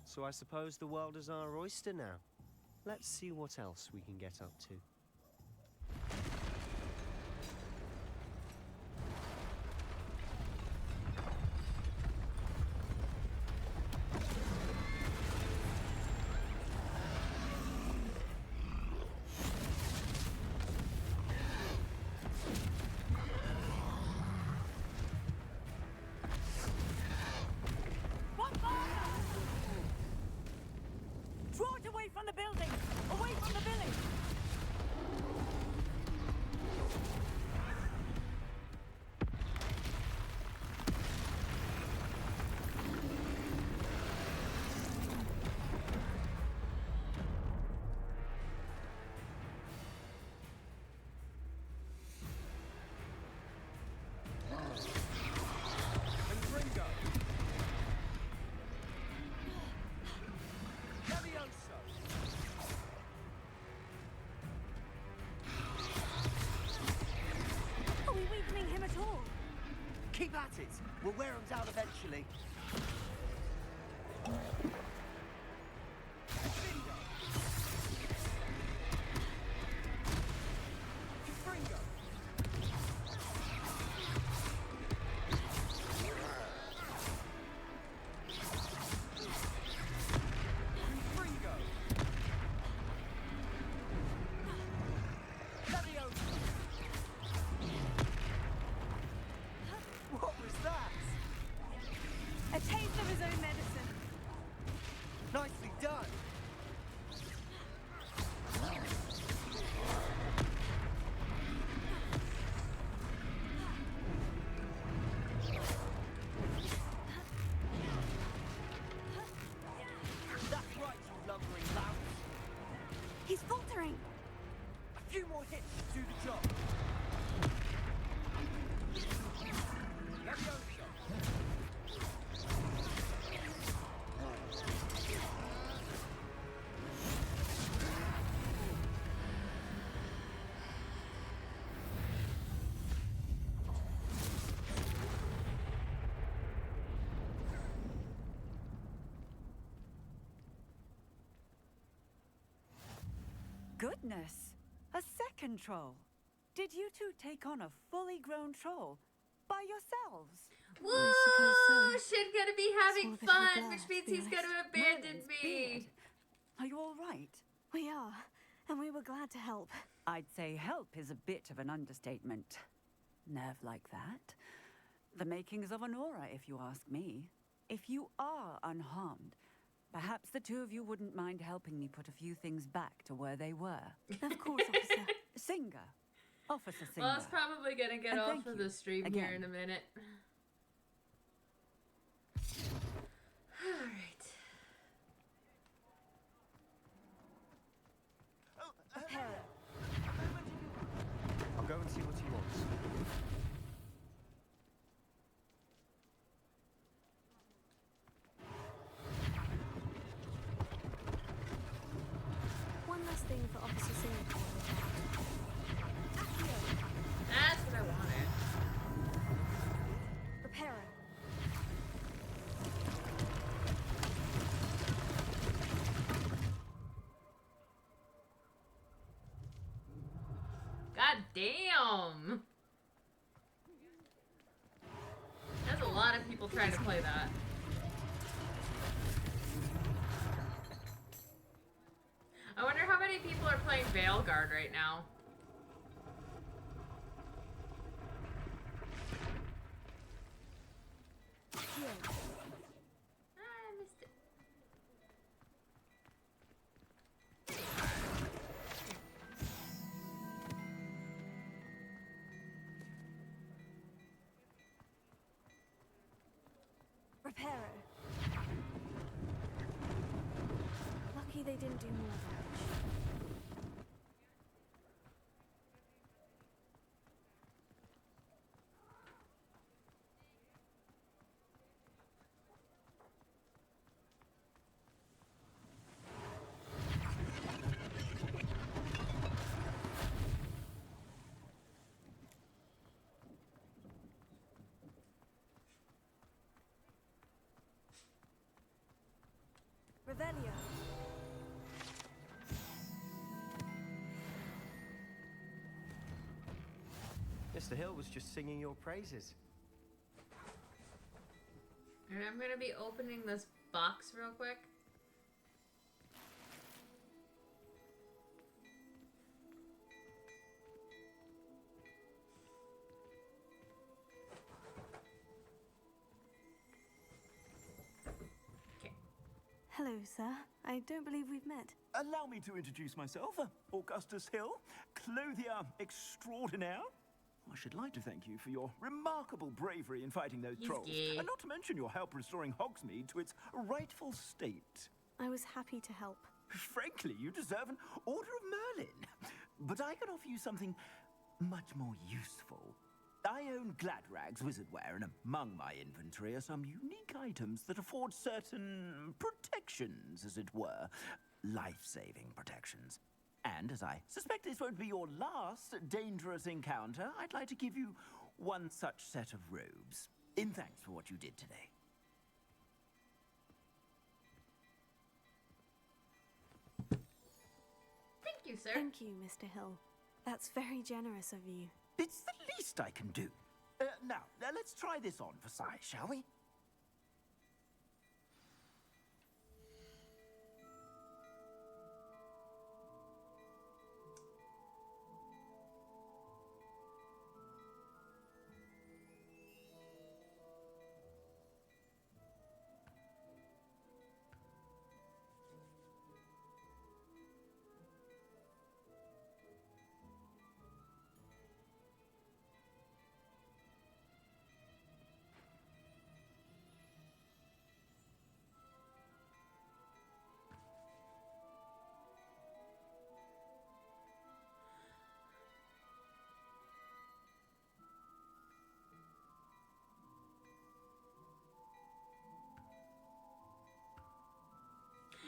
So I suppose the world is our oyster now. Let's see what else we can get up to. Draw it away from the building! Away from the village! Are we weakening him at all? Keep at it. We'll wear him down eventually. What was that? A taste of his own medicine. Nicely done. That's right, you lumbering louts. He's faltering. A few more hits to do the job. Goodness, a second troll. Did you two take on a fully grown troll by yourselves? Whoa! Shit gonna be having Small bit of a fun, blur, which to means be he's gonna honest. abandon Merlin's me. beard. Are you all right? We are, and we were glad to help. I'd say help is a bit of an understatement. Nerve like that. The makings of an aura, if you ask me. If you are unharmed, perhaps the two of you wouldn't mind helping me put a few things back to where they were. Of course, officer. Singer. Officer Singer. Well, it's probably gonna get And off thank of you the stream here in a minute. Alright. I'll go and see what he wants. One last thing for Officer Singer. That's what I wanted. Reparo. God damn! That's a lot of people trying to play that. I wonder how many people are playing Veilguard right now. I missed it. Reparo. Lucky they didn't do more damage. Revelio. Mr. Hill was just singing your praises. And I'm gonna be opening this box real quick. Hello, sir. I don't believe we've met. Allow me to introduce myself. Augustus Hill, clothier extraordinaire. I should like to thank you for your remarkable bravery in fighting those trolls, and not to mention your help restoring Hogsmeade to its rightful state. I was happy to help. Frankly, you deserve an Order of Merlin. But I can offer you something much more useful. I own Gladrag's wizardware, and among my inventory are some unique items that afford certain protections, as it were. Life-saving protections. And as I suspect this won't be your last dangerous encounter, I'd like to give you one such set of robes, in thanks for what you did today. Thank you, sir. Thank you, Mr. Hill. That's very generous of you. It's the least I can do. Now, let's try this on for size, shall we?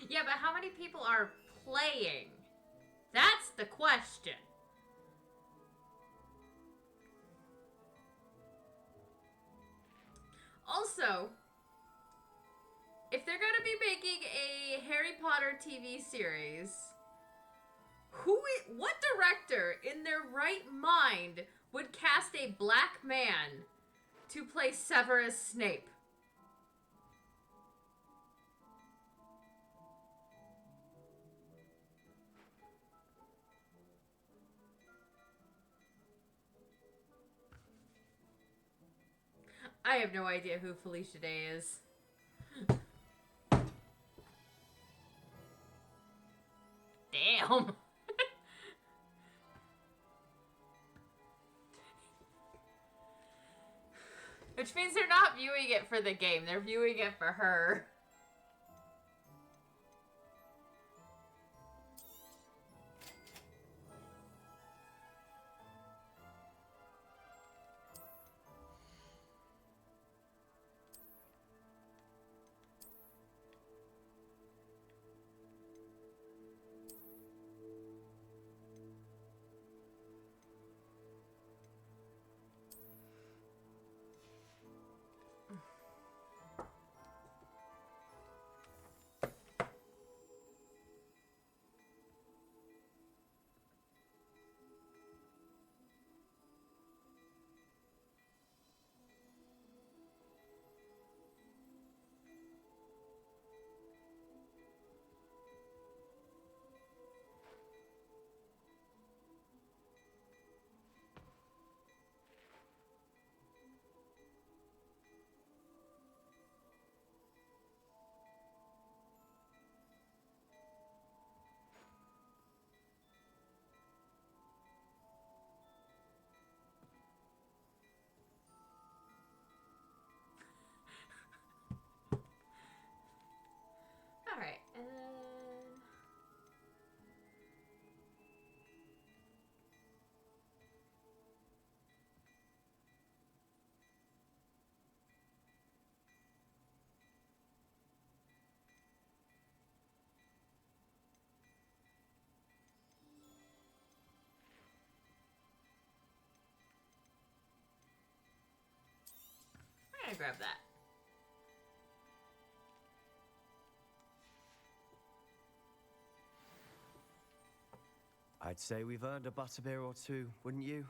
Yeah, but how many people are playing? That's the question. Also, if they're gonna be making a Harry Potter TV series, what director in their right mind would cast a black man to play Severus Snape? I have no idea who Felicia Day is. Damn. Which means they're not viewing it for the game, they're viewing it for her. Alright, and then... I'm gonna grab that. I'd say we've earned a butterbeer or two, wouldn't you?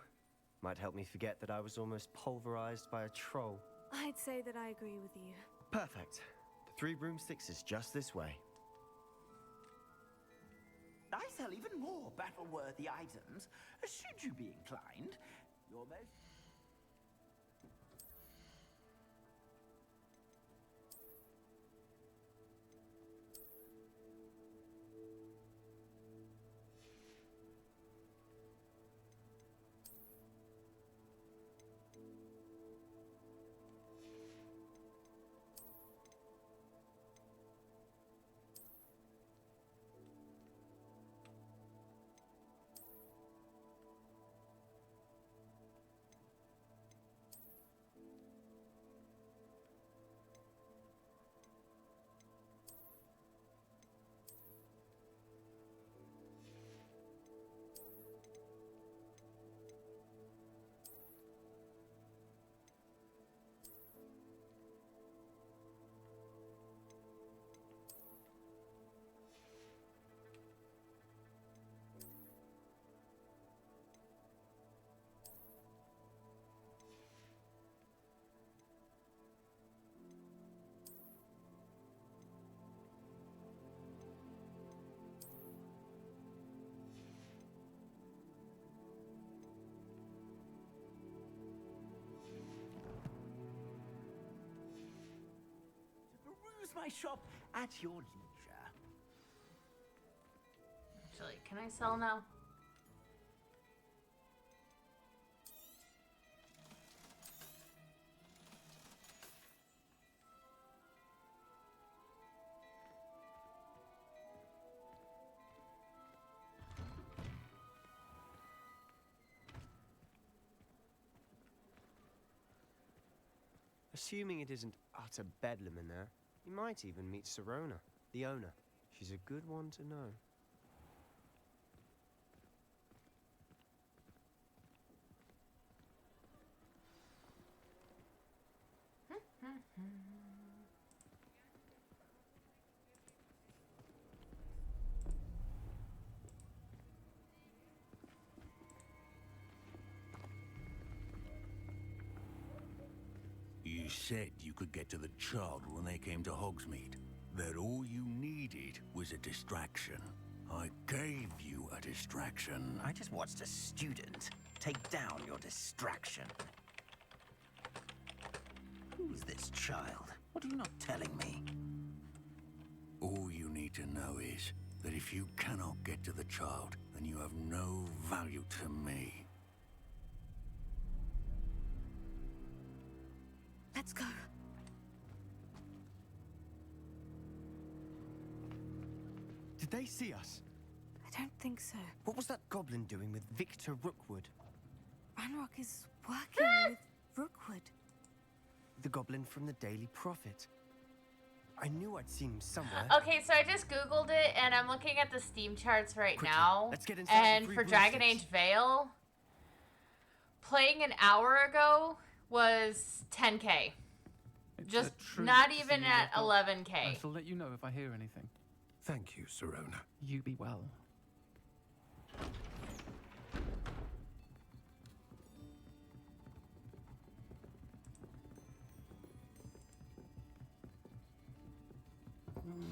Might help me forget that I was almost pulverized by a troll. I'd say that I agree with you. Perfect. The 3 broomsticks is just this way. I sell even more battle-worthy items, should you be inclined. Your most... Peruse my shop at your leisure. Actually, can I sell now? Assuming it isn't utter bedlam in there, you might even meet Sirona, the owner. She's a good one to know. You said you could get to the child when they came to Hogsmeade. That all you needed was a distraction. I gave you a distraction. I just watched a student take down your distraction. Who's this child? What are you not telling me? All you need to know is that if you cannot get to the child, then you have no value to me. Let's go. Did they see us? I don't think so. What was that goblin doing with Victor Rookwood? Ranrock is working with Rookwood. The goblin from the Daily Prophet. I knew I'd seen him somewhere. Okay, so I just googled it and I'm looking at the Steam charts right Quickly, now. let's get inside And the for free Dragon broomsticks. Age Veil, playing an hour ago was 10k. It's Just a treat not to see even you, at Doctor. 11k. I shall let you know if I hear anything. Thank you, Sirona. You be well.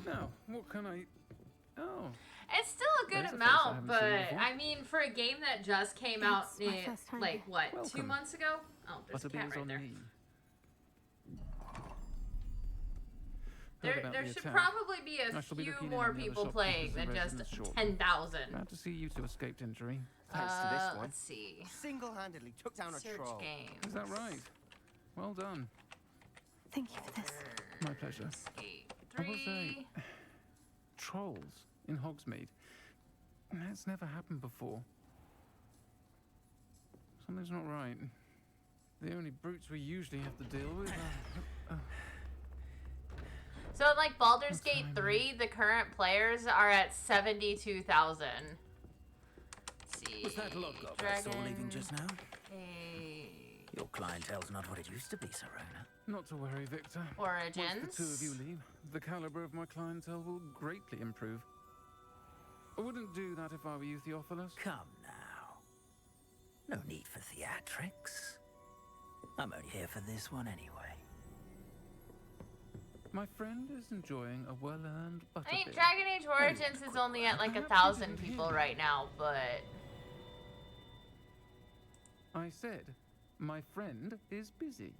Now, what can I... Oh. It's still a good There's a face I amount, haven't but seen before. I mean, for a game that just came out, It's my first time like, here. what, 2 Welcome. months ago? Oh, there's a cat Butterbeer's right on there. me. There, about there the should attack. probably be I a shall be few looking in more on the other people shopkeepers playing and than just residents shortly. 10,000. Glad to see you two escaped injury. Thanks to this one. Let's see. Single-handedly took down a Search troll. games. Is that right? Well done. Thank you for this. My pleasure. Escape I will say, 3. trolls in Hogsmeade. That's never happened before. Something's not right. The only brutes we usually have to deal with are... So, like, Baldur's Gate 3, the current players are at 72,000. Let's see. Was that log up I saw leaving just now? Your clientele's not what it used to be, Sirona. Not to worry, Victor. Origins. Once the two of you leave, the caliber of my clientele will greatly improve. I wouldn't do that if I were you, Theophilus. Come now. No need for theatrics. I'm only here for this one anyway. My friend is enjoying a well-earned butterbeer. I mean, Dragon Age Origins is only at like 1,000 people right now, but... I said, my friend is busy.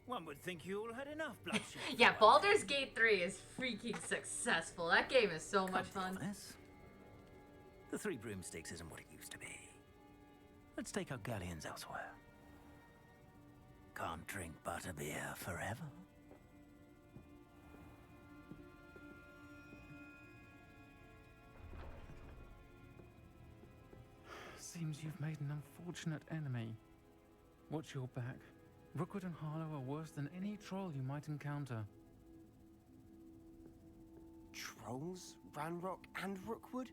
One would think you all had enough bloodshed. Yeah, Baldur's Gate 3 is freaking successful. That game is so much fun. The Three Broomsticks isn't what it used to be. Let's take our galleons elsewhere. Can't drink butterbeer forever. Seems you've made an unfortunate enemy. Watch your back. Rookwood and Harlow are worse than any troll you might encounter. Trolls? Ranrock and Rookwood?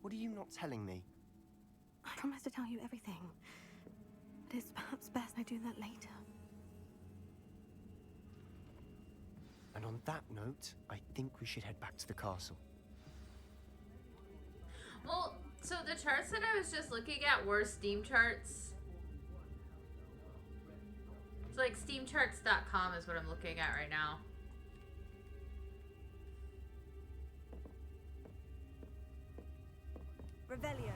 What are you not telling me? I promise to tell you everything. But it's perhaps best I do that later. And on that note, I think we should head back to the castle. Well, so the charts that I was just looking at were Steam charts. It's like steamcharts.com is what I'm looking at right now. Revelio.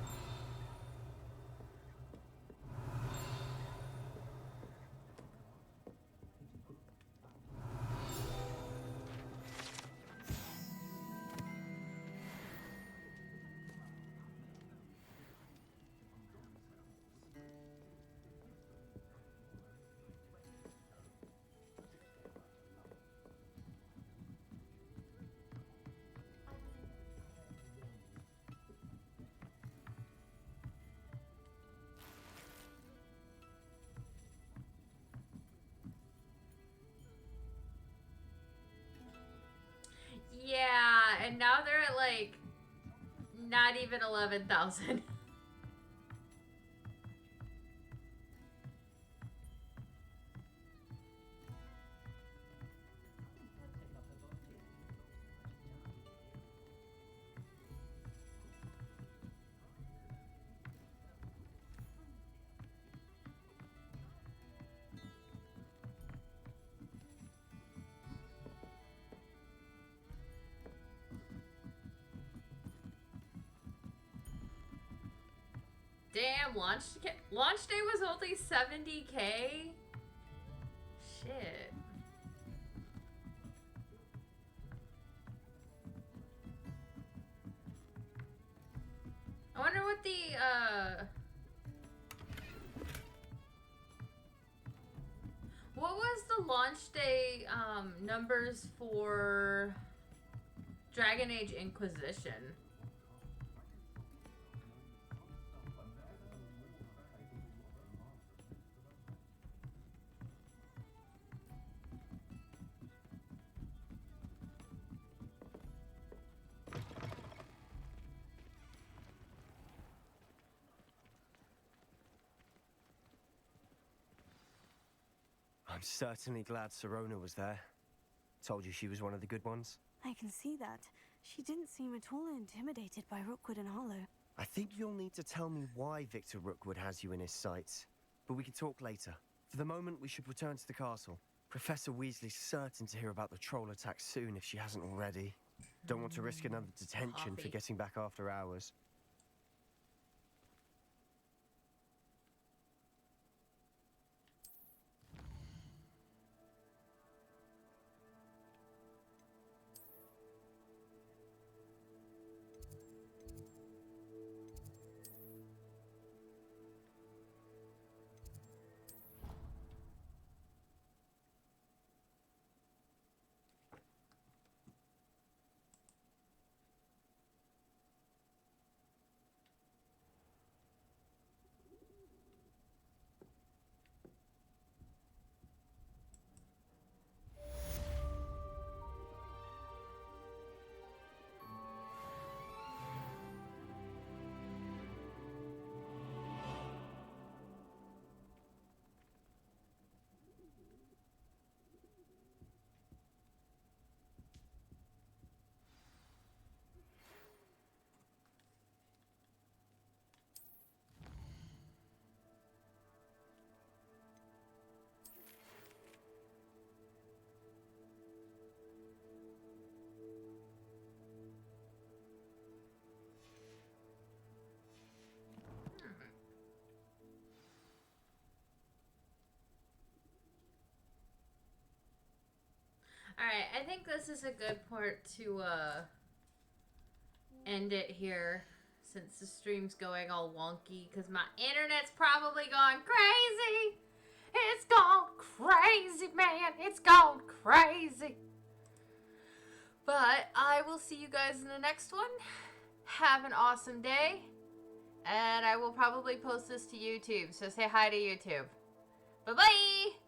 Yeah, and now they're at like not even 11,000. Damn, launch day was only 70K? Shit. I wonder what the, what was the launch day, numbers for Dragon Age Inquisition? I'm certainly glad Sirona was there. Told you she was one of the good ones. I can see that. She didn't seem at all intimidated by Rookwood and Harlow. I think you'll need to tell me why Victor Rookwood has you in his sights. But we can talk later. For the moment, we should return to the castle. Professor Weasley's certain to hear about the troll attack soon if she hasn't already. Don't want to risk another detention for getting back after hours. I think this is a good part to end it here, since the stream's going all wonky, because my internet's probably gone crazy. It's gone crazy, man. It's gone crazy. But I will see you guys in the next one. Have an awesome day. And I will probably post this to YouTube, so say hi to YouTube. Bye-bye!